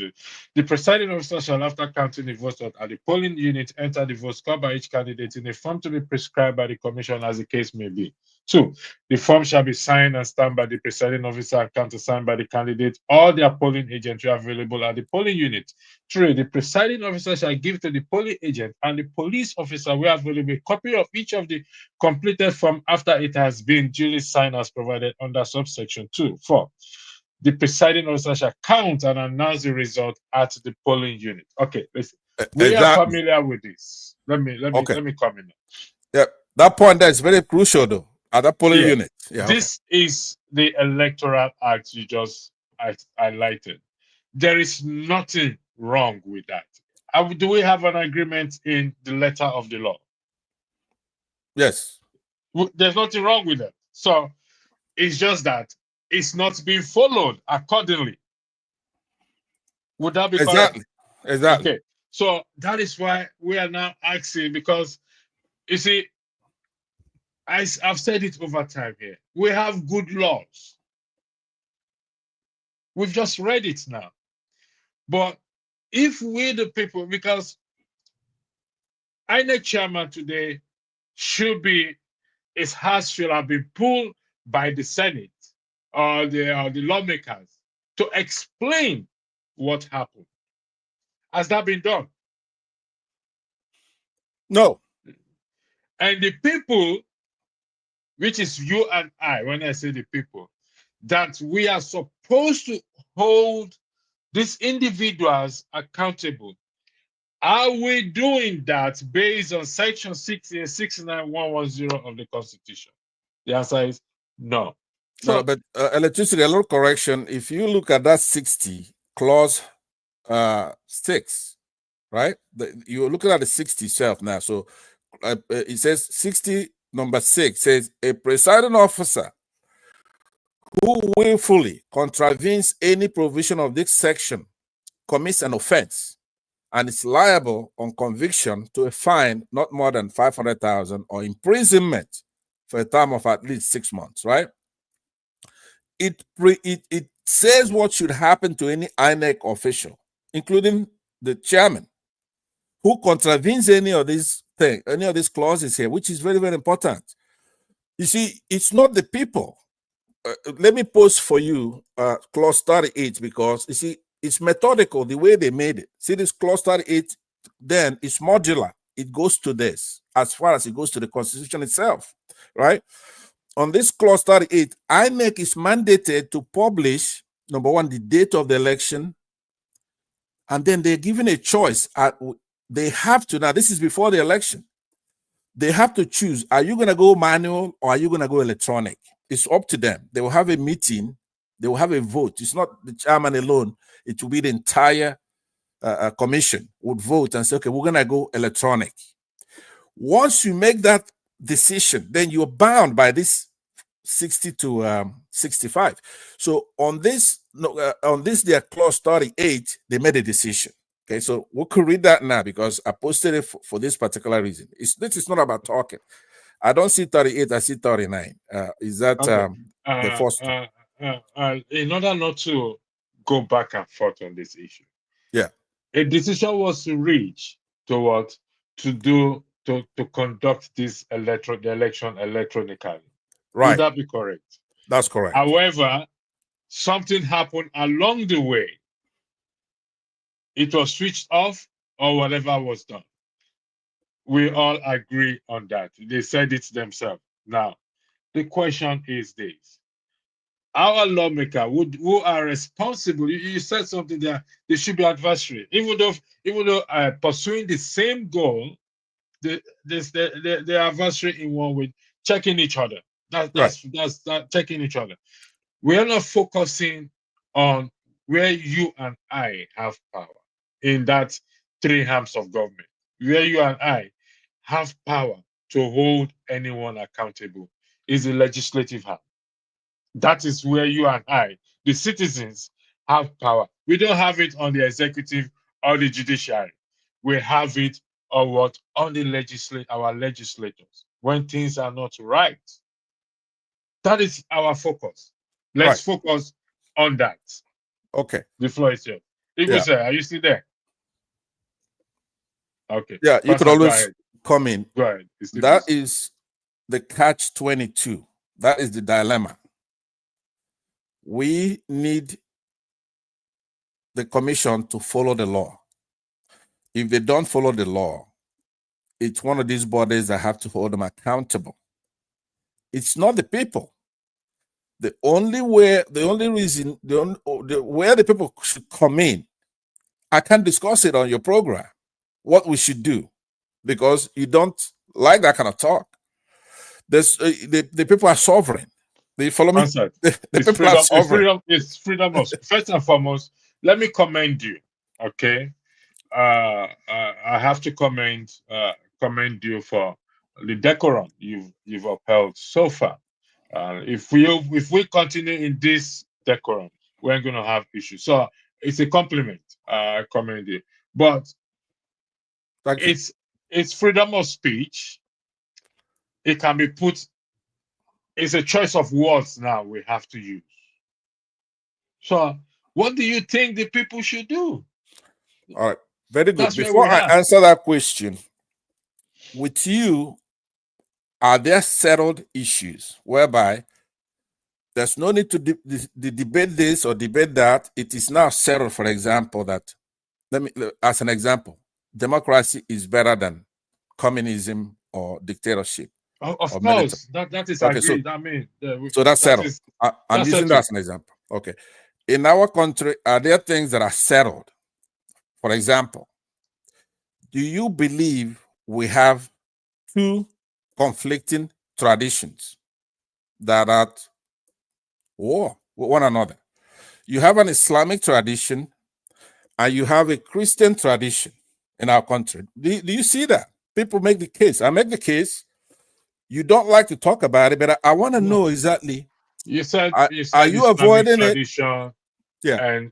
[SPEAKER 15] The presiding officer shall, after counting the votes at the polling unit, enter the votes scored by each candidate in a form to be prescribed by the commission as the case may be. 2. The form shall be signed and stamped by the presiding officer and countersigned by the candidate or their polling agent available at the polling unit. 3. The presiding officer shall give to the polling agent and the police officer where available a copy of each of the completed form after it has been duly signed as provided under subsection 2. 4. The presiding officer shall count and announce the result at the polling unit. Okay, listen. We are familiar with this. Let me come in.
[SPEAKER 16] Yeah, that point there is very crucial though. At that polling unit. Yeah,
[SPEAKER 15] this is the Electoral Act you just highlighted. There is nothing wrong with that. Do we have an agreement in the letter of the law?
[SPEAKER 16] Yes.
[SPEAKER 15] There's nothing wrong with that. So it's just that it's not being followed accordingly. Would that be correct?
[SPEAKER 16] Exactly.
[SPEAKER 15] Okay. So that is why we are now asking, because you see, I've said it over time here. We have good laws. We've just read it now. But if we the people, because INEC chairman today should be, his house should have been pulled by the Senate or the lawmakers to explain what happened. Has that been done?
[SPEAKER 16] No.
[SPEAKER 15] And the people, which is you and I, when I say the people, that we are supposed to hold these individuals accountable. Are we doing that based on section 69110 of the Constitution? The answer is no.
[SPEAKER 16] No, but electricity, a little correction. If you look at that 60 clause 6, right? You're looking at the 60 itself now. So it says 60 number 6 says a presiding officer who willfully contravenes any provision of this section commits an offense and is liable on conviction to a fine not more than 500,000 or imprisonment for a term of at least 6 months, right? It says what should happen to any INEC official, including the chairman, who contravenes any of these things, any of these clauses here, which is very, very important. You see, it's not the people. Let me post for you clause 38, because you see, it's methodical the way they made it. See, this clause 38, then it's modular. It goes to this as far as it goes to the Constitution itself, right? On this clause 38, INEC is mandated to publish, number one, the date of the election, and then they're given a choice. They have to, now this is before the election, they have to choose, are you going to go manual or are you going to go electronic? It's up to them. They will have a meeting, they will have a vote. It's not the chairman alone, it will be the entire commission would vote and say, okay, we're going to go electronic. Once you make that decision, then you're bound by this 60 to 65. So on this, their clause 38, they made a decision. Okay, so we could read that now because I posted it for this particular reason. This is not about talking. I don't see 38, I see 39. Is that the first?
[SPEAKER 15] In order not to go back and forth on this issue,
[SPEAKER 16] yeah,
[SPEAKER 15] a decision was to reach to what to conduct this the election electronically.
[SPEAKER 16] Right.
[SPEAKER 15] Would that be correct?
[SPEAKER 16] That's correct.
[SPEAKER 15] However, something happened along the way. It was switched off or whatever was done. We all agree on that. They said it themselves. Now, the question is this. Our lawmaker who are responsible, you said something there, they should be adversary. Even though pursuing the same goal, the adversary in one way, checking each other. That's checking each other. We are not focusing on where you and I have power in that 3 arms of government, where you and I have power to hold anyone accountable is the legislative arm. That is where you and I, the citizens, have power. We don't have it on the executive or the judiciary. We have it on what? On the our legislators when things are not right. That is our focus. Let's focus on that.
[SPEAKER 16] Okay.
[SPEAKER 15] The floor is yours. Ibu, sir, are you still there? Okay.
[SPEAKER 16] Yeah, you could
[SPEAKER 15] Pastor, go
[SPEAKER 16] always
[SPEAKER 15] ahead.
[SPEAKER 16] come in.
[SPEAKER 15] Go ahead.
[SPEAKER 16] That is the catch-22. That is the dilemma. We need the commission to follow the law. If they don't follow the law, it's one of these bodies that have to hold them accountable. It's not the people. The only where the people should come in, I can't discuss it on your program, what we should do, because you don't like that kind of talk. There's the people are sovereign. Do you follow me? The people are sovereign.
[SPEAKER 15] It's freedom of first and foremost. Let me commend you. Okay. I have to commend you for the decorum you've upheld so far. If we continue in this decorum, we're going to have issues. So it's a compliment. I commend you. But it's freedom of speech. It can be put. It's a choice of words now we have to use. So what do you think the people should do?
[SPEAKER 16] All right. Very good.
[SPEAKER 15] That's
[SPEAKER 16] Before I answer that question, with you, are there settled issues whereby there's no need to debate this or debate that? It is now settled, for example, that, as an example, democracy is better than communism or dictatorship.
[SPEAKER 15] Of course, that is
[SPEAKER 16] okay,
[SPEAKER 15] agreed.
[SPEAKER 16] So that's settled. I'm using that as an example. Okay. In our country, are there things that are settled? For example, do you believe we have two conflicting traditions that are at war with one another? You have an Islamic tradition and you have a Christian tradition in our country. Do you see that? People make the case. I make the case. You don't like to talk about it, but I want to know exactly.
[SPEAKER 15] You said
[SPEAKER 16] are you
[SPEAKER 15] Islamic
[SPEAKER 16] avoiding
[SPEAKER 15] tradition,
[SPEAKER 16] it?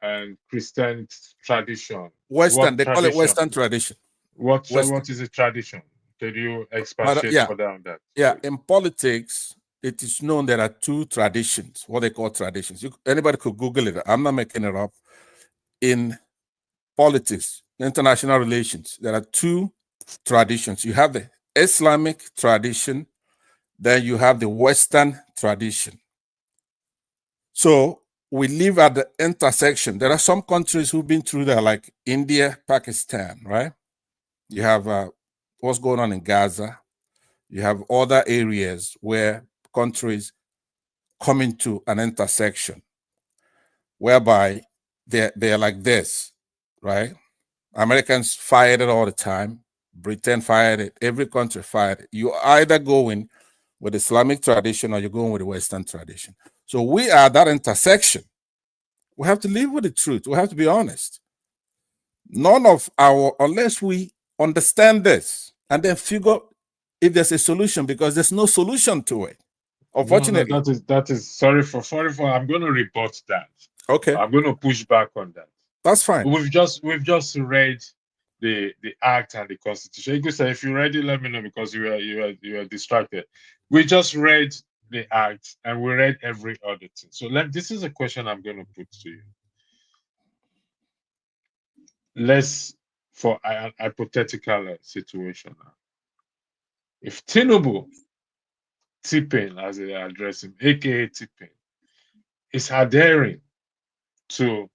[SPEAKER 15] And Christian tradition.
[SPEAKER 16] Western, they call it Western tradition.
[SPEAKER 15] What is a tradition? Can you expatiate further on that?
[SPEAKER 16] Yeah, in politics, it is known there are two traditions, what they call traditions. Anybody could Google it. I'm not making it up. In politics, international relations, there are two traditions. You have the Islamic tradition, then you have the Western tradition. So we live at the intersection. There are some countries who've been through that, like India, Pakistan, right? You have what's going on in Gaza. You have other areas where countries come into an intersection whereby they're like this, right? Americans fired it all the time. Britain fired it. Every country fired it. You're either going with Islamic tradition or you're going with the Western tradition. So we are at that intersection. We have to live with the truth. We have to be honest. Unless we understand this and then figure if there's a solution, because there's no solution to it. Unfortunately.
[SPEAKER 15] No, that is sorry for I'm going to rebut that.
[SPEAKER 16] Okay.
[SPEAKER 15] I'm going to push back on that.
[SPEAKER 16] That's fine.
[SPEAKER 15] We've just read the act and the constitution. If you read it, let me know, because you are distracted. We just read the act and we read every other thing. So this is a question I'm going to put to you. Let's, for an hypothetical situation now. If Tinubu, T-Pain, as they address him, aka T-Pain, is adhering to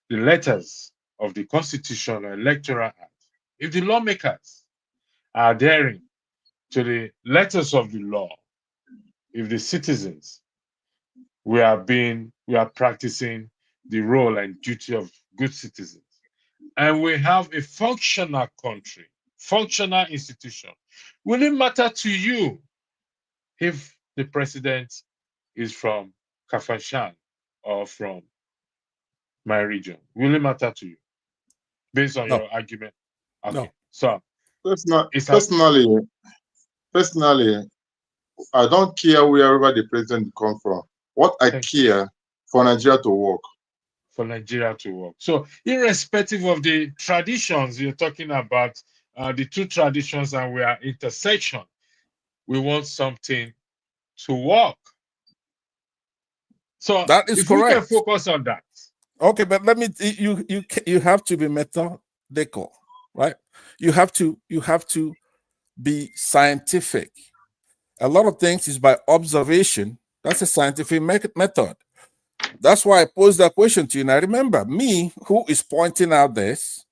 [SPEAKER 15] the letters of the Constitution or Electoral Act, if the lawmakers are adhering to the letters of the law, if the citizens we are practicing the role and duty of good citizens, and we have a functional country, functional institution, will it matter to you if the president is from Kafanchan or from my region? Will it matter to you based on your argument? Okay.
[SPEAKER 16] No.
[SPEAKER 15] So
[SPEAKER 17] personally, I don't care wherever the president comes from. What I care for Nigeria to work.
[SPEAKER 15] For Nigeria to work. So irrespective of the traditions you're talking about, the two traditions and we are intersection. We want something to work. So
[SPEAKER 16] That is
[SPEAKER 15] if we
[SPEAKER 16] correct.
[SPEAKER 15] can focus on that.
[SPEAKER 16] Okay, but let me you have to be methodical, right? You have to be scientific. A lot of things is by observation. That's a scientific method. That's why I posed that question to you. Now remember, me who is pointing out this,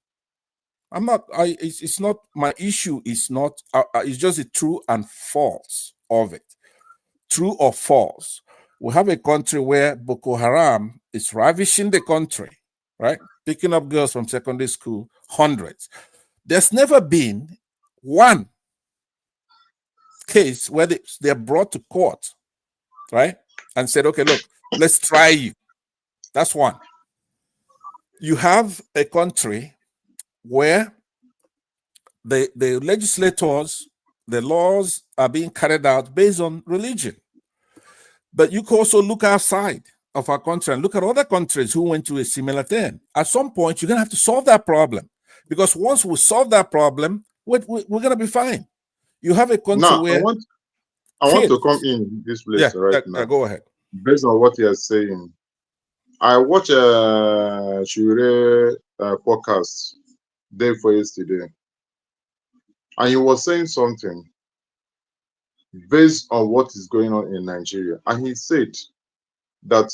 [SPEAKER 16] I'm not. It's not my issue. It's not. It's just the true and false of it. True or false? We have a country where Boko Haram is ravishing the country, right? Picking up girls from secondary school, hundreds. There's never been one case where they're brought to court, right? And said, okay, look, let's try you. That's one. You have a country where the legislators, the laws are being carried out based on religion. But you can also look outside of our country and look at other countries who went through a similar thing. At some point, you're going to have to solve that problem. Because once we solve that problem, we're going to be fine. You have a country
[SPEAKER 17] now,
[SPEAKER 16] where...
[SPEAKER 17] I want to come in this place now.
[SPEAKER 16] Go ahead.
[SPEAKER 17] Based on what you're saying, I watched a Shure podcast day before yesterday, and he was saying something based on what is going on in Nigeria. And he said that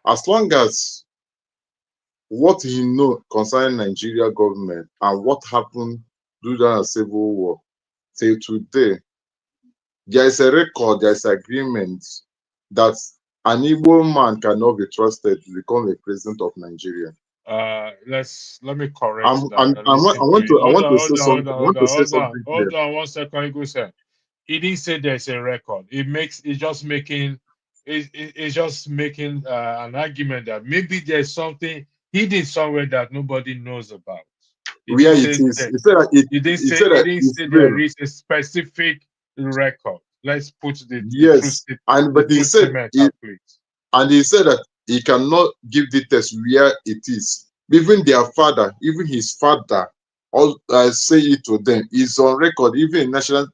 [SPEAKER 17] as long as what he knows concerning Nigeria government and what happened during the civil war till today, there is a record, there is agreement that an Igbo man cannot be trusted to become the president of Nigeria.
[SPEAKER 15] Let me correct that.
[SPEAKER 17] I want to say something.
[SPEAKER 15] Hold on 1 second, Igbo sir. He didn't say there's a record. It's just making an argument that maybe there's something hidden somewhere that nobody knows about.
[SPEAKER 17] Where it is.
[SPEAKER 15] He didn't say there is a specific record. Let's put the
[SPEAKER 17] he said that he cannot give details where it is. Even their father, even his father, all say it to them. It's on record. Even in national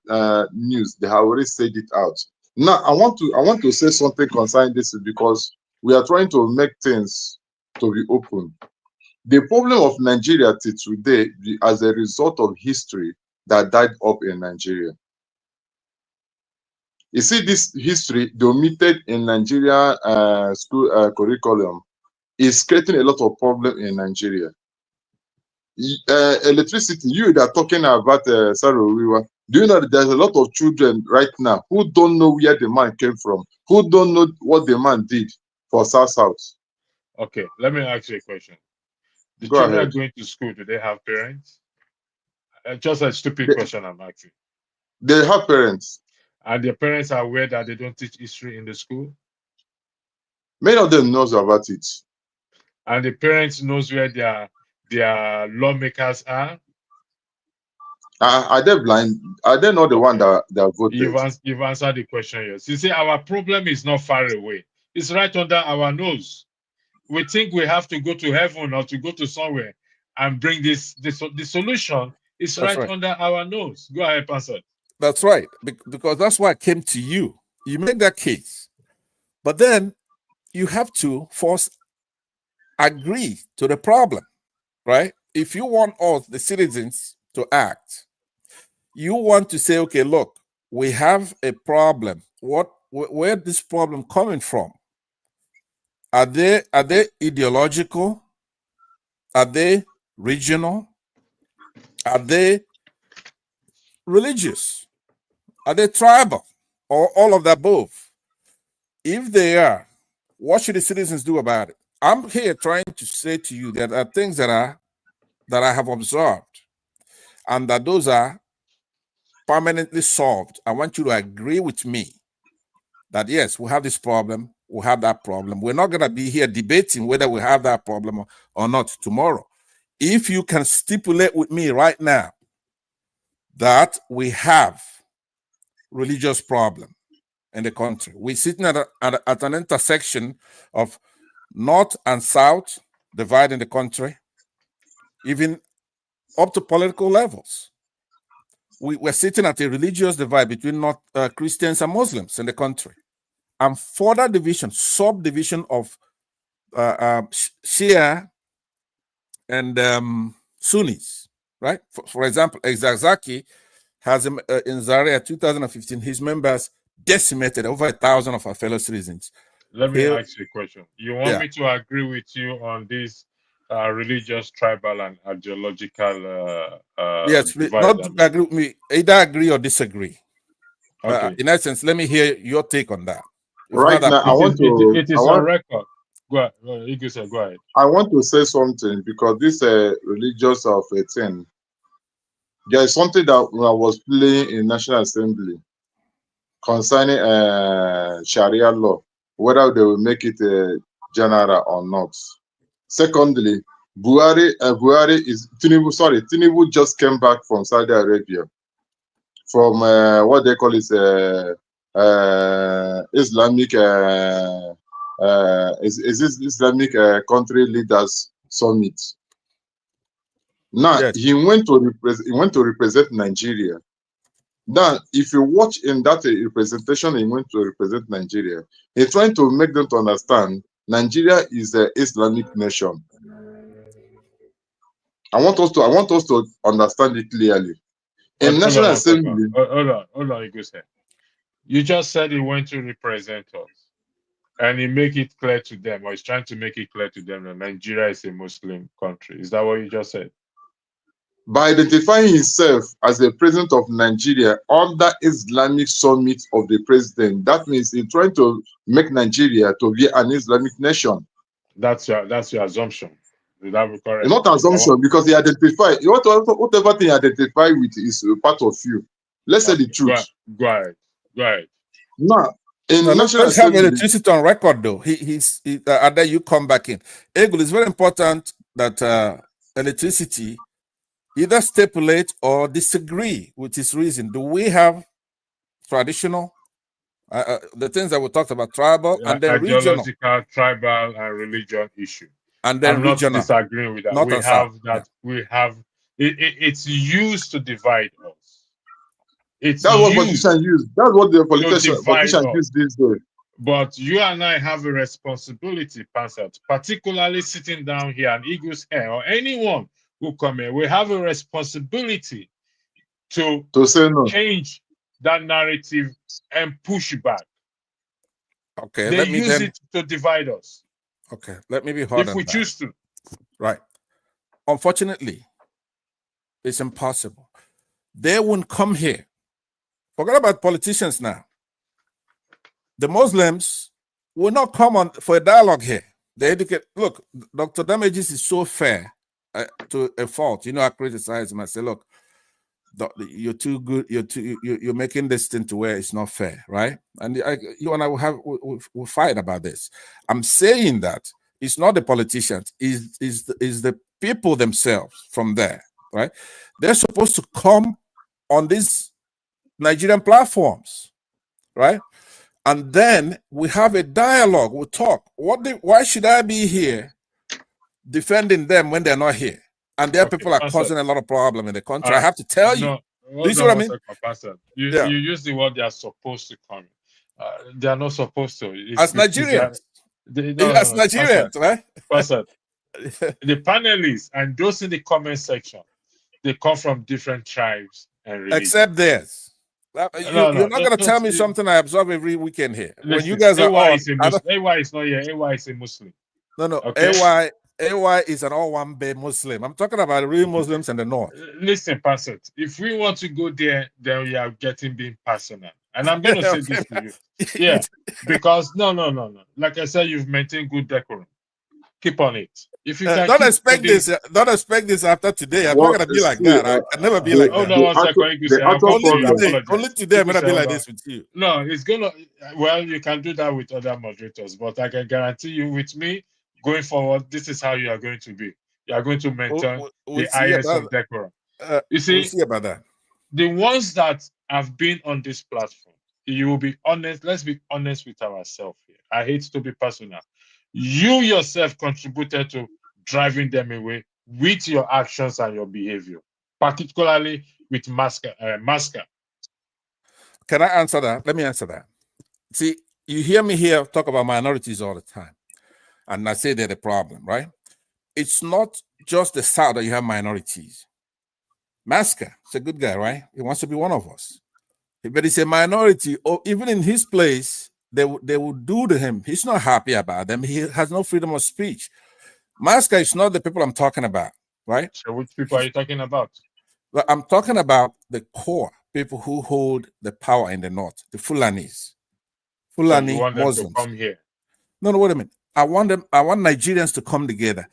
[SPEAKER 17] news, they have already said it out. Now, I want to say something concerning this because we are trying to make things to be open. The problem of Nigeria till today, as a result of history that died up in Nigeria. You see, this history, the omitted in Nigeria school curriculum, is creating a lot of problem in Nigeria. Electricity, you that are talking about Sarowiwa, do you know that there's a lot of children right now who don't know where the man came from, who don't know what the man did for South.
[SPEAKER 15] Okay, let me ask you a question. The
[SPEAKER 17] Go
[SPEAKER 15] children
[SPEAKER 17] ahead.
[SPEAKER 15] are going to school. Do they have parents? Just a stupid question I'm asking.
[SPEAKER 17] They have parents.
[SPEAKER 15] And their parents are aware that they don't teach history in the school?
[SPEAKER 17] Many of them knows about it.
[SPEAKER 15] And the parents knows where their lawmakers are?
[SPEAKER 17] Are they blind? Are they not the one that voted?
[SPEAKER 15] You've answered the question, yes. You see, our problem is not far away. It's right under our nose. We think we have to go to heaven or to go to somewhere and bring the solution. It's right under our nose. Go ahead, Pastor.
[SPEAKER 16] That's right, because that's why I came to you. You make that case, but then you have to first agree to the problem, right? If you want all the citizens to act, you want to say, okay, look, we have a problem. Where this problem coming from? Are they ideological? Are they regional? Are they religious? Are they tribal? Or all of the above? If they are, what should the citizens do about it? I'm here trying to say to you that there are things that I have observed, and that those are permanently solved. I want you to agree with me that yes, we have this problem, we have that problem. We're not going to be here debating whether we have that problem or not tomorrow. If you can stipulate with me right now that we have religious problem in the country, we're sitting at an intersection of north and south dividing the country, even up to political levels. We're sitting at a religious divide between Christians and Muslims in the country, and further division, subdivision of Shia and Sunnis, right? For example, Zaki has in Zaria 2015, his members decimated over 1,000 of our fellow citizens.
[SPEAKER 15] Let me ask you a question. You want me to agree with you on this religious, tribal, and ideological
[SPEAKER 16] yes, not agree with me. Either agree or disagree.
[SPEAKER 15] Okay.
[SPEAKER 16] In essence, let me hear your take on that.
[SPEAKER 17] Right now,
[SPEAKER 15] it is on record. Go ahead. Go ahead.
[SPEAKER 17] I want to say something because this religious of a thing. There is something that I was playing in National Assembly concerning Sharia law, whether they will make it general or not. Secondly, Tinubu just came back from Saudi Arabia, from what they call it Islamic Islamic country leaders summit. Now he went to represent Nigeria. Now, if you watch in that representation, he went to represent Nigeria. He's trying to make them to understand Nigeria is an Islamic nation. I want us to understand it clearly. In National Assembly.
[SPEAKER 15] Hold on, you go say. You just said he went to represent us, and he make it clear to them, or he's trying to make it clear to them that Nigeria is a Muslim country. Is that what you just said?
[SPEAKER 17] By identifying himself as the president of Nigeria under Islamic summit of the president, that means he's trying to make Nigeria to be an Islamic nation.
[SPEAKER 15] That's your assumption. Is that correct?
[SPEAKER 17] It's not assumption because he identified whatever thing he identified with is part of you. Let's say the truth.
[SPEAKER 15] Go ahead.
[SPEAKER 17] Now,
[SPEAKER 16] let's have electricity on record, though. And then you come back in. Egul, it's very important that electricity either stipulate or disagree with his reason. Do we have traditional, the things that we talked about, tribal and then regional,
[SPEAKER 15] tribal and religion issue,
[SPEAKER 16] and then
[SPEAKER 15] I'm
[SPEAKER 16] regional?
[SPEAKER 15] not disagreeing with that. We have it's used to divide us.
[SPEAKER 17] That's what politicians use. That's what the politicians use these days.
[SPEAKER 15] But you and I have a responsibility, Pansat, particularly sitting down here and Eagles here or anyone who come here. We have a responsibility to
[SPEAKER 17] say no.
[SPEAKER 15] Change that narrative and push back.
[SPEAKER 16] Okay,
[SPEAKER 15] they use it to divide us.
[SPEAKER 16] Okay, let me be hard
[SPEAKER 15] if we choose to.
[SPEAKER 16] Right. Unfortunately, it's impossible. They won't come here. Forget about politicians now. The Muslims will not come on for a dialogue here. They educate. Look, Dr. Damages is so fair to a fault. You know, I criticize him. I say, look, you're too good. You're making this thing to where it's not fair, right? And you and I will fight about this. I'm saying that it's not the politicians. Is the people themselves from there, right? They're supposed to come on these Nigerian platforms, right? And then we have a dialogue. We talk. Why should I be here defending them when they're not here? And their people are causing a lot of problem in the country. I have to tell you. Do you see what I mean?
[SPEAKER 15] You use the word they are supposed to come. They are not supposed to.
[SPEAKER 16] As Nigerians. As Nigerians, right?
[SPEAKER 15] The panelists and those in the comment section, they come from different tribes and religions.
[SPEAKER 16] Except theirs. You're not going to tell me something I observe every weekend here.
[SPEAKER 15] Listen,
[SPEAKER 16] when you guys are
[SPEAKER 15] AY
[SPEAKER 16] on,
[SPEAKER 15] is a Muslim. AY is not here. AY is a Muslim.
[SPEAKER 16] No.
[SPEAKER 15] Okay?
[SPEAKER 16] AY is an all-one-bay Muslim. I'm talking about real Muslims in the north.
[SPEAKER 15] Listen, Pastor, if we want to go there, then we are being personal. And I'm going to say this to you. Yeah, because no. Like I said, you've maintained good decorum. Keep on it. If you can
[SPEAKER 16] don't expect this after today. I'm not going to be like that. I can never be like that.
[SPEAKER 15] No, 1 second.
[SPEAKER 16] Only today I'm going to be like this with you.
[SPEAKER 15] No, it's going to, well, you can do that with other moderators, but I can guarantee you with me, going forward, this is how you are going to be. You are going to maintain the highest of decorum. You see,
[SPEAKER 16] we'll see about that.
[SPEAKER 15] The ones that have been on this platform, you will be honest. Let's be honest with ourselves here. I hate to be personal. You yourself contributed to driving them away with your actions and your behavior. particularly with Maska.
[SPEAKER 16] Can I answer that? Let me answer that. See, you hear me here talk about minorities all the time, and I say they're the problem, right? It's not just the South that you have minorities. Maska is a good guy, right? He wants to be one of us. But he's a minority, or even in his place, they will do to him. He's not happy about them. He has no freedom of speech. Maska is not the people I'm talking about, right?
[SPEAKER 15] So which people are you talking about?
[SPEAKER 16] Well, I'm talking about the core people who hold the power in the north, the Fulanis. Fulani
[SPEAKER 15] So you want them
[SPEAKER 16] Muslims.
[SPEAKER 15] to come here?
[SPEAKER 16] No, wait a minute. I want Nigerians to come together.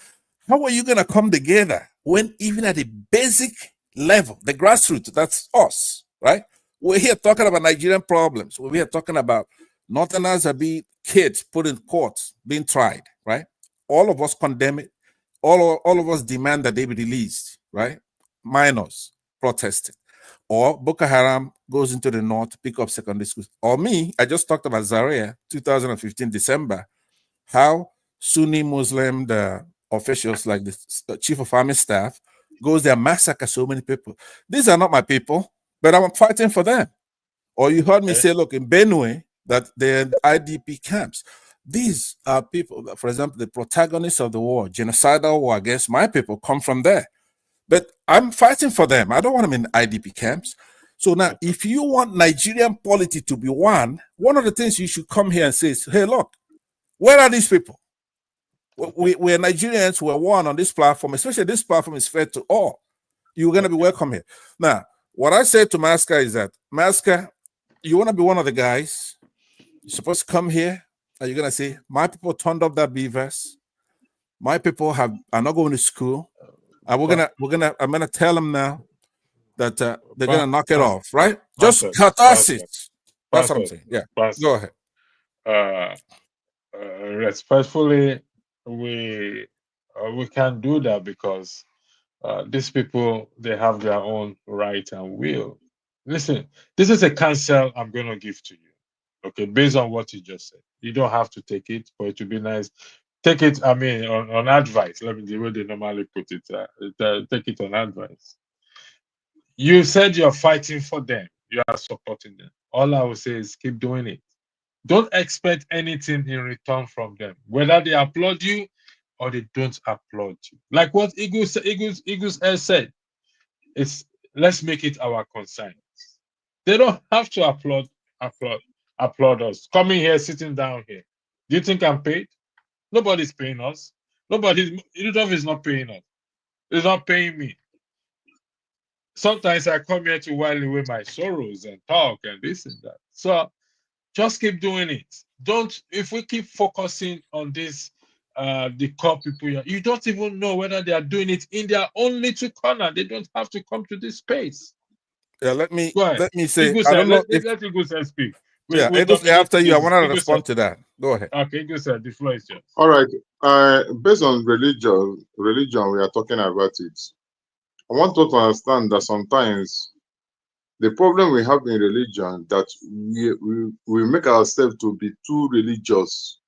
[SPEAKER 16] How are you going to come together when even at the basic level, the grassroots, that's us, right? We're here talking about Nigerian problems. We're here talking about Northerners are being kids put in courts, being tried, right? All of us condemn it. All of us demand that they be released, right? Minors protesting. Or Boko Haram goes into the north, pick up secondary schools. Or me, I just talked about Zaria, 2015, December, how Sunni Muslim, the officials like the chief of army staff, goes there, massacre so many people. These are not my people, but I'm fighting for them. Or you heard me say, look, in Benue, that they're IDP camps. These are people, for example, the protagonists of the war, genocidal war against my people, come from there. But I'm fighting for them. I don't want them in IDP camps. So now, if you want Nigerian polity to be one of the things you should come here and say is, hey, look, where are these people? We're Nigerians, we're one on this platform, especially this platform is fair to all. You're going to be welcome here. Now, what I say to Maska is that, Maska, you want to be one of the guys, you're supposed to come here, and you're going to say, my people turned up that beavers. My people are not going to school. And I'm gonna tell them now that they're gonna knock it off, right? Just catharsis. That's what I'm saying. Yeah. Go ahead.
[SPEAKER 15] Respectfully, we can't do that because these people, they have their own right and will. Listen, this is a counsel I'm going to give to you. Okay, based on what you just said, you don't have to take it, but it would be nice. Take it, I mean, on advice. Let me the way they normally put it. Take it on advice. You said you're fighting for them. You are supporting them. All I will say is keep doing it. Don't expect anything in return from them, whether they applaud you or they don't applaud you. Like what Eagles said, it's let's make it our concern. They don't have to applaud us. Coming here, sitting down here. Do you think I'm paid? Nobody's paying us. Udov is not paying us. He's not paying me. Sometimes I come here to while away my sorrows and talk and this and that. So just keep doing it. If we keep focusing on this, the core people here, you don't even know whether they are doing it in their own little corner. They don't have to come to this space.
[SPEAKER 16] Yeah, let me say,
[SPEAKER 15] Iguse,
[SPEAKER 16] I don't know
[SPEAKER 15] let Iguse speak.
[SPEAKER 16] After you, I want to respond to that. Go ahead.
[SPEAKER 15] Okay, Iguse, the floor is yours.
[SPEAKER 17] All right. Based on religion, we are talking about it. I want you to understand that sometimes the problem we have in religion that we make ourselves to be too religious.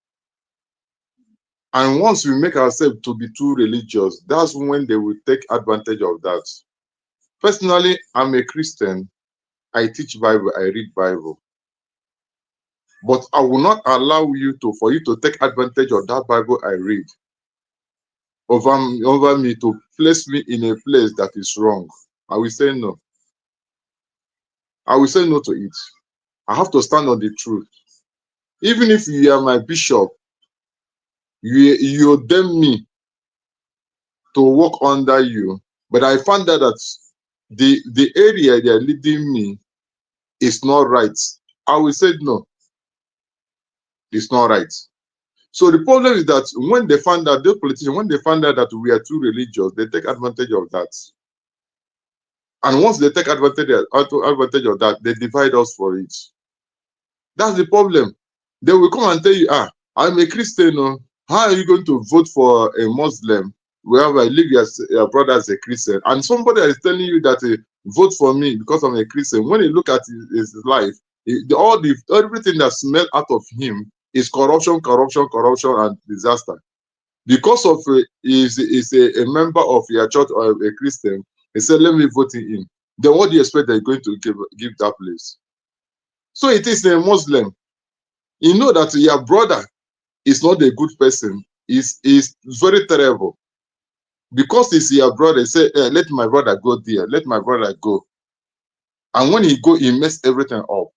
[SPEAKER 17] And once we make ourselves to be too religious, that's when they will take advantage of that. Personally, I'm a Christian. I teach Bible, I read Bible. But I will not allow for you to take advantage of that Bible I read over me, to place me in a place that is wrong. I will say no. I will say no to it. I have to stand on the truth. Even if you are my bishop, you ordain me to work under you, but I found out that the area they are leading me is not right. I will say no. It's not right. So the problem is that when they find out, those politicians, when they find out that we are too religious, they take advantage of that. And once they take advantage of that, they divide us for it. That's the problem. They will come and tell you, I'm a Christian. How are you going to vote for a Muslim wherever I live your brother as a Christian? And somebody is telling you that vote for me because I'm a Christian. When you look at his life, everything that smells out of him is corruption, and disaster. Because of is a member of your church or a Christian, He said, let me vote him in. Then what do you expect they're going to give that place? So it is a Muslim. You know that your brother is not a good person. Is very terrible. Because he's your brother, say, hey, let my brother go there. Let my brother go. And when he go, he mess everything up.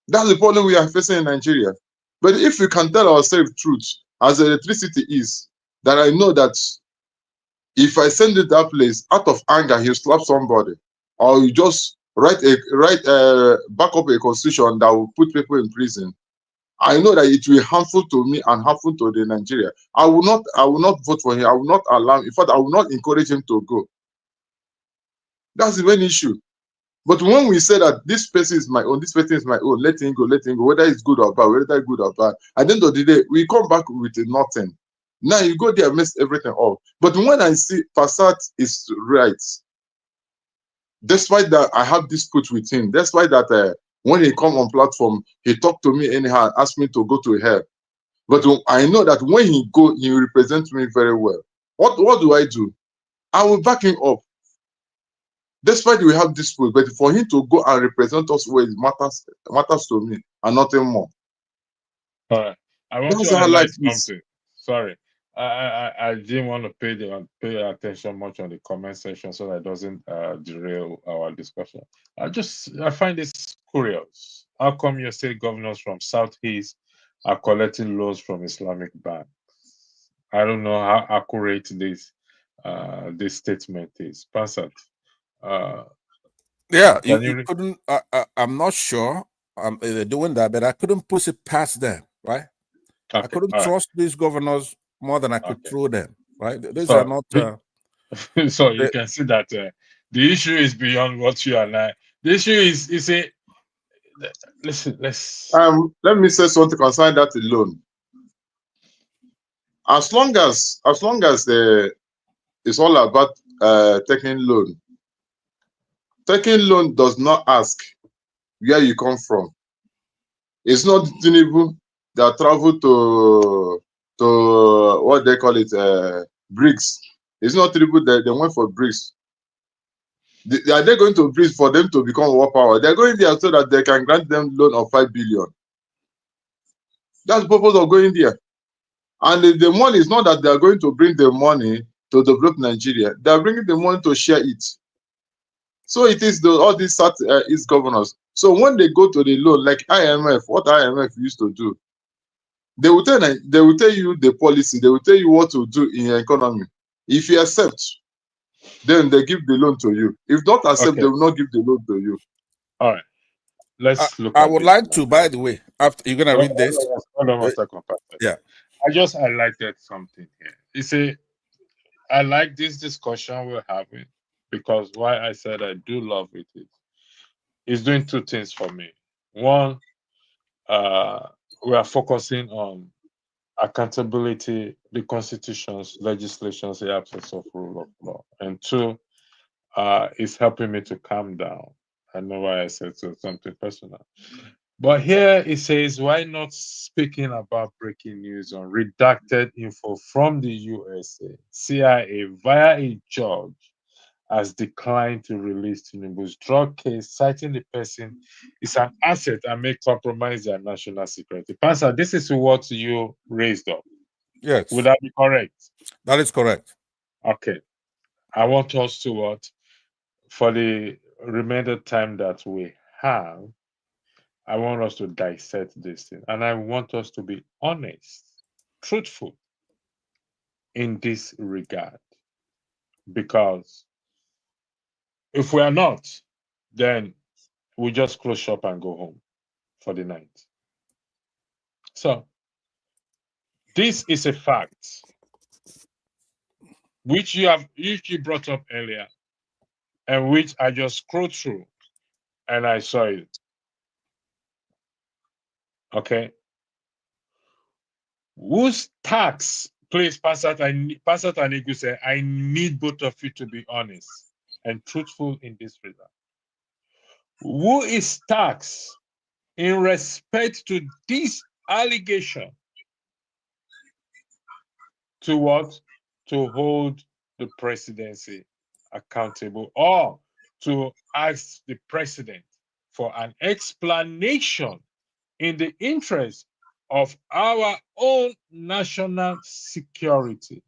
[SPEAKER 17] That's the problem we are facing in Nigeria. But if we can tell ourselves truth, as electricity is, that I know that if I send it that place, out of anger, he'll slap somebody. Or you just back up a constitution that will put people in prison. I know that it will be harmful to me and harmful to the Nigeria. I will not vote for him. I will not allow, in fact, I will not encourage him to go. That's the main issue. But when we say that this person is my own, this person is my own, let him go, whether it's good or bad, whether it's good or bad, at the end of the day, we come back with nothing. Now you go there and mess everything up. But when I see Passat is right, despite that I have dispute with him, despite that when he come on platform, he talk to me anyhow, ask me to go to hell. But I know that when he go, he represents me very well. What do? I will back him up. Despite we have dispute, but for him to go and represent us where it matters to me and nothing more.
[SPEAKER 15] All right. I want
[SPEAKER 17] That's
[SPEAKER 15] to
[SPEAKER 17] how
[SPEAKER 15] highlight
[SPEAKER 17] life is.
[SPEAKER 15] something. Sorry. I didn't want to pay attention much on the comment section so that it doesn't derail our discussion. I find this curious. How come your state governors from Southeast are collecting loans from Islamic banks? I don't know how accurate this statement is. Passat.
[SPEAKER 16] Yeah,
[SPEAKER 15] Can
[SPEAKER 16] you
[SPEAKER 15] you
[SPEAKER 16] couldn't. I'm not sure they're doing that, but I couldn't push it past them, right? I
[SPEAKER 15] Okay,
[SPEAKER 16] couldn't
[SPEAKER 15] all right.
[SPEAKER 16] trust these governors more than I could
[SPEAKER 15] Okay.
[SPEAKER 16] throw them, right? These are
[SPEAKER 15] So,
[SPEAKER 16] not.
[SPEAKER 15] so you can see that the issue is beyond what you and I. The issue is a listen.
[SPEAKER 17] Let me say something concerning that alone. As long as it's all about taking loan. Taking loan does not ask where you come from. It's not Tinubu that travel to what they call it, BRICS. It's not Tinubu that they went for BRICS. Are they going to BRICS for them to become war power? They're going there so that they can grant them loan of 5 billion. That's the purpose of going there. And the money is not that they are going to bring the money to develop Nigeria. They are bringing the money to share it. So it is all these Southeast governors. So when they go to the loan, like IMF, what IMF used to do, they will tell you the policy, they will tell you what to do in your economy. If you accept, then they give the loan to you. If not accept,
[SPEAKER 15] Okay.
[SPEAKER 17] they will not give the loan to you.
[SPEAKER 15] All right. Let's look
[SPEAKER 16] I
[SPEAKER 15] at
[SPEAKER 16] would
[SPEAKER 15] this
[SPEAKER 16] like
[SPEAKER 15] now.
[SPEAKER 16] to, by the way, after you're gonna read this.
[SPEAKER 15] Hold on one second, Pastor.
[SPEAKER 16] Yeah.
[SPEAKER 15] I just highlighted something here. You see, I like this discussion we're having because why I said I do love it is it's doing two things for me. One, we are focusing on accountability, the constitutions, legislations, the absence of rule of law. And two, it's helping me to calm down. I know why I said something personal. But here it says, why not speaking about breaking news on redacted info from the USA? CIA via a judge has declined to release Tinubu's drug case, citing the person is an asset and may compromise their national security. Pansa, this is what you raised up.
[SPEAKER 16] Yes.
[SPEAKER 15] Would that be correct?
[SPEAKER 16] That is correct.
[SPEAKER 15] Okay. I want us to what? For the remainder time that we have, I want us to dissect this thing. And I want us to be honest, truthful in this regard. Because if we are not, then we just close shop and go home for the night. So, this is a fact which you brought up earlier and which I just scrolled through and I saw it. Okay. Whose tax, please, Pastor and Igu say, I need both of you to be honest and truthful in this regard. Who is taxed in respect to this allegation to what? To hold the presidency accountable, or to ask the president for an explanation in the interest of our own national security.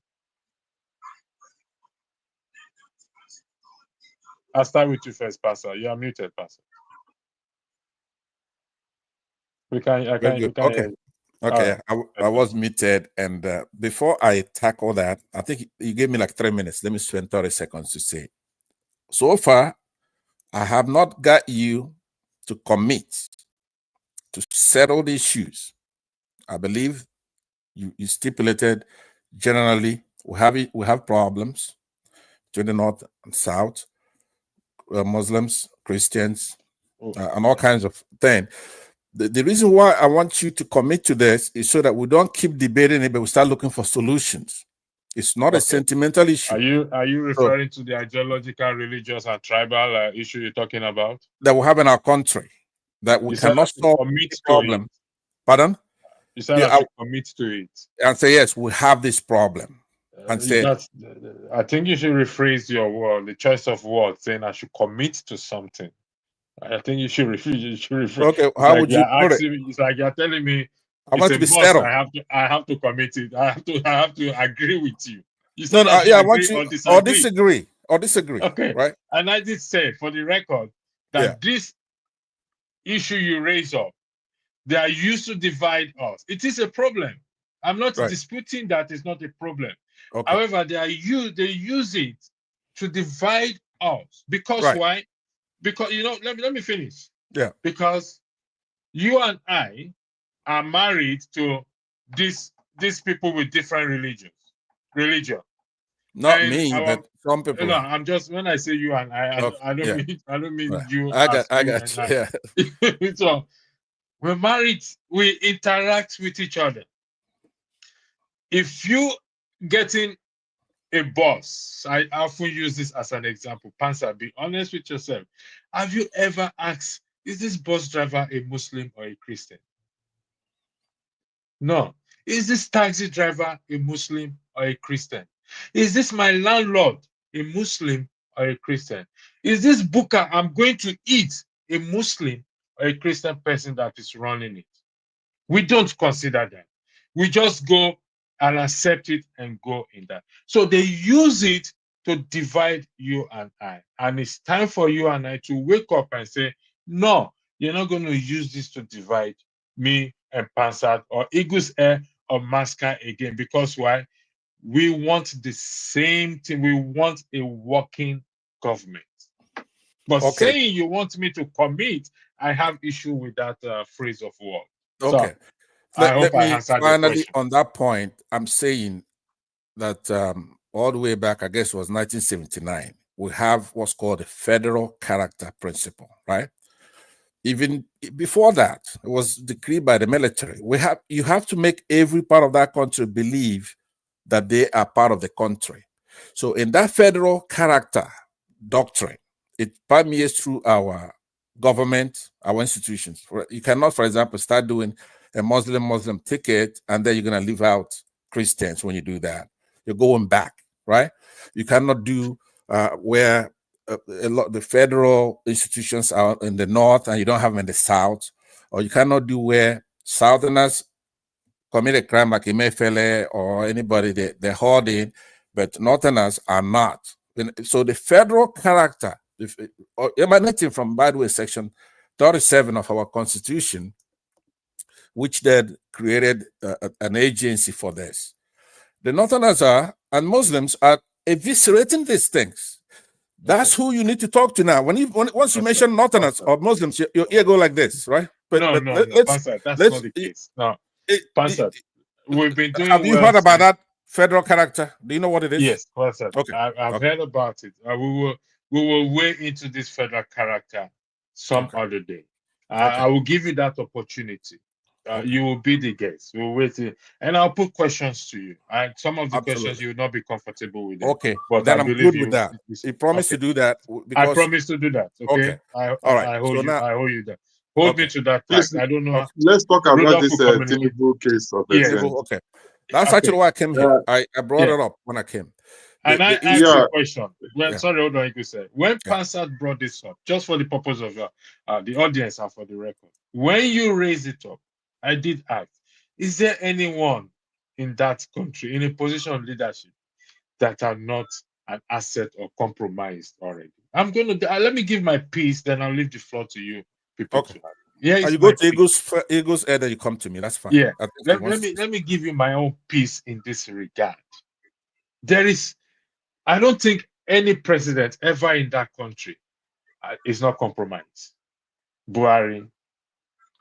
[SPEAKER 15] I'll start with you first, Pastor. You are muted, Pastor.
[SPEAKER 16] Okay. I was muted, and before I tackle that, I think you gave me like 3 minutes. Let me spend 30 seconds to say. So far, I have not got you to commit to settle the issues. I believe you stipulated generally we have problems to the north and south, Muslims, Christians, and all kinds of things. The reason why I want you to commit to this is so that we don't keep debating it, but we start looking for solutions. It's not a sentimental issue.
[SPEAKER 15] Are you referring to the ideological, religious, and tribal issue you're talking about?
[SPEAKER 16] That we have in our country, that we cannot solve the problem. Pardon?
[SPEAKER 15] You said I should commit to it.
[SPEAKER 16] And say, yes, we have this problem. And say,
[SPEAKER 15] I think you should rephrase your word, the choice of words, saying I should commit to something. I think you should rephrase.
[SPEAKER 16] Okay, how would you put it?
[SPEAKER 15] It's like you're telling me
[SPEAKER 16] I want to be settled.
[SPEAKER 15] I have to commit it. I have to agree with you.
[SPEAKER 16] I want you or disagree.
[SPEAKER 15] Okay,
[SPEAKER 16] right?
[SPEAKER 15] And I did say, for the record, that this issue you raise up, they are used to divide us. It is a problem. I'm not disputing that it's not a problem.
[SPEAKER 16] Okay.
[SPEAKER 15] However, they use it to divide us. Because why? Because let me finish.
[SPEAKER 16] Yeah.
[SPEAKER 15] Because you and I are married to these people with different religion.
[SPEAKER 16] Not me, but some people.
[SPEAKER 15] No, I'm just, when I say you and I don't mean you.
[SPEAKER 16] I got you. Yeah.
[SPEAKER 15] So we're married. We interact with each other. If you getting a boss, I often use this as an example. Pansa, be honest with yourself. Have you ever asked, is this bus driver a Muslim or a Christian? No. Is this taxi driver a Muslim or a Christian? Is this my landlord a Muslim or a Christian? Is this booker I'm going to eat a Muslim or a Christian person that is running it? We don't consider that. We just go and accept it and go in that. So they use it to divide you and I. And it's time for you and I to wake up and say, no, you're not going to use this to divide me and Pansat or Eagles Air or Masca again. Because why? We want the same thing. We want a working government. But saying you want me to commit, I have issue with that phrase of word.
[SPEAKER 16] Okay.
[SPEAKER 15] So,
[SPEAKER 16] let me finally, on that point, I'm saying that all the way back, I guess it was 1979, we have what's called the federal character principle, right? Even before that, it was decreed by the military. You have to make every part of that country believe that they are part of the country. So in that federal character doctrine, it permeates through our government, our institutions. You cannot, for example, start doing a Muslim ticket and then you're going to leave out Christians when you do that. You're going back, right? You cannot do where a lot the federal institutions are in the north and you don't have them in the south, or you cannot do where Southerners commit a crime like Emefiele or anybody they're holding, but Northerners are not. So the federal character, emanating from, by the way, Section 37 of our Constitution, which then created an agency for this. The Northerners are, and Muslims are eviscerating these things. That's who you need to talk to now. Once you mention Northerners or Muslims, your ear go like this, right?
[SPEAKER 15] But Pansat, that's not the case. No, Pansat, we've been doing.
[SPEAKER 16] Have you heard about that federal character? Do you know what it is?
[SPEAKER 15] Yes, Pansat.
[SPEAKER 16] Okay,
[SPEAKER 15] I've heard about it. We will way into this federal character some other day. I will give you that opportunity. You will be the guest. We'll wait, and I'll put questions to you. Some of the questions you will not be comfortable with.
[SPEAKER 16] Okay,
[SPEAKER 15] but
[SPEAKER 16] then I'm good with that. You promised to do that.
[SPEAKER 15] I promise to do that. Okay. All right. I hold you there. Hold me to that task. I don't know.
[SPEAKER 17] Let's talk about this Tinubu case of
[SPEAKER 16] Okay. That's actually why I came here. I brought it up when I came.
[SPEAKER 15] And I asked a question. When sorry, hold on, you said when Pansat brought this up, just for the purpose of the audience and for the record, when you raised it up, I did ask, is there anyone in that country in a position of leadership that are not an asset or compromised already? I'm going to let me give my piece, then I'll leave the floor to you people.
[SPEAKER 16] Okay.
[SPEAKER 15] Yeah,
[SPEAKER 16] you go to Eagles Air, then you come to me. That's fine.
[SPEAKER 15] Yeah. Let me give you my own piece in this regard. I don't think any president ever in that country is not compromised. Buhari,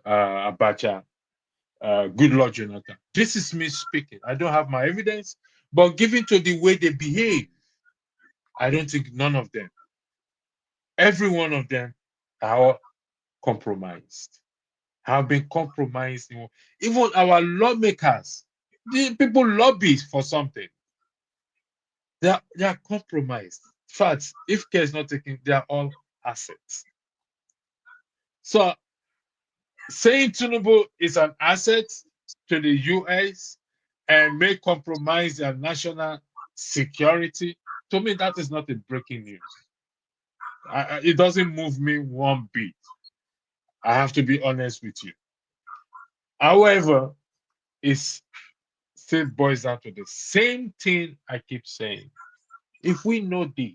[SPEAKER 15] Abacha, good Lord Jonathan. This is me speaking. I don't have my evidence, but given to the way they behave, I don't think none of them, every one of them, are compromised. Have been compromised. Even our lawmakers, the people lobby for something. They are compromised. In fact, if care is not taken, they are all assets. So saying Tinubu is an asset to the US and may compromise their national security, to me, that is not a breaking news. It doesn't move me one bit. I have to be honest with you. However, it still boils down to the same thing I keep saying. If we know this,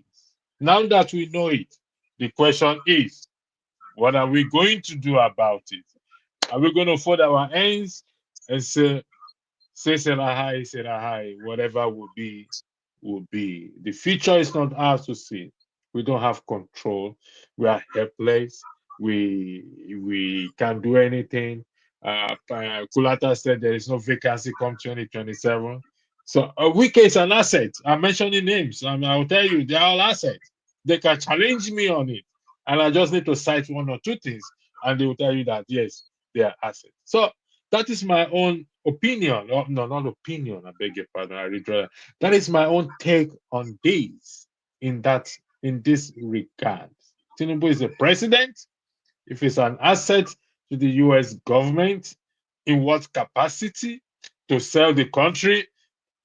[SPEAKER 15] now that we know it, the question is, what are we going to do about it? Are we going to fold our hands and say Serahai, whatever will be, will be? The future is not ours to see. We don't have control. We are helpless. We can't do anything. Kulata said there is no vacancy come 2027. So Wike is an asset. I'm mentioning names. I'll tell you, they're all assets. They can challenge me on it. And I just need to cite one or two things. And they will tell you that, yes, they are assets. So that is my own opinion. Oh, no, not opinion. I beg your pardon. I redraw. That is my own take on this in this regard. Tinubu is the president. If it's an asset to the US government, in what capacity? To sell the country?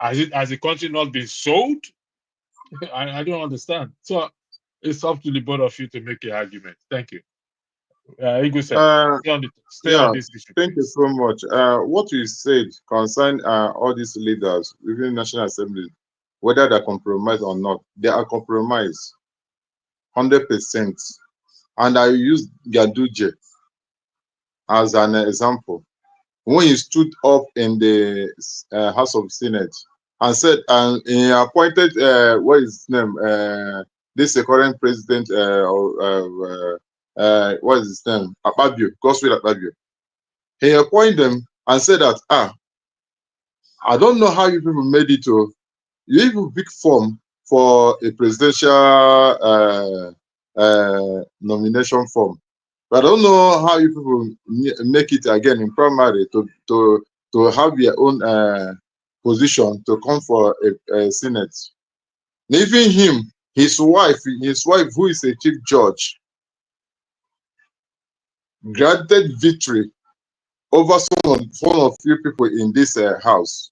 [SPEAKER 15] Has the country not been sold? I don't understand. So it's up to the both of you to make an argument. Thank you. Igwe said, stay on this issue.
[SPEAKER 17] Thank you so much. What you said concern all these leaders within the National Assembly, whether they're compromised or not, they are compromised 100%. And I use Gaduje as an example. When he stood up in the House of Senate and said, and he appointed, what is his name? This current president, what is his name? Akpabio, Godswill Akpabio. He appointed them and said that, I don't know how you people made it to, you even big form for a presidential nomination form. But I don't know how you people make it again in primary to have your own position to come for a Senate. Even him, his wife, who is a chief judge, granted victory over some of few people in this house.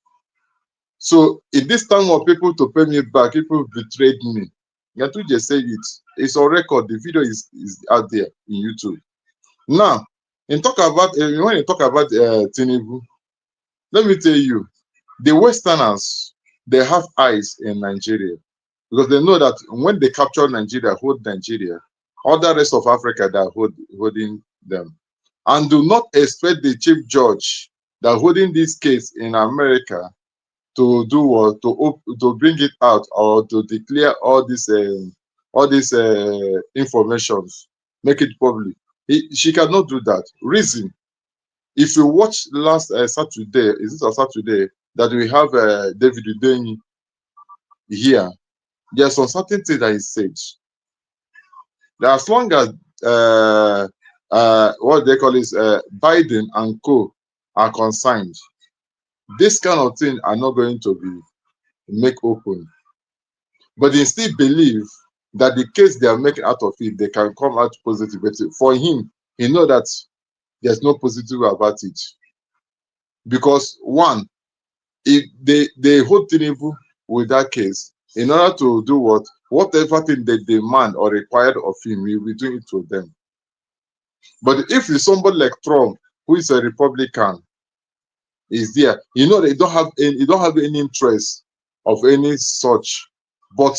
[SPEAKER 17] So in this time of people to pay me back, people betrayed me. Yatuje said it. It's on record. The video is out there in YouTube. Now, when you talk about Tinubu, let me tell you, the Westerners, they have eyes in Nigeria because they know that when they capture Nigeria, hold Nigeria, all the rest of Africa that holding them, and do not expect the chief judge that holding this case in America to do what, to bring it out or to declare all these informations, make it public. She cannot do that. Reason: if you watch last Saturday, is it a Saturday that we have David Udeni here? There's some certain things that he said. That as long as what they call is Biden and co are concerned, this kind of thing are not going to be make open. But they still believe that the case they are making out of it, they can come out positive. But for him, he know that there's no positive about it. Because one, if they hold Tinubu with that case, in order to do whatever thing they demand or required of him, he will be doing it to them. But if it's somebody like Trump, who is a Republican, is there, they don't have any interest of any such. But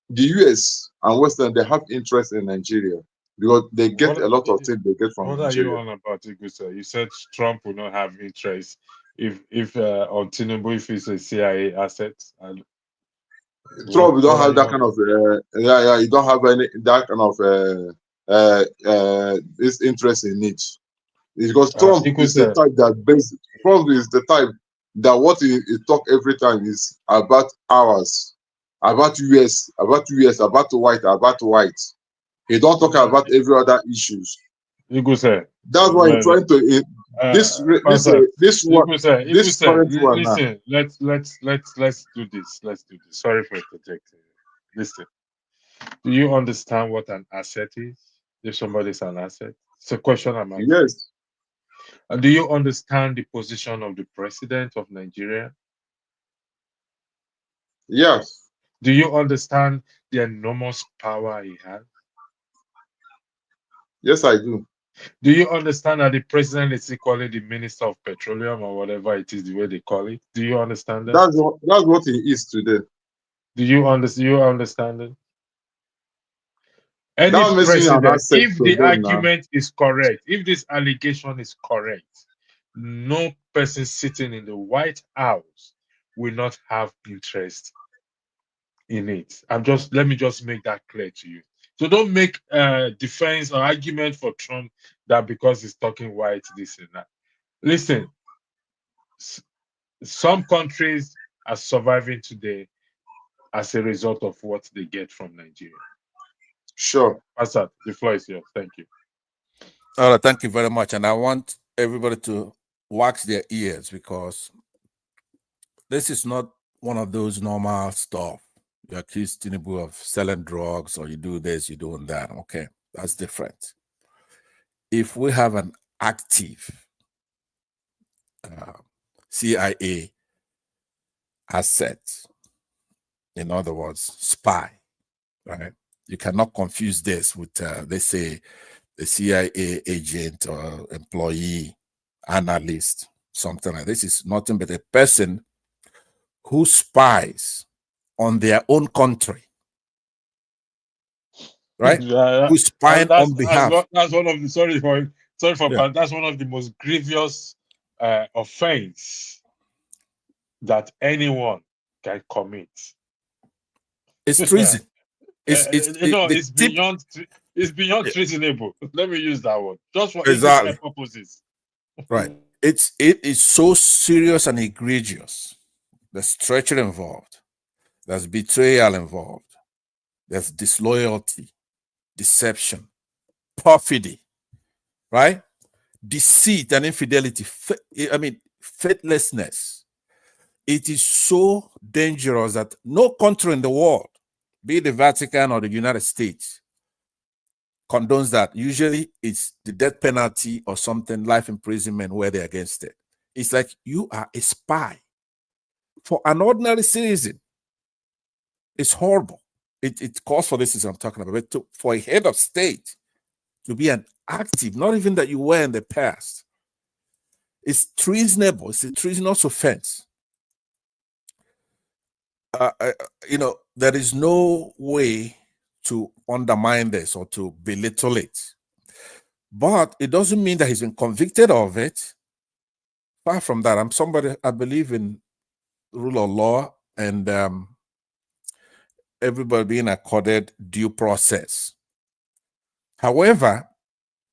[SPEAKER 17] the US and Western, they have interest in Nigeria because they get a lot of things they get from
[SPEAKER 15] What
[SPEAKER 17] Nigeria.
[SPEAKER 15] are you on about, Igusa? You said Trump will not have interest if on Tinubu, if it's a CIA asset.
[SPEAKER 17] Trump don't have that kind of he don't have any that kind of this interest in it, because Trump is the type that Trump is the type that what he talk every time is about ours, about US, about white. He don't talk about every other issues. That's why he's trying to this current one now.
[SPEAKER 15] Listen, let's do this. Let's do this. Sorry for interjecting. Listen, do you understand what an asset is? If somebody's an asset, it's a question I'm asking.
[SPEAKER 17] Yes.
[SPEAKER 15] And do you understand the position of the president of Nigeria?
[SPEAKER 17] Yes.
[SPEAKER 15] Do you understand the enormous power he has?
[SPEAKER 17] Yes, I do.
[SPEAKER 15] Do you understand that the president is equally the minister of petroleum or whatever it is, the way they call it? Do you understand that?
[SPEAKER 17] That's what he is today.
[SPEAKER 15] Do you understand it? Any
[SPEAKER 17] That makes me an
[SPEAKER 15] president,
[SPEAKER 17] asset
[SPEAKER 15] if
[SPEAKER 17] to
[SPEAKER 15] the
[SPEAKER 17] them now.
[SPEAKER 15] argument is correct, if this allegation is correct, no person sitting in the White House will not have interest in it. Let me just make that clear to you. So don't make defense or argument for Trump that because he's talking white, this and that. Listen, some countries are surviving today as a result of what they get from Nigeria.
[SPEAKER 17] Sure.
[SPEAKER 15] Assad, the floor is yours. Thank you.
[SPEAKER 16] All right, thank you very much. And I want everybody to wax their ears, because this is not one of those normal stuff. You accuse Tinubu of selling drugs, or you do this, you doing that. Okay, that's different. If we have an active CIA asset, in other words, spy, right? You cannot confuse this with, they say, the CIA agent or employee, analyst, something like this. Is nothing but a person who spies on their own country, right? Who's spying on behalf.
[SPEAKER 15] That's one of the that's one of the most grievous offense that anyone can commit.
[SPEAKER 16] It's treason.
[SPEAKER 15] It's beyond treasonable. Let me use that word. Just for
[SPEAKER 16] Exactly.
[SPEAKER 15] English purposes.
[SPEAKER 16] Right. It is so serious and egregious. There's treachery involved. There's betrayal involved. There's disloyalty, deception, perfidy, right? Deceit and infidelity. Faithlessness. It is so dangerous that no country in the world, be it the Vatican or the United States, condones that. Usually it's the death penalty or something, life imprisonment, where they're against it. It's like you are a spy. For an ordinary citizen, it's horrible. It calls for this, as I'm talking about, but for a head of state to be an active, not even that you were in the past, it's treasonable. It's a treasonous offense. There is no way to undermine this or to belittle it. But it doesn't mean that he's been convicted of it. Far from that, I believe in rule of law and everybody being accorded due process. However,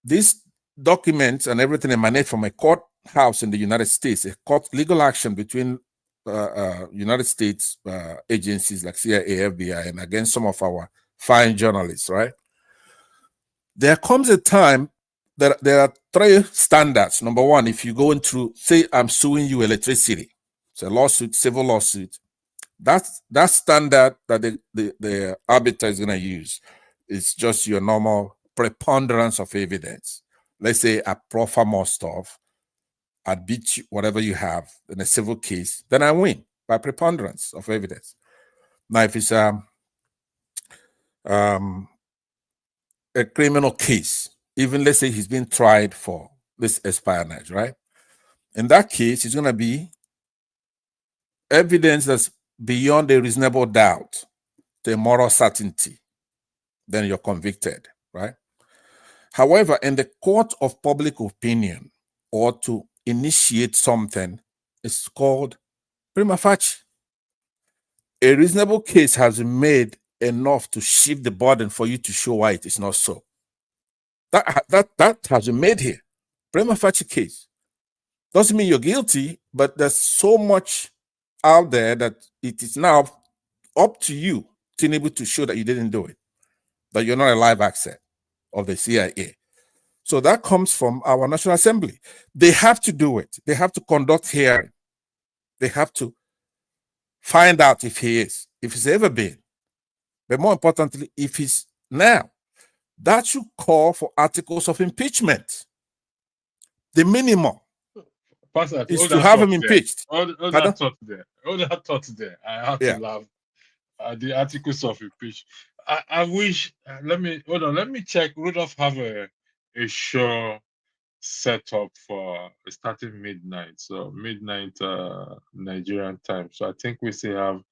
[SPEAKER 16] these documents and everything emanate from a courthouse in the United States, a court legal action between United States agencies like CIA, FBI, and against some of our fine journalists, right? There comes a time that there are three standards. Number one, if you go into, say, I'm suing you electricity, it's a lawsuit, civil lawsuit. That standard that the arbiter is going to use is just your normal preponderance of evidence. Let's say I proffer more stuff, I beat you, whatever you have in a civil case, then I win by preponderance of evidence. Now, if it's a criminal case, even let's say he's been tried for this espionage, right? In that case, it's going to be evidence that's beyond a reasonable doubt to a moral certainty. Then you're convicted, right? However, in the court of public opinion, or to initiate something, it's called prima facie. A reasonable case has been made enough to shift the burden for you to show why it is not so. That has been made here. Prima facie case. Doesn't mean you're guilty, but there's so much out there that it is now up to you to be able to show that you didn't do it, that you're not a live asset of the CIA. So that comes from our National Assembly. They have to do it. They have to conduct hearing. They have to find out if he is, if he's ever been. But more importantly, if he's now, that should call for articles of impeachment. The minimum
[SPEAKER 15] Pastor,
[SPEAKER 16] is to have him impeached.
[SPEAKER 15] All that thought there. I have to laugh at the articles of impeachment. I wish, let me check. Rudolph have a show set up for starting midnight. So midnight Nigerian time. So I think we still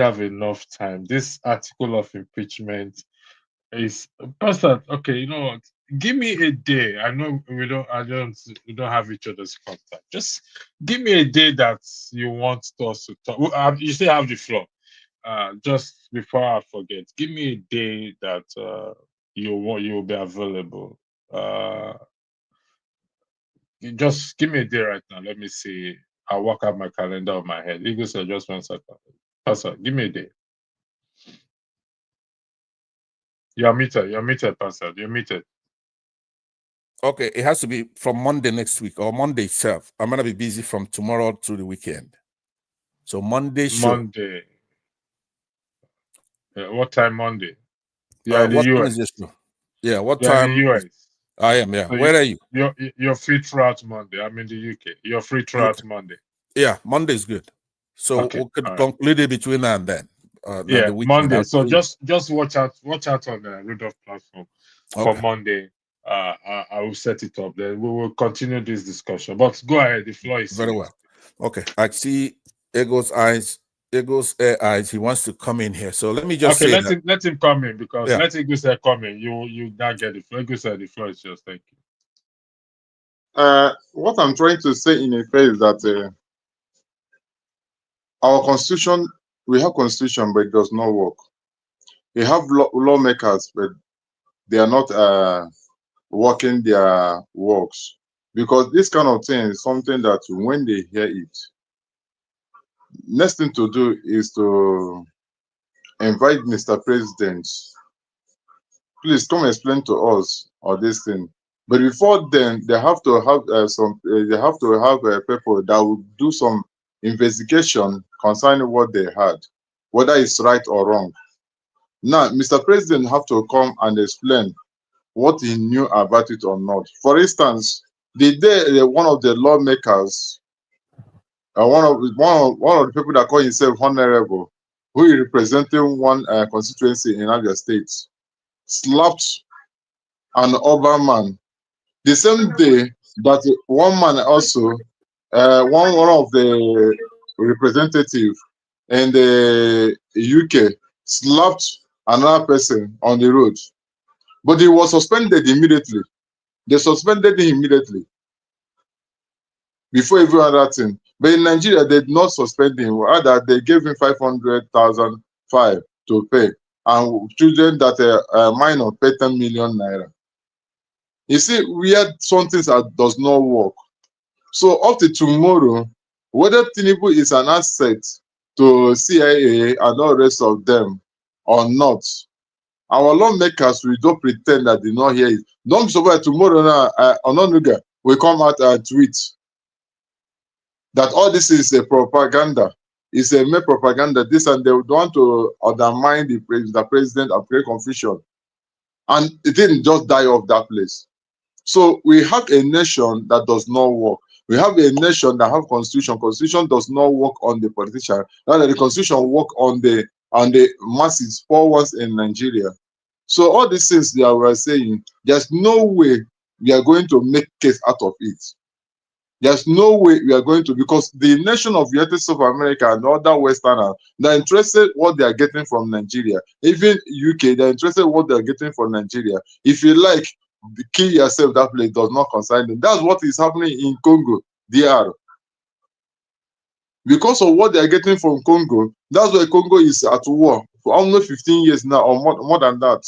[SPEAKER 15] have enough time. This article of impeachment is Pastor. Okay, you know what? Give me a day. I know we don't have each other's contact. Just give me a day that you want us to talk. You still have the floor. Just before I forget, give me a day that you'll be available. Just give me a day right now. Let me see. I'll work out my calendar on my head. Eagles, just 1 second. Pastor, give me a day. You're muted, Pastor. You're muted.
[SPEAKER 16] Okay, it has to be from Monday next week or Monday itself. I'm gonna be busy from tomorrow through the weekend. So Monday show.
[SPEAKER 15] Monday. What time Monday? Yeah, in the
[SPEAKER 16] what
[SPEAKER 15] US.
[SPEAKER 16] time is this show? Yeah, what
[SPEAKER 15] You're
[SPEAKER 16] time?
[SPEAKER 15] in the US.
[SPEAKER 16] I am, yeah.
[SPEAKER 15] So
[SPEAKER 16] Where are you?
[SPEAKER 15] You're free throughout Monday. I'm in the UK. You're free throughout Monday.
[SPEAKER 16] Yeah, Monday is good. So we could conclude it between now and then.
[SPEAKER 15] The Monday. So just watch out on the Rudolph platform for Monday. I will set it up. Then we will continue this discussion. But go ahead. The floor is
[SPEAKER 16] very well. Okay, I see Ego's eyes. Ego's eyes. He wants to come in here. So let me just say
[SPEAKER 15] let him come in because let Ego say come in. You not get the floor. Ego said the floor is yours. Thank you.
[SPEAKER 17] What I'm trying to say in effect is that our constitution, we have constitution, but it does not work. We have lawmakers, but they are not working their works. Because this kind of thing is something that when they hear it, next thing to do is to invite Mr. President. Please come explain to us all this thing. But before then, they have to have people that will do some investigation concerning what they had, whether it's right or wrong. Now, Mr. President have to come and explain what he knew about it or not. For instance, the day one of the lawmakers, one of the people that call himself honorable, who is representing one constituency in Abia State, slapped an urban man. The same day that one man also, one of the representatives in the UK slapped another person on the road. But he was suspended immediately. They suspended him immediately before every other thing. But in Nigeria, they did not suspend him. Rather, they gave him 500,000 fine to pay. And children that are minor pay 10 million naira. You see, we had something that does not work. So up to tomorrow, whether Tinubu is an asset to CIA and all the rest of them or not, our lawmakers will don't pretend that they not hear it. Don't be surprised tomorrow now, Ononuga will come out and tweet that all this is a propaganda. It's a mere propaganda, this, and they would want to undermine the president and create confusion. And it didn't just die off that place. So we have a nation that does not work. We have a nation that have constitution. Constitution does not work on the politician. Rather, the constitution work on the and the masses, poor ones in Nigeria. So all these things that we are saying, there's no way we are going to make case out of it. There's no way we are going to, because the nation of United States of America and other Westerners, they're interested what they are getting from Nigeria. Even UK, they're interested what they're getting from Nigeria. If you like, kill yourself, that place does not concern them. That's what is happening in Congo, DR. Because of what they are getting from Congo, that's why Congo is at war for almost 15 years now, or more than that.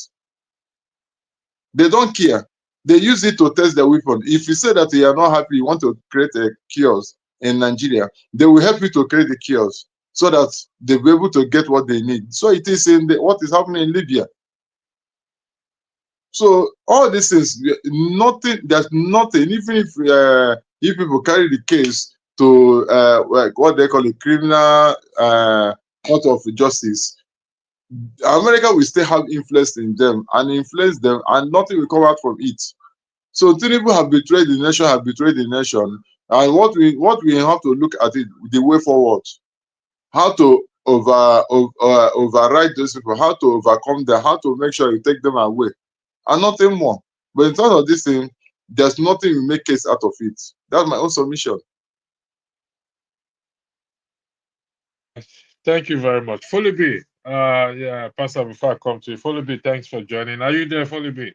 [SPEAKER 17] They don't care. They use it to test their weapon. If you say that you are not happy, you want to create a chaos in Nigeria, they will help you to create the chaos so that they'll be able to get what they need. So it is in what is happening in Libya. So all these things, nothing. There's nothing. Even if people carry the case to like what they call a criminal court of justice, America will still have influence in them and influence them, and nothing will come out from it. So Tinubu have betrayed the nation, and what we have to look at it the way forward, how to override those people, how to overcome them, how to make sure you take them away, and nothing more. But in terms of this thing, there's nothing we make case out of it. That's my own submission.
[SPEAKER 15] Thank you very much. Foley B. Yeah, Pastor, before I come to you, Foley B, thanks for joining. Are you there, Foley B?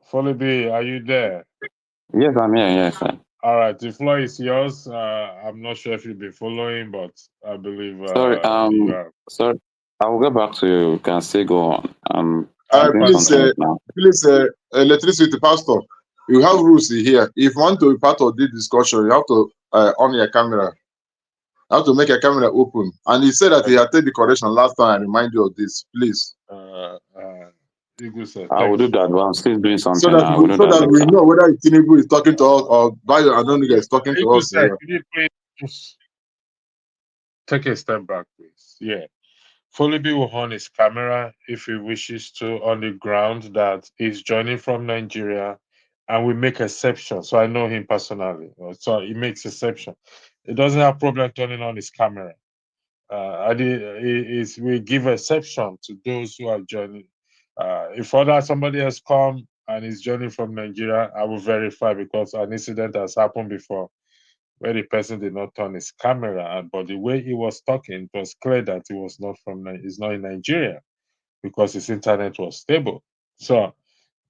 [SPEAKER 15] Foley B, are you there?
[SPEAKER 19] Yes, I'm here. Yes, sir.
[SPEAKER 15] All right, the floor is yours. I'm not sure if you've been following, but I believe
[SPEAKER 19] Sorry,
[SPEAKER 15] you have.
[SPEAKER 19] sorry. I will get back to you. You can still go on.
[SPEAKER 17] Please, electricity pastor, you have rules here. If you want to be part of this discussion, you have to on your camera. You have to make your camera open. And he said that he had taken the correction last time. I remind you of this, please.
[SPEAKER 19] I will do that, but I'm still doing something.
[SPEAKER 17] So that we know whether Tinubu is talking to us or Bayo Anoniga is talking to us.
[SPEAKER 15] Could you please just take a step back, please? Yeah. Foley B will on his camera if he wishes to on the ground that he's joining from Nigeria, and we make exception. So I know him personally. So he makes exception. He doesn't have problem turning on his camera. We give exception to those who are joining. If somebody has come and is joining from Nigeria, I will verify, because an incident has happened before where the person did not turn his camera, but the way he was talking, it was clear that he was not he's not in Nigeria, because his internet was stable. So,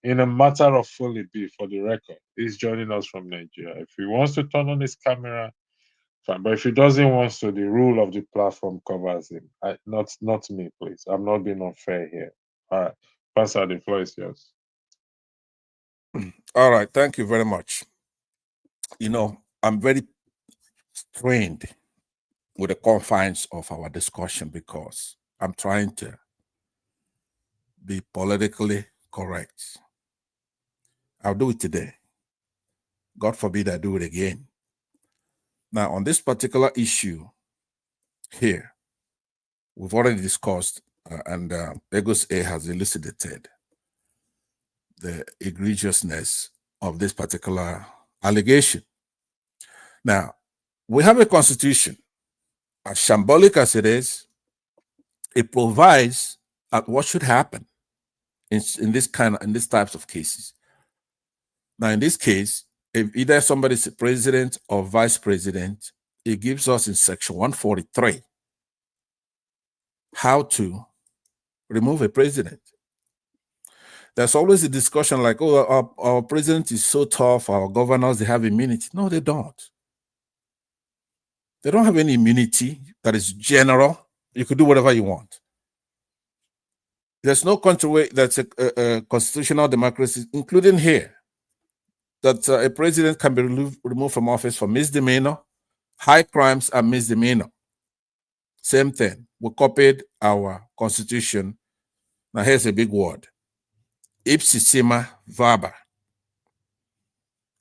[SPEAKER 15] in a matter of Foley B, for the record, he's joining us from Nigeria. If he wants to turn on his camera, fine. But if he doesn't want to, the rule of the platform covers him. Not me, please. I'm not being unfair here. All right, Pastor, the floor is yours.
[SPEAKER 16] All right, thank you very much. I'm very strained with the confines of our discussion because I'm trying to be politically correct. I'll do it today. God forbid I do it again. Now, on this particular issue here, we've already discussed, and Lagos A has elucidated the egregiousness of this particular allegation. Now, we have a constitution, as shambolic as it is. It provides what should happen in these types of cases. Now, in this case, if either somebody's president or vice president, it gives us in section 143 how to remove a president. There's always a discussion like, oh, our president is so tough, our governors, they have immunity. No, they don't. They don't have any immunity that is general. You could do whatever you want. There's no country where that's a constitutional democracy, including here, that a president can be removed from office for misdemeanor, high crimes, and misdemeanor. Same thing. We copied our constitution. Now here's a big word. Ipsissima verba.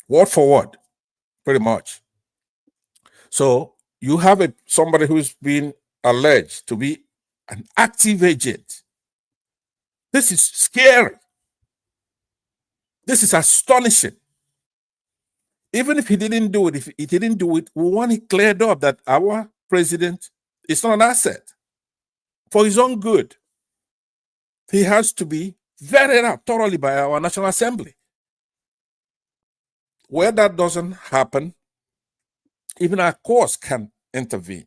[SPEAKER 16] Word for word, pretty much. So you have somebody who's been alleged to be an active agent. This is scary. This is astonishing. Even if he didn't do it, we want it cleared up that our president It's not an asset. For his own good, he has to be vetted out thoroughly by our National Assembly. Where that doesn't happen, even our courts can intervene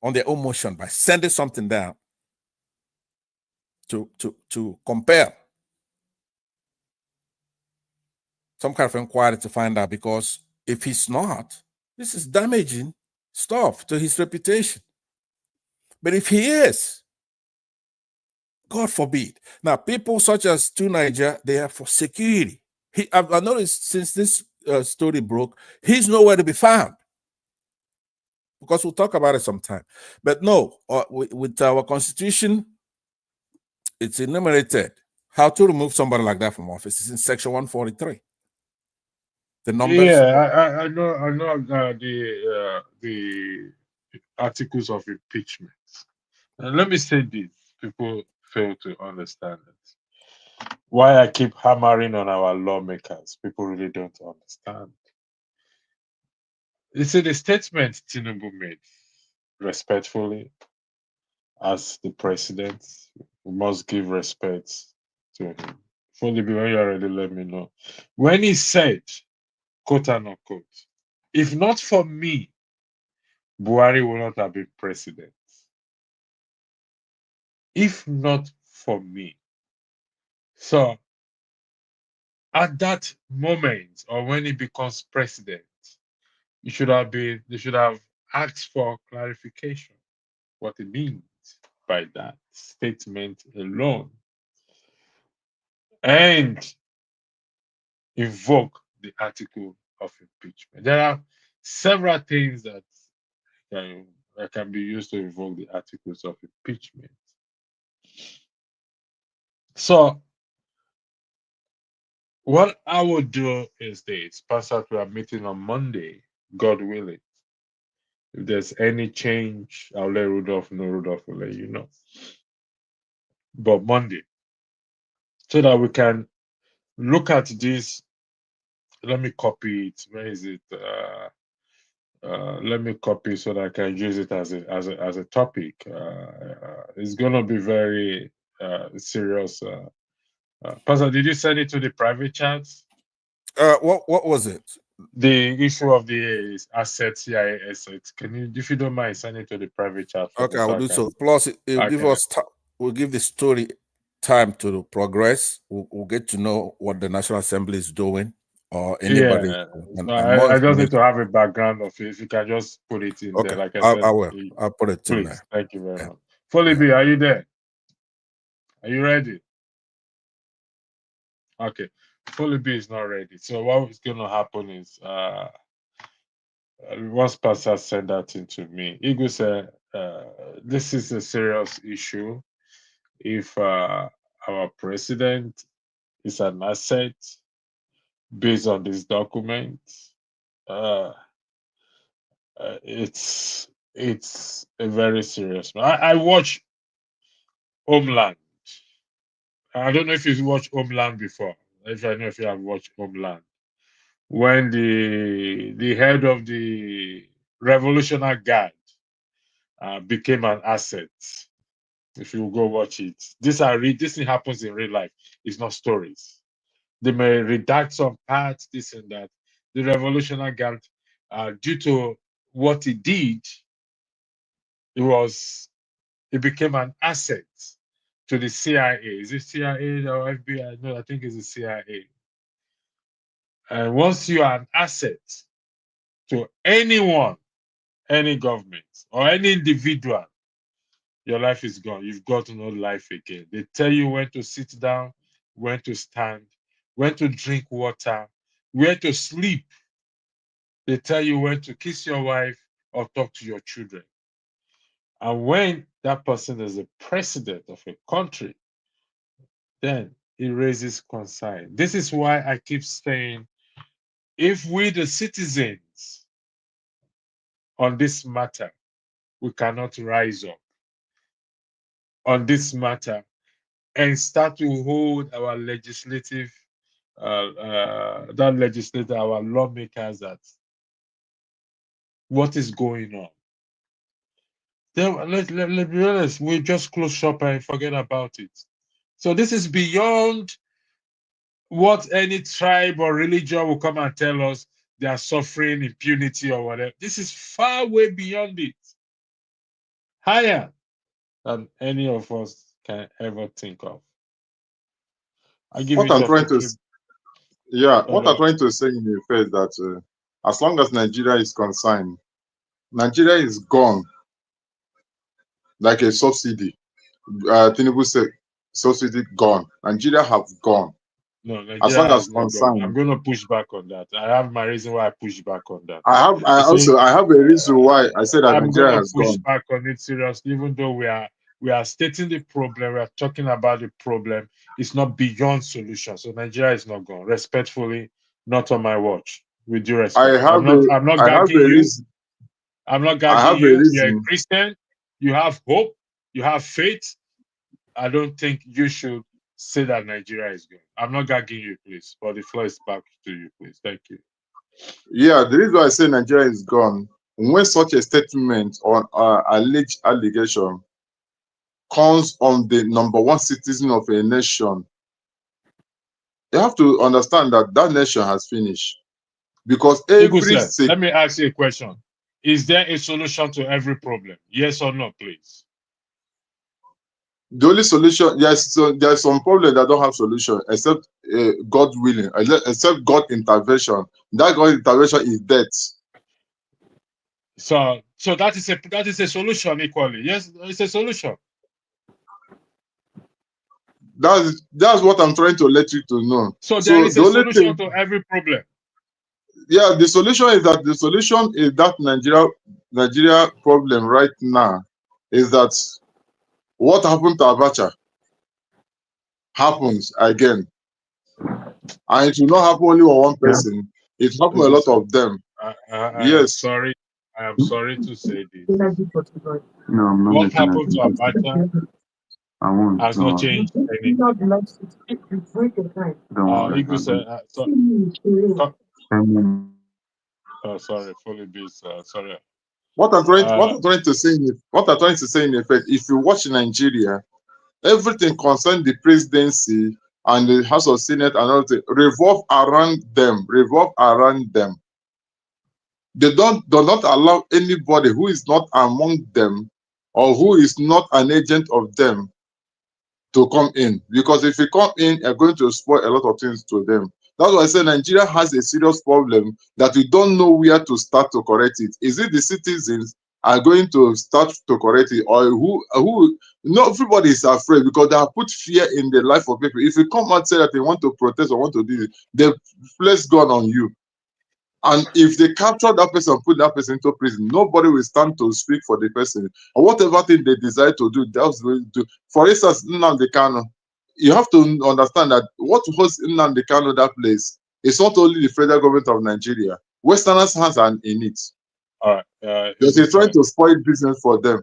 [SPEAKER 16] on their own motion by sending something down to compel some kind of inquiry to find out, because if he's not, this is damaging stuff to his reputation. But if he is, God forbid. Now, people such as Niger, they are for security. I've noticed since this story broke, he's nowhere to be found. Because we'll talk about it sometime. But no, with our constitution, it's enumerated how to remove somebody like that from office. It's in section 143. The numbers.
[SPEAKER 15] Yeah, I know the articles of impeachment. And let me say this: people fail to understand it. Why I keep hammering on our lawmakers, people really don't understand. You see, the statement Tinubu made, respectfully, as the president, we must give respect to him. Fully, when you're ready, let me know. When he said, quote unquote, if not for me, Buhari will not have been president. If not for me. So, at that moment, or when he becomes president, they should have asked for clarification what it means by that statement alone, and invoke the article of impeachment. There are several things that can be used to invoke the articles of impeachment. So, what I would do is this: Pastor, we are meeting on Monday, God willing. If there's any change, I'll let Rudolph know. Rudolph will let you know. But Monday, so that we can look at this. Let me copy it. Where is it? Let me copy so that I can use it as a topic. It's gonna be very serious. Pastor, did you send it to the private chat?
[SPEAKER 16] What was it?
[SPEAKER 15] The issue of the assets, CIA assets. Can you, if you don't mind, send it to the private chat?
[SPEAKER 16] Okay, I will do so. Plus, it'll give us we'll give the story time to progress. We'll get to know what the National Assembly is doing, or anybody.
[SPEAKER 15] Yeah, I just need to have a background of it. If you can just put it in there, like I said.
[SPEAKER 16] I will. I'll put it in
[SPEAKER 15] please.
[SPEAKER 16] there.
[SPEAKER 15] Thank you very much. Foley B, are you there? Are you ready? Okay. Foley B is not ready. So what is going to happen is, once Pastor sent that into me, Igor said, this is a serious issue. If our president is an asset based on this document, it's a very serious one. I watch Homeland. I don't know if you've watched Homeland before. If I know if you have watched Homeland, when the head of the Revolutionary Guard became an asset. If you go watch it, this thing happens in real life. It's not stories. They may redact some parts, this and that. The Revolutionary Guard, due to what he did, it became an asset to the CIA. Is it CIA or FBI? No, I think it's the CIA. And once you are an asset to anyone, any government, or any individual, your life is gone. You've got no life again. They tell you when to sit down, when to stand, when to drink water, where to sleep. They tell you when to kiss your wife or talk to your children. And when that person is the president of a country, then it raises concern. This is why I keep saying, if we, the citizens, on this matter, we cannot rise up on this matter and start to hold our legislative, our lawmakers, that what is going on. then let's be honest, we just close shop and forget about it. So this is beyond what any tribe or religion will come and tell us they are suffering impunity or whatever. This is far way beyond it. Higher than any of us can ever think of. I give
[SPEAKER 17] What
[SPEAKER 15] you
[SPEAKER 17] I'm
[SPEAKER 15] just
[SPEAKER 17] trying to, what I'm
[SPEAKER 15] okay.
[SPEAKER 17] trying to say in effect that as long as Nigeria is concerned, Nigeria is gone like a subsidy. Tinubu said, subsidy gone. Nigeria have gone.
[SPEAKER 15] No,
[SPEAKER 17] As
[SPEAKER 15] Nigeria
[SPEAKER 17] long
[SPEAKER 15] has
[SPEAKER 17] as
[SPEAKER 15] not gone. I'm
[SPEAKER 17] concerned,
[SPEAKER 15] going to push back on that. I have my reason why I push back on that.
[SPEAKER 17] I have a reason why I said that
[SPEAKER 15] I'm going
[SPEAKER 17] Nigeria
[SPEAKER 15] to
[SPEAKER 17] has
[SPEAKER 15] push
[SPEAKER 17] gone.
[SPEAKER 15] back on it seriously, even though we are stating the problem, we are talking about the problem. It's not beyond solution. So Nigeria is not gone. Respectfully, not on my watch. With due respect, I'm not
[SPEAKER 17] I have
[SPEAKER 15] gagging
[SPEAKER 17] a
[SPEAKER 15] you.
[SPEAKER 17] reason.
[SPEAKER 15] I'm not
[SPEAKER 17] I
[SPEAKER 15] gagging
[SPEAKER 17] have a
[SPEAKER 15] you. You're a
[SPEAKER 17] reason.
[SPEAKER 15] Christian. You have hope. You have faith. I don't think you should say that Nigeria is gone. I'm not gagging you, please. But the floor is back to you, please. Thank you.
[SPEAKER 17] Yeah, the reason why I say Nigeria is gone, when such a statement on alleged allegation comes on the number one citizen of a nation, you have to understand that that nation has finished. Because every
[SPEAKER 15] Iguse, let me ask you a question. Is there a solution to every problem? Yes or no, please?
[SPEAKER 17] the only solution, there's some problem that don't have solution except God willing, except God intervention. That God intervention is death.
[SPEAKER 15] So that is a solution equally. Yes, it's a solution.
[SPEAKER 17] That's what I'm trying to let you to know.
[SPEAKER 15] So there
[SPEAKER 17] So
[SPEAKER 15] is
[SPEAKER 17] the
[SPEAKER 15] a
[SPEAKER 17] only
[SPEAKER 15] solution
[SPEAKER 17] thing,
[SPEAKER 15] to every problem.
[SPEAKER 17] yeah, the solution is that Nigeria problem right now is that what happened to Abacha happens again, and it will not happen only on one person. It happened a lot of them.
[SPEAKER 15] I am
[SPEAKER 17] Yes.
[SPEAKER 15] sorry. I am sorry to say this.
[SPEAKER 19] No, I'm not
[SPEAKER 15] What
[SPEAKER 19] making
[SPEAKER 15] happened to
[SPEAKER 19] a
[SPEAKER 15] Abacha
[SPEAKER 19] I won't.
[SPEAKER 15] has
[SPEAKER 19] Don't
[SPEAKER 15] not
[SPEAKER 19] worry.
[SPEAKER 15] changed anything.
[SPEAKER 19] Don't worry.
[SPEAKER 15] Sorry, fully busy. Sorry.
[SPEAKER 17] What I'm trying to say in effect, if you watch Nigeria, everything concerning the presidency and the House of Senate and everything revolve around them. They do not allow anybody who is not among them or who is not an agent of them to come in, because if you come in, you're going to spoil a lot of things to them. That's why I say Nigeria has a serious problem that we don't know where to start to correct it. Is it the citizens are going to start to correct it, or who? Not everybody is afraid because they have put fear in the life of people. If you come out and say that they want to protest or want to do it, they place gun on you. And if they capture that person, put that person into prison, nobody will stand to speak for the person. Or whatever thing they desire to do, that's what they do. For instance, Nnamdi Kanu, you have to understand that what was Nnamdi Kanu that place is not only the federal government of Nigeria. Westerners' hands are in it.
[SPEAKER 15] All right.
[SPEAKER 17] They're trying to spoil business for them.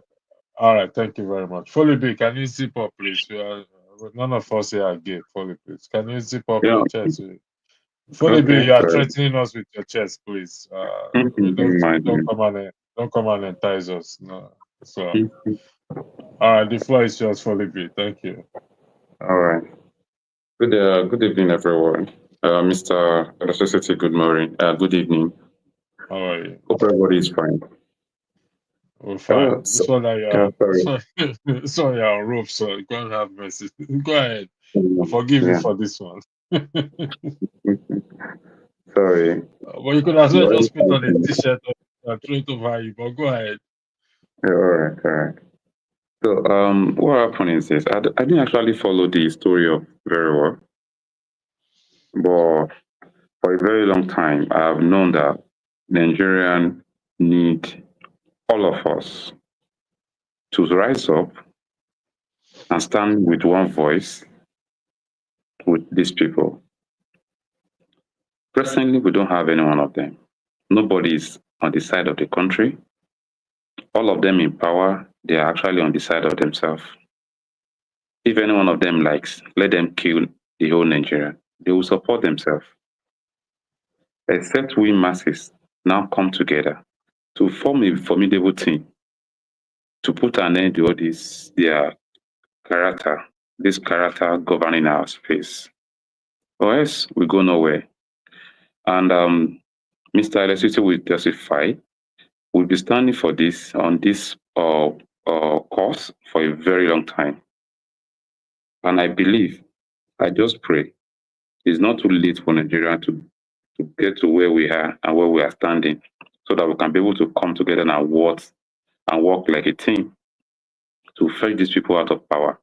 [SPEAKER 15] All right. Thank you very much. Fully big. Can you zip up, please? None of us here are gay. Fully, please. Can you zip up your chest? Fully big. You are threatening us with your chest, please. Don't come and entice us. No. So, all right. The floor is yours, Fully big. Thank you.
[SPEAKER 19] All right. Good evening, everyone. Mr. Electricity, good morning. Good evening.
[SPEAKER 15] How are you?
[SPEAKER 19] Hope everybody is fine.
[SPEAKER 15] We're fine. Sorry, our rope, so God have mercy. Go ahead. I forgive you for this one.
[SPEAKER 19] Sorry.
[SPEAKER 15] Well, you could as well just put on a t-shirt and throw it over you, but go ahead.
[SPEAKER 19] Yeah, all right. So, what happened is this. I didn't actually follow the story very well, but for a very long time, I have known that Nigerians need all of us to rise up and stand with one voice with these people. Presently, we don't have any one of them. Nobody is on the side of the country. All of them in power, they are actually on the side of themselves. If any one of them likes, let them kill the whole Nigeria. They will support themselves. Except we masses now come together to form a formidable team to put an end to all this, their character, this character governing our space. Or else we go nowhere. And Mr. Electricity will testify. We'll be standing for this on this course for a very long time. And I believe, I just pray, it's not too late for Nigeria to get to where we are and where we are standing, so that we can be able to come together and work like a team to fetch these people out of power.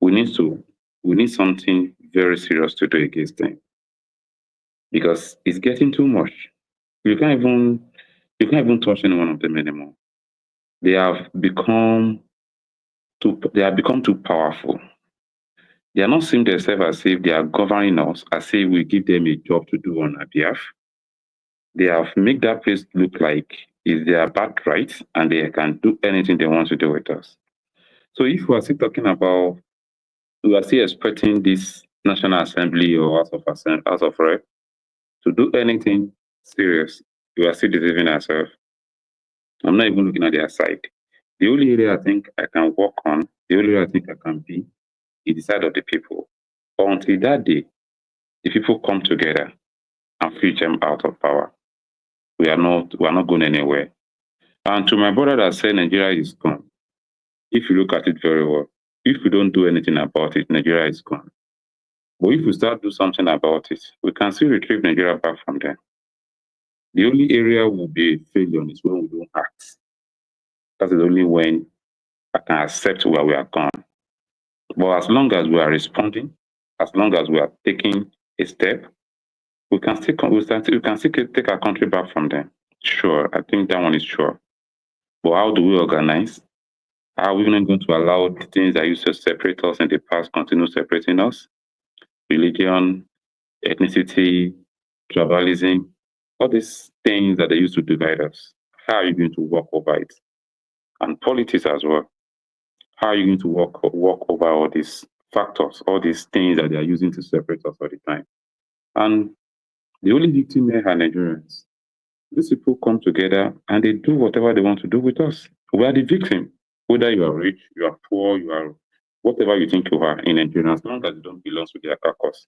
[SPEAKER 19] We need something very serious to do against them, because it's getting too much. You can't even touch any one of them anymore. They have become too powerful. They are not seeing themselves as if they are governing us, as if we give them a job to do on our behalf. They have made that place look like it's their birthright and they can do anything they want to do with us. So if we are still talking about, we are still expecting this National Assembly or House of Rep to do anything serious, we are still deceiving ourselves. I'm not even looking at their side. The only area I think I can work on, the only area I think I can be, is the side of the people. But until that day, the people come together and fetch them out of power. We are not going anywhere. And to my brother that said Nigeria is gone, if you look at it very well, if we don't do anything about it, Nigeria is gone. But if we start do something about it, we can still retrieve Nigeria back from there. The only area will be a failure is when we don't act. That is only when I can accept where we are gone. But as long as we are responding, as long as we are taking a step, we can still take our country back from them. Sure, I think that one is sure. But how do we organize? How are we not going to allow the things that used to separate us in the past continue separating us? Religion, ethnicity, tribalism, all these things that they used to divide us. How are you going to work over it? And politics as well. How are you going to work over all these factors, all these things that they are using to separate us all the time? And the only victim here are Nigerians. These people come together and they do whatever they want to do with us. We are the victim. Whether you are rich, you are poor, you are whatever you think you are in Nigeria, as long as you don't belong to their caucus,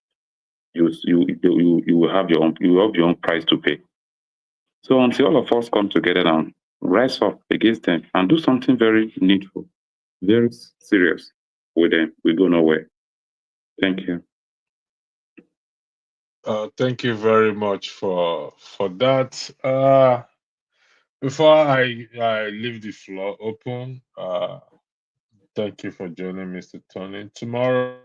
[SPEAKER 19] you will have your own price to pay. So until all of us come together and rise up against them and do something very needful, very serious with them, we go nowhere. Thank you.
[SPEAKER 15] Thank you very much for that. Before I leave the floor open, thank you for joining, Mr. Tony. Tomorrow.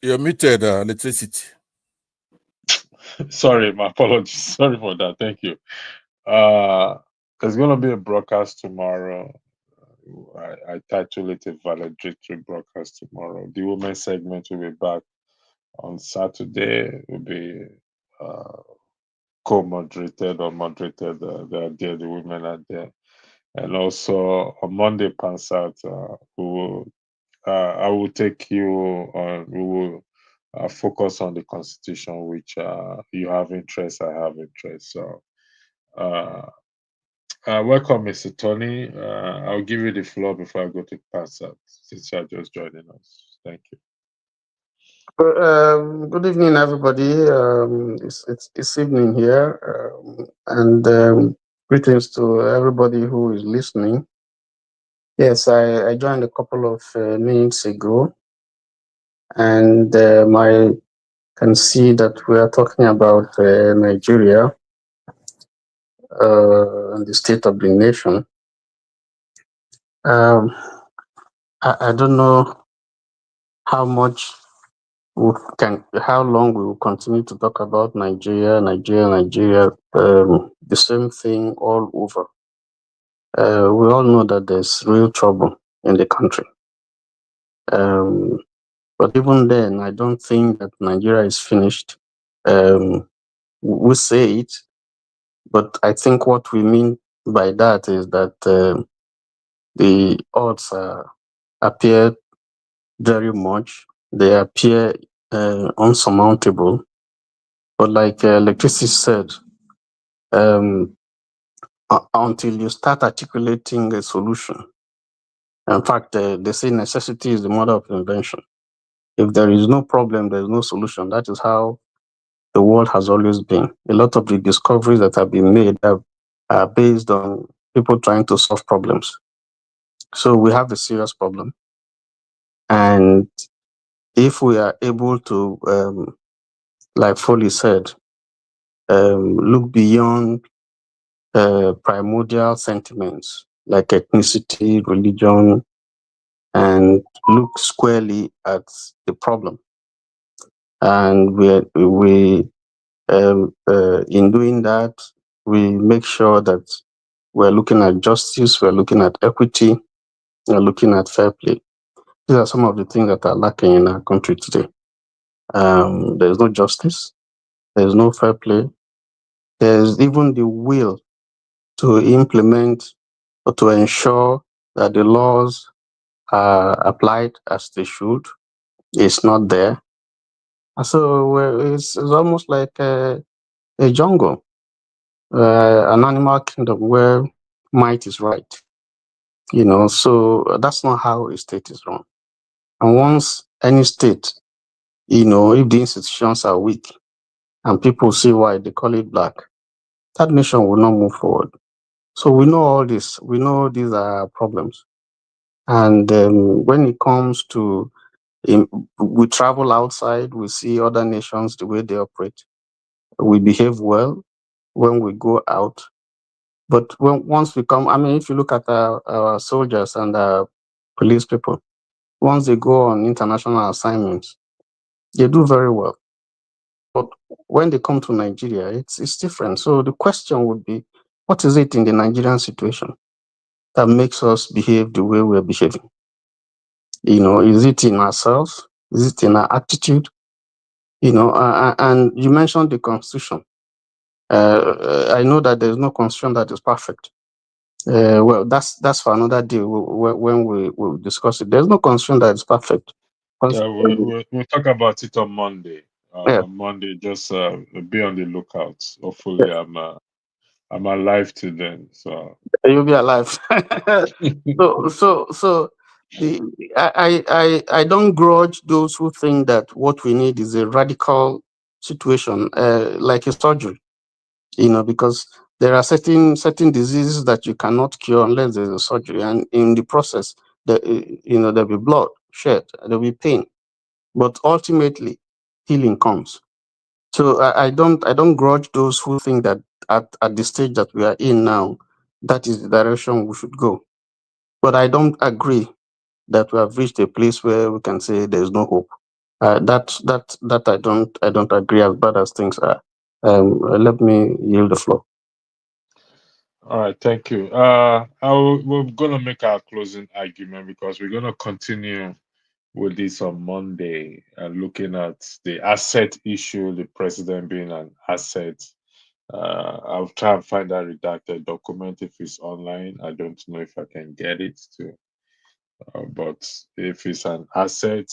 [SPEAKER 16] You're muted, electricity.
[SPEAKER 15] Sorry, my apologies. Sorry for that. Thank you. There's going to be a broadcast tomorrow. I titled it a valedictory broadcast tomorrow. The women's segment will be back on Saturday. Will be co-moderated or moderated. They are there. The women are there, and also on Monday, Pansat, I will take you on. We will focus on the Constitution, which you have interest. I have interest. So. Welcome, Mr. Tony. I'll give you the floor before I go to Pansat, since you're just joining us. Thank you.
[SPEAKER 18] Good evening, everybody. It's evening here, and greetings to everybody who is listening. Yes, I joined a couple of minutes ago, and I can see that we are talking about Nigeria and the state of the nation. I don't know how long we will continue to talk about Nigeria. The same thing all over. We all know that there's real trouble in the country. But even then, I don't think that Nigeria is finished. We say it, but I think what we mean
[SPEAKER 20] by that is that the odds appear very much. They appear unsurmountable. But like electricity said, until you start articulating a solution, in fact, they say necessity is the mother of invention. If there is no problem, there is no solution. That is how the world has always been. A lot of the discoveries that have been made are based on people trying to solve problems. So we have a serious problem. And if we are able to, like Foley said, look beyond primordial sentiments like ethnicity, religion, and look squarely at the problem. And in doing that, we make sure that we're looking at justice, we're looking at equity, we're looking at fair play. These are some of the things that are lacking in our country today. There's no justice, there's no fair play, there's even the will to implement or to ensure that the laws are applied as they should. It's not there. So it's almost like a jungle, an animal kingdom where might is right. So that's not how a state is run. And once any state, if the institutions are weak and people see why they call it black, that nation will not move forward. So we know all this. We know these are problems. And when it comes to, we travel outside, we see other nations, the way they operate. We behave well when we go out. But once we come, if you look at our soldiers and our police people, once they go on international assignments, they do very well. But when they come to Nigeria, it's different. So the question would be, what is it in the Nigerian situation that makes us behave the way we're behaving? Is it in ourselves? Is it in our attitude? And you mentioned the Constitution. I know that there's no Constitution that is perfect. Well, that's for another day when we discuss it. There's no Constitution that is perfect.
[SPEAKER 15] Yeah, we'll talk about it on Monday.
[SPEAKER 20] Yeah.
[SPEAKER 15] Monday, just be on the lookout. Hopefully, I'm alive till then. So
[SPEAKER 20] You'll be alive. So I don't grudge those who think that what we need is a radical situation, like a surgery. Because there are certain diseases that you cannot cure unless there's a surgery, and in the process, there'll be blood shed, there'll be pain, but ultimately, healing comes. So I don't grudge those who think that at the stage that we are in now, that is the direction we should go. But I don't agree that we have reached a place where we can say there's no hope. That I don't agree, as bad as things are. Let me yield the floor.
[SPEAKER 15] all right, thank you. We're gonna make our closing argument because we're gonna continue with this on Monday, looking at the asset issue, the president being an asset. I'll try and find that redacted document if it's online. I don't know if I can get it to, but if it's an asset,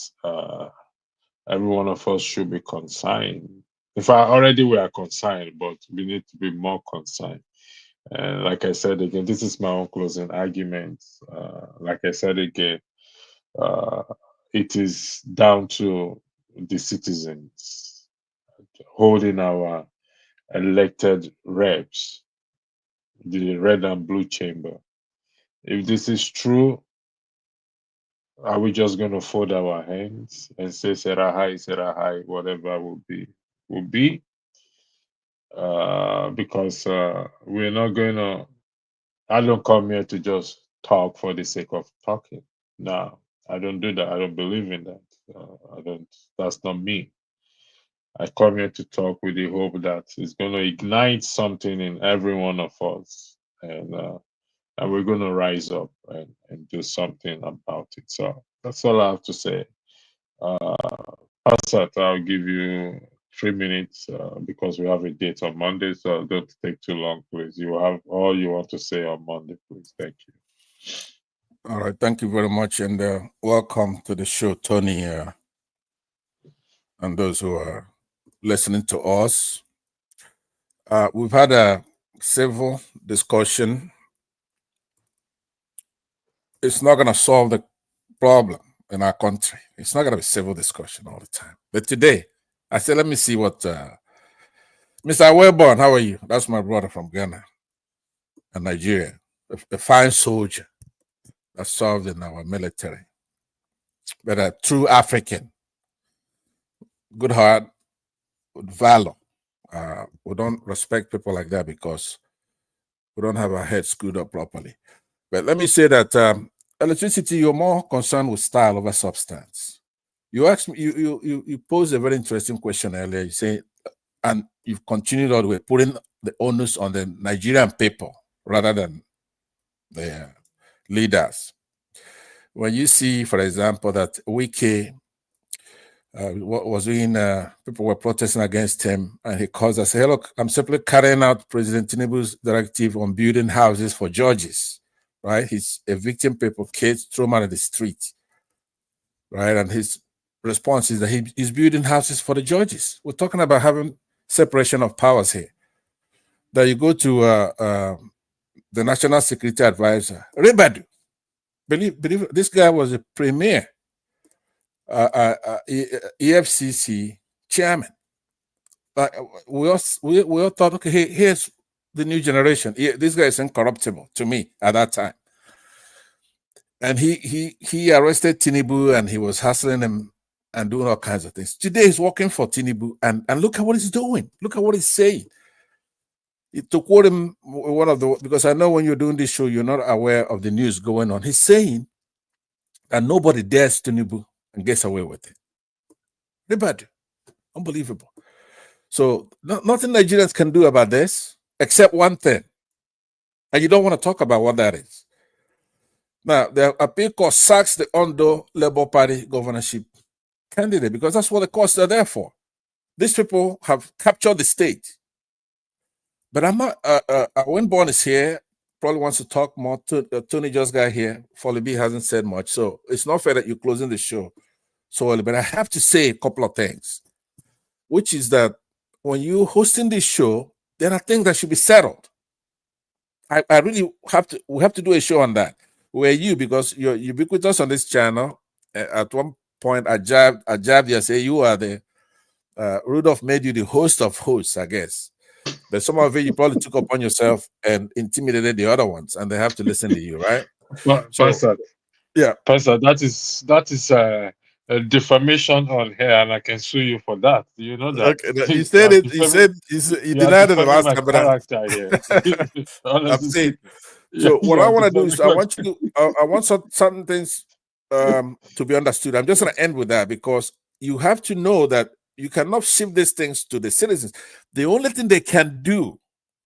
[SPEAKER 15] every one of us should be consigned. In fact, already we are consigned, but we need to be more consigned. And like I said again, this is my own closing argument. Like I said again, it is down to the citizens holding our elected reps, the red and blue chamber. If this is true, are we just going to fold our hands and say Serahai, whatever will be? Because we're not going to, I don't come here to just talk for the sake of talking. No, I don't do that. I don't believe in that. That's not me. I come here to talk with the hope that it's going to ignite something in every one of us. And we're going to rise up and do something about it. So that's all I have to say. Pastor, I'll give you 3 minutes because we have a date on Monday, so don't take too long, please. You have all you want to say on Monday, please. Thank you.
[SPEAKER 16] All right, thank you very much, and welcome to the show, Tony, and those who are listening to us. We've had a civil discussion. It's not going to solve the problem in our country. It's not going to be civil discussion all the time. But today, I said, let me see what Mr. Wellborn, how are you? That's my brother from Ghana and Nigeria, a fine soldier that served in our military, but a true African, good heart, with valor. We don't respect people like that because we don't have our heads screwed up properly. But let me say that electricity, you're more concerned with style over substance. You asked me, you posed a very interesting question earlier. You say, and you've continued all the way, putting the onus on the Nigerian people rather than the leaders. When you see, for example, that Wike what was doing, people were protesting against him, and he calls us, hey, look, I'm simply carrying out President Tinubu's directive on building houses for judges, right? He's evicting people, kids, throw them out of the street, right? And his response is that he's building houses for the judges. We're talking about having separation of powers here. That you go to the National Security Advisor, Ribadu. Believe this guy was a premier EFCC chairman. We all thought, okay, here's the new generation. This guy is incorruptible to me at that time. And he arrested Tinubu, and he was hassling him and doing all kinds of things. Today he's working for Tinubu, and look at what he's doing. Look at what he's saying. To quote him, because I know when you're doing this show, you're not aware of the news going on. He's saying that nobody dares Tinubu and gets away with it. Ribadu. Unbelievable. So nothing Nigerians can do about this except one thing. And you don't want to talk about what that is. Now, the appeal court sacks the Ondo Labour Party governorship candidate because that's what the courts are there for. These people have captured the state. But I'm not, when Born is here, probably wants to talk more. Tony just got here. Folly B hasn't said much. So it's not fair that you're closing the show so early. But I have to say a couple of things, which is that when you're hosting this show, there are things that should be settled. I really we have to do a show on that. Where you, because you're ubiquitous on this channel, at one point I jabbed you and say you are the, Rudolph made you the host of hosts, I guess. But some of it you probably took upon yourself and intimidated the other ones, and they have to listen to you, right?
[SPEAKER 15] Well,
[SPEAKER 16] So,
[SPEAKER 15] Pastor,
[SPEAKER 16] yeah,
[SPEAKER 15] Pastor, that is a defamation on here, and I can sue you for that. You know that.
[SPEAKER 16] okay. You said it. You denied it the last time, but
[SPEAKER 15] character here.
[SPEAKER 16] I'm saying. So what I want to do is I want certain things to be understood. I'm just going to end with that because you have to know that you cannot shift these things to the citizens. The only thing they can do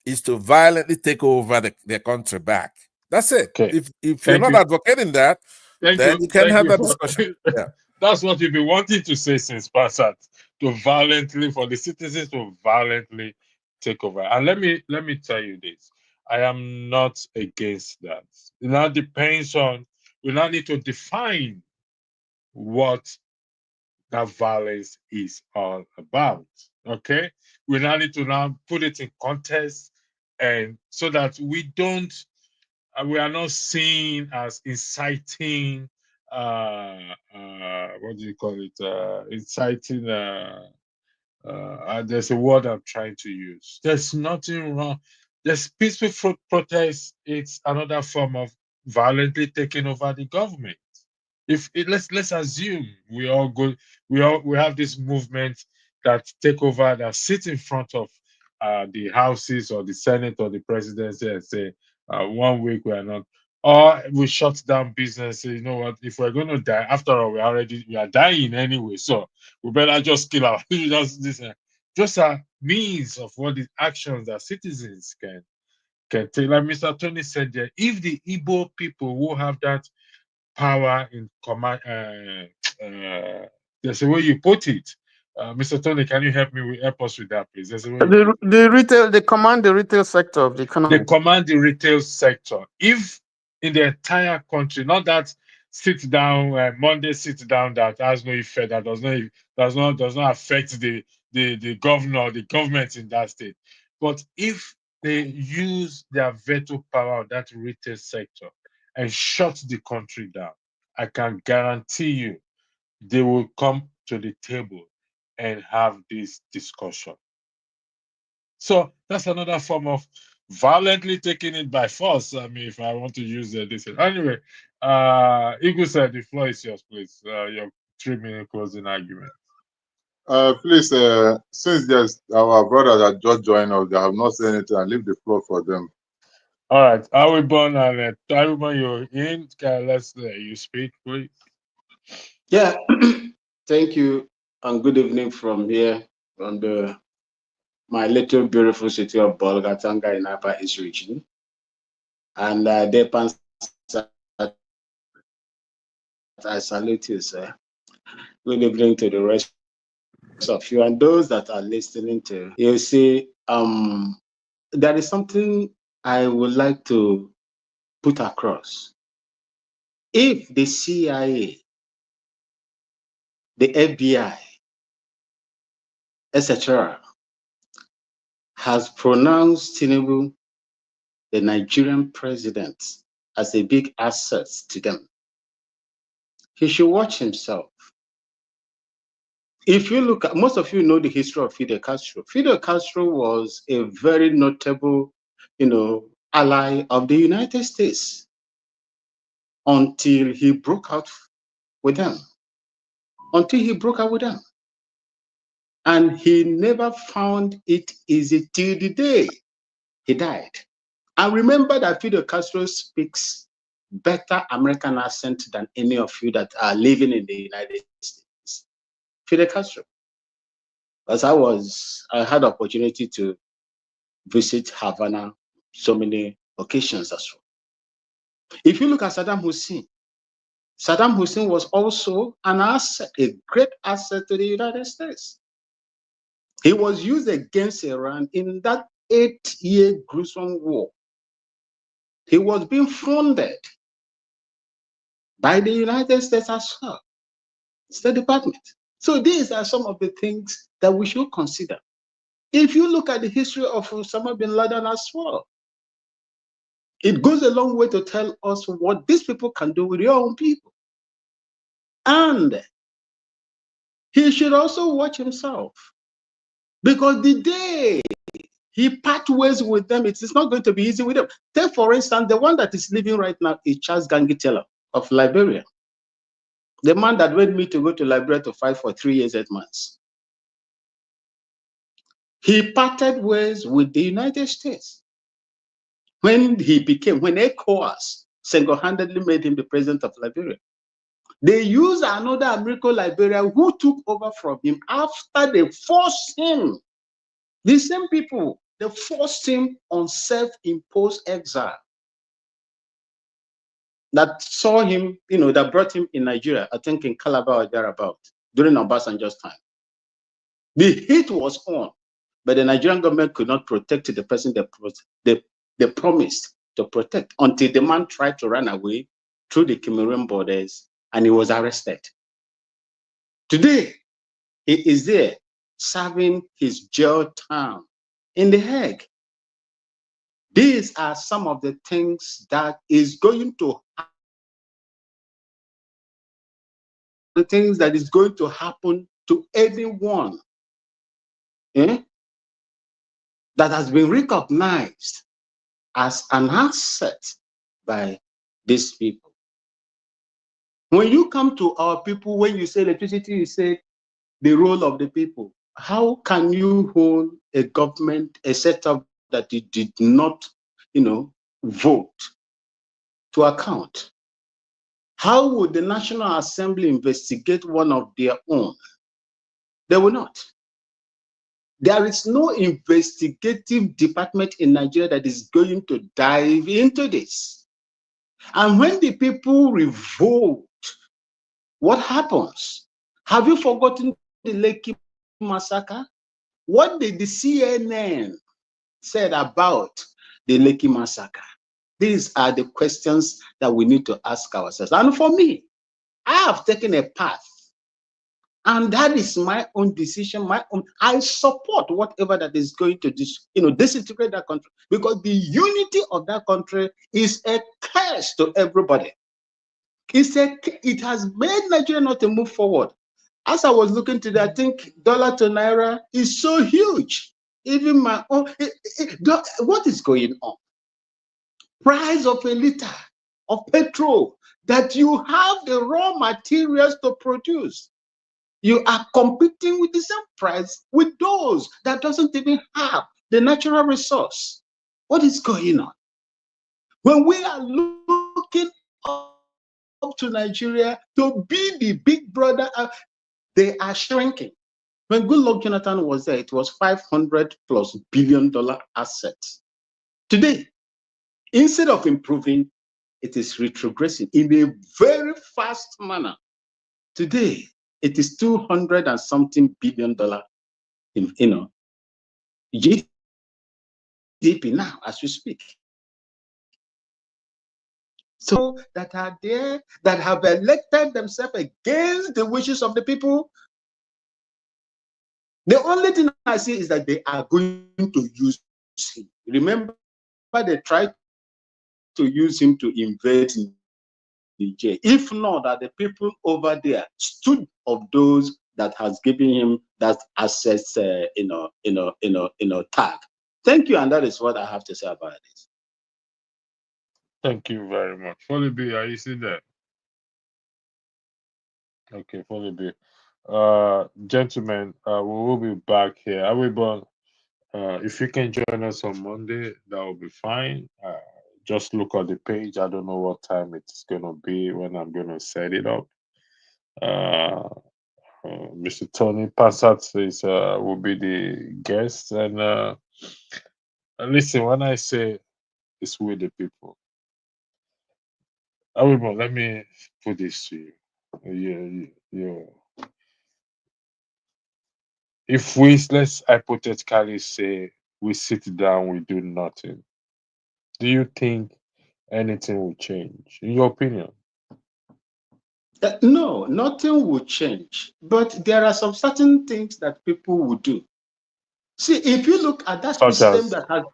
[SPEAKER 16] is to violently take over their country back. That's it.
[SPEAKER 15] Okay.
[SPEAKER 16] If you're not advocating that, then you can have that discussion. Yeah.
[SPEAKER 15] That's what you've been wanting to say since Passat, for the citizens to violently take over. And let me tell you this. I am not against that. It now depends on, we now need to define what that violence is all about. Okay? We now need to now put it in context, and so that we are not seen as inciting what do you call it? Inciting there's a word I'm trying to use. There's nothing wrong. There's peaceful protest. It's another form of violently taking over the government. Let's assume we have this movement that take over, that sit in front of the houses or the Senate or the presidency and say, 1 week we are not, or we shut down business. You know what? If we're going to die, after all, we are dying anyway. So we better just kill our just a means of what the actions that citizens can take. Like Mr. Tony said there, if the Igbo people who have that power in command, there's a way you put it, Mr. Tony, can you help us with that, please?
[SPEAKER 20] They command the retail sector of the economy.
[SPEAKER 15] They command the retail sector. If in the entire country, not that sit down Monday sit down that has no effect, that does not affect the governor, the government in that state. But if they use their veto power of that retail sector and shut the country down, I can guarantee you they will come to the table and have this discussion. So that's another form of violently taking it by force. I mean, if I want to use this. Anyway, Igu said, the floor is yours, please. Your 3-minute closing argument.
[SPEAKER 17] Please, since there's our brothers that just joined us, they have not said anything, I leave the floor for them.
[SPEAKER 15] All right, Awibon and Taiwan, you're in. Let's you speak, please.
[SPEAKER 21] Yeah, thank you, and good evening from here, from my little beautiful city of Bolgatanga in Upper East region. And Depan, I salute you, sir. Good evening to the rest of you and those that are listening to. You see, there is something I would like to put across. If the CIA, the FBI, etc., has pronounced Tinubu, the Nigerian president, as a big asset to them, he should watch himself. If you look at, most of you know the history of Fidel Castro. Fidel Castro was a very notable, ally of the United States until he broke out with them. And he never found it easy till the day he died. And remember that Fidel Castro speaks better American accent than any of you that are living in the United States. Fidel Castro. As I had opportunity to visit Havana so many occasions as well. If you look at Saddam Hussein was also an asset, a great asset to the United States. He was used against Iran in that 8-year gruesome war. He was being funded by the United States as well, State Department. So these are some of the things that we should consider. If you look at the history of Osama bin Laden as well, it goes a long way to tell us what these people can do with your own people. And he should also watch himself, because the day he part ways with them, it is not going to be easy with them. Take, for instance, the one that is living right now is Charles Gangitela of Liberia. The man that went me to go to Liberia to fight for 3 years, 8 months. He parted ways with the United States when ECOWAS single-handedly made him the president of Liberia. They used another American Liberia who took over from him after they forced him. The same people, they forced him on self-imposed exile. That saw him, that brought him in Nigeria, I think in Calabar or thereabout, during Obasanjo's time. The heat was on, but the Nigerian government could not protect the person they promised to protect until the man tried to run away through the Cameroon borders and he was arrested. Today, he is there serving his jail term in The Hague. These are some of the things that is going to happen to anyone that has been recognized as an asset by these people. When you come to our people, when you say electricity, you say the role of the people. How can you hold a government, a setup that it did not, vote to account? How would the National Assembly investigate one of their own? They will not. There is no investigative department in Nigeria that is going to dive into this. And when the people revolt, what happens? Have you forgotten the Lekki massacre? What did the CNN said about the Lekki massacre? These are the questions that we need to ask ourselves. And for me, I have taken a path, and that is my own decision, my own. I support whatever that is going to disintegrate that country, because the unity of that country is a curse to everybody. It has made Nigeria not to move forward. As I was looking today, I think dollar to naira is so huge. Even my own, what is going on? Price of a liter of petrol that you have the raw materials to produce. You are competing with the same price with those that doesn't even have the natural resource. What is going on? When we are looking up to Nigeria to be the big brother, they are shrinking. When Goodluck Jonathan was there, it was $500+ billion assets. Today, instead of improving, it is retrogressing in a very fast manner. Today, it is $200 and something billion in GDP now as we speak. So that are there, that have elected themselves against the wishes of the people. The only thing I see is that they are going to use him. Remember, they tried to use him to invade Niger. If not, that the people over there stood of those that has given him that access, tag. Thank you, and that is what I have to say about it.
[SPEAKER 15] Thank you very much. Folibi, are you still there? Okay, Folibi. Gentlemen, we will be back here. If you can join us on Monday, that will be fine. Just look at the page. I don't know what time it's going to be when I'm going to set it up. Mr. Tony Passat will be the guest. And listen, when I say it's with the people, let me put this to you. If let's hypothetically say we sit down, we do nothing, do you think anything will change, in your opinion?
[SPEAKER 21] No, nothing will change. But there are some certain things that people will do. See, if you look at that system that has,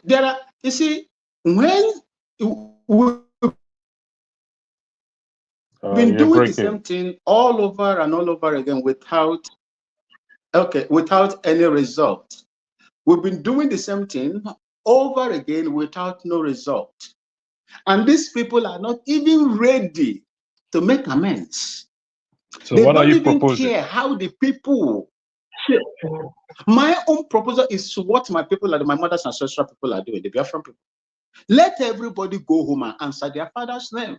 [SPEAKER 21] there are, you see, when we've been doing the same thing all over and all over again without any result. We've been doing the same thing over again without no result. And these people are not even ready to make amends.
[SPEAKER 15] So
[SPEAKER 21] they
[SPEAKER 15] what are
[SPEAKER 21] don't
[SPEAKER 15] you
[SPEAKER 21] even
[SPEAKER 15] proposing?
[SPEAKER 21] care how the people. My own proposal is what my people, my mother's ancestral people are doing, the Biafran people. Let everybody go home and answer their father's name.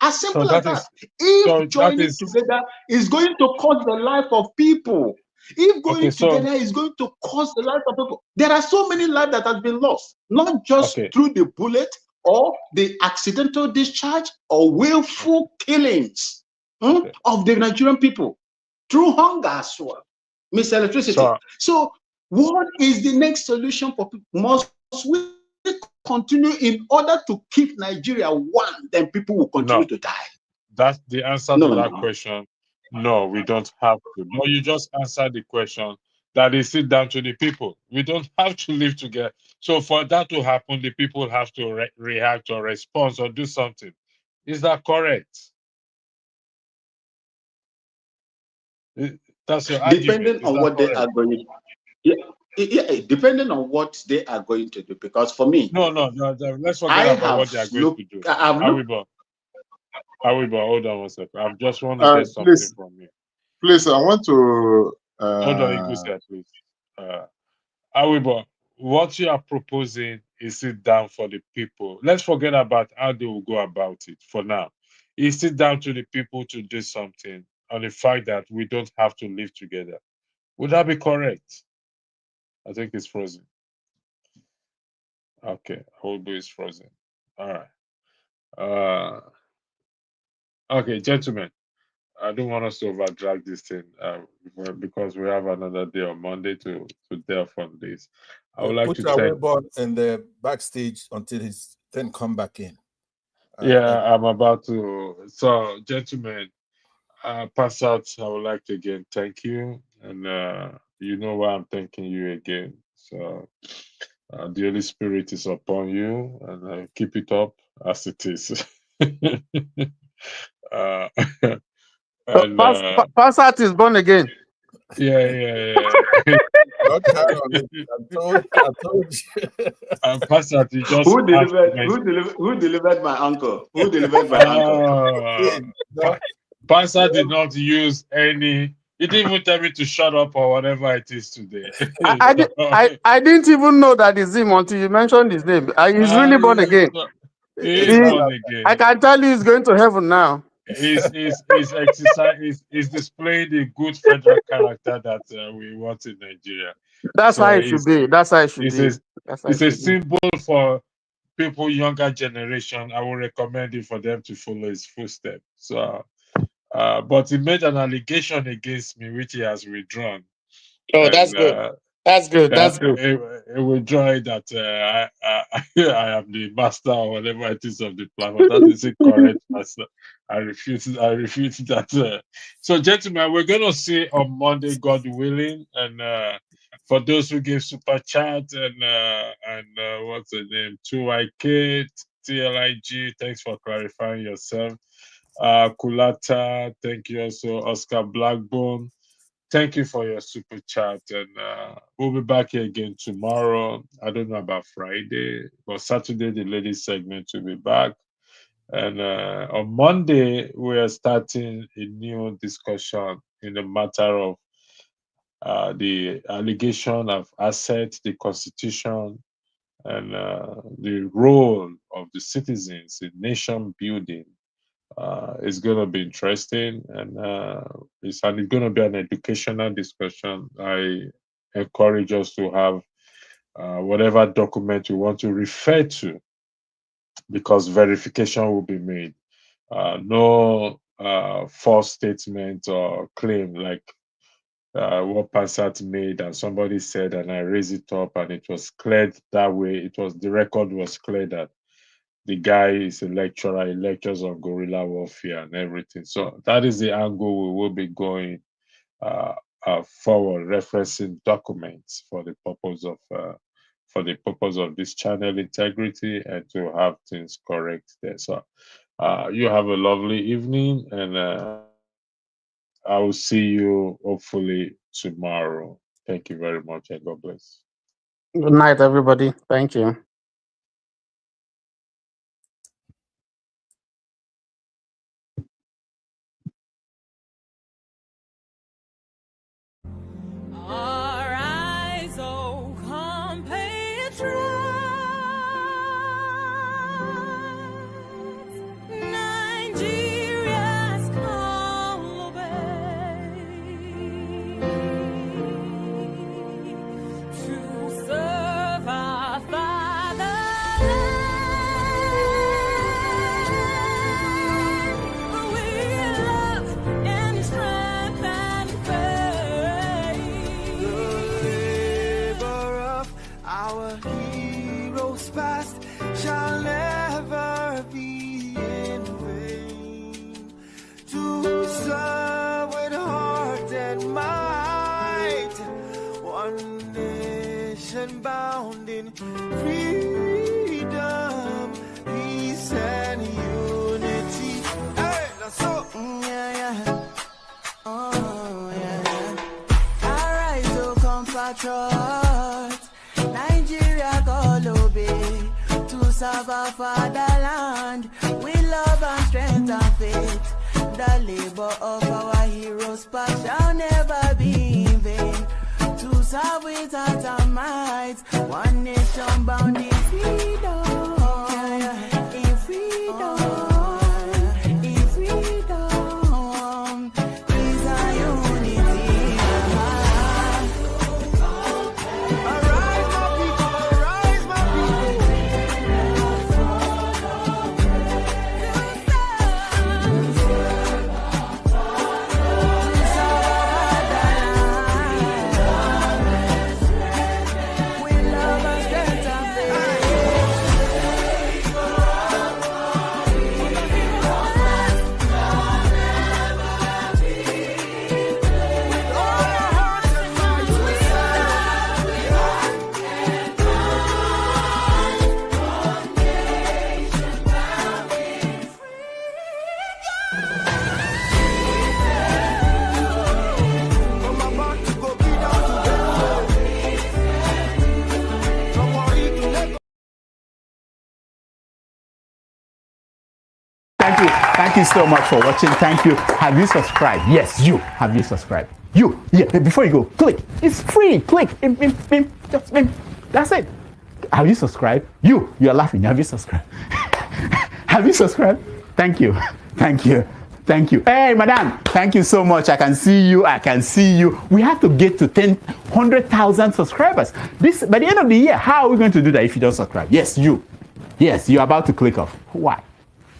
[SPEAKER 21] As simple as that. If joining together is going to cost the life of people, if going together is going to cost the life of people, there are so many lives that have been lost, not just through the bullet or the accidental discharge or willful killings of the Nigerian people through hunger as well, miselectricity. So what is the next solution for people? Must we continue in order to keep Nigeria one? Then people will continue to die.
[SPEAKER 15] That's the answer to that question. No, we don't have to. No, you just answered the question that is sit down to the people. We don't have to live together. So for that to happen, the people have to react or respond or do something. Is that correct? That's your
[SPEAKER 21] depending on what they are going. Depending on what they are going to do. Because for me,
[SPEAKER 15] no. Let's forget about what they are going to do. Awiba, hold on one second. I just want to get something from you.
[SPEAKER 17] Please, I want to.
[SPEAKER 15] Hold on, Igusia, please. Awiba, what you are proposing is sit down for the people. Let's forget about how they will go about it for now. Is sit down to the people to do something on the fact that we don't have to live together. Would that be correct? I think it's frozen. Okay, Awiba is frozen. All right. Okay, gentlemen. I don't want us to overdrag this thing because we have another day on Monday to delve on this. I would like
[SPEAKER 16] put
[SPEAKER 15] to
[SPEAKER 16] your
[SPEAKER 15] thank.
[SPEAKER 16] weapon in the backstage until he's then come back in.
[SPEAKER 15] I'm about to. So, gentlemen, pass out. I would like to again thank you, and you know why I'm thanking you again. So, the Holy Spirit is upon you, and keep it up as it is. And
[SPEAKER 20] Passat is born again.
[SPEAKER 15] Yeah.
[SPEAKER 16] Don't count on it. I told you.
[SPEAKER 15] And Passat, you just
[SPEAKER 21] Who delivered my uncle? Who delivered my uncle?
[SPEAKER 15] Pastor did not use any. He didn't even tell me to shut up or whatever it is today.
[SPEAKER 20] I didn't even know that is him until you mentioned his name. He's really born again.
[SPEAKER 15] He's born again.
[SPEAKER 20] I can tell you he's going to heaven now.
[SPEAKER 15] He's displaying the good federal character that we want in Nigeria.
[SPEAKER 20] That's how it should be. That's how it should be.
[SPEAKER 15] It's a symbol for people younger generation. I would recommend it for them to follow his footsteps. So, but he made an allegation against me, which he has withdrawn.
[SPEAKER 20] Oh, that's good. That's good. That's good.
[SPEAKER 15] He withdrew that I am the master or whatever it is of the platform. That is incorrect, master. I refute that. So, gentlemen, we're gonna see on Monday, God willing, and for those who give super chat and what's the name, 2YK, TLIG, thanks for clarifying yourself. Kulata, thank you also. Oscar Blackbone, thank you for your super chat, and we'll be back here again tomorrow. I don't know about Friday, but Saturday the ladies segment will be back. And on Monday, we are starting a new discussion in the matter of the allegation of assets, the constitution, and the role of the citizens in nation building. It's going to be interesting, and it's going to be an educational discussion. I encourage us to have whatever document you want to refer to, because verification will be made. No false statement or claim like what Passat made and somebody said, and I raised it up, and it was cleared that way. The record was clear that the guy is a lecturer, he lectures on guerrilla warfare and everything. So that is the angle we will be going forward, referencing documents for the purpose of this channel integrity and to have things correct there. So you have a lovely evening, and I will see you hopefully tomorrow. Thank you very much, and God bless.
[SPEAKER 20] Good night, everybody. Thank you.
[SPEAKER 2] Arise, O compatriots, Nigeria's call obey, to serve our fatherland, with love and strength and faith.
[SPEAKER 22] Our heroes past shall never be in vain. To serve with heart and might, one nation bound in freedom, peace and unity. Hey, that's so. Oh yeah. Arise, O compatriots, Nigeria call obey, to serve our fatherland with love and strength and faith. The labor of our heroes past shall never be in vain. To serve with heart and might, one nation bound in freedom. In freedom. In freedom. Peace and unity. Arise, my people, arise, my people.
[SPEAKER 3] Thank you. Thank you so much for watching. Thank you. Have you subscribed? Yes, you. Have you subscribed? You. Yeah, before you go, click. It's free. Click. Just that's it. Have you subscribed? You're laughing. Have you subscribed? Have you subscribed? Thank you. Thank you. Thank you. Hey, madam, thank you so much. I can see you. I can see you. We have to get to 100,000 subscribers. This by the end of the year. How are we going to do that if you don't subscribe? Yes, you. Yes, you're about to click off. Why?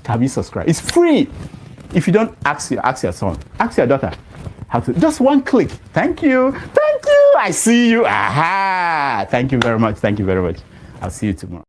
[SPEAKER 3] Have you subscribed? It's free. If you don't, ask your son. Ask your daughter. How to? Just one click. Thank you. Thank you. I see you. Aha. Thank you very much. Thank you very much. I'll see you tomorrow.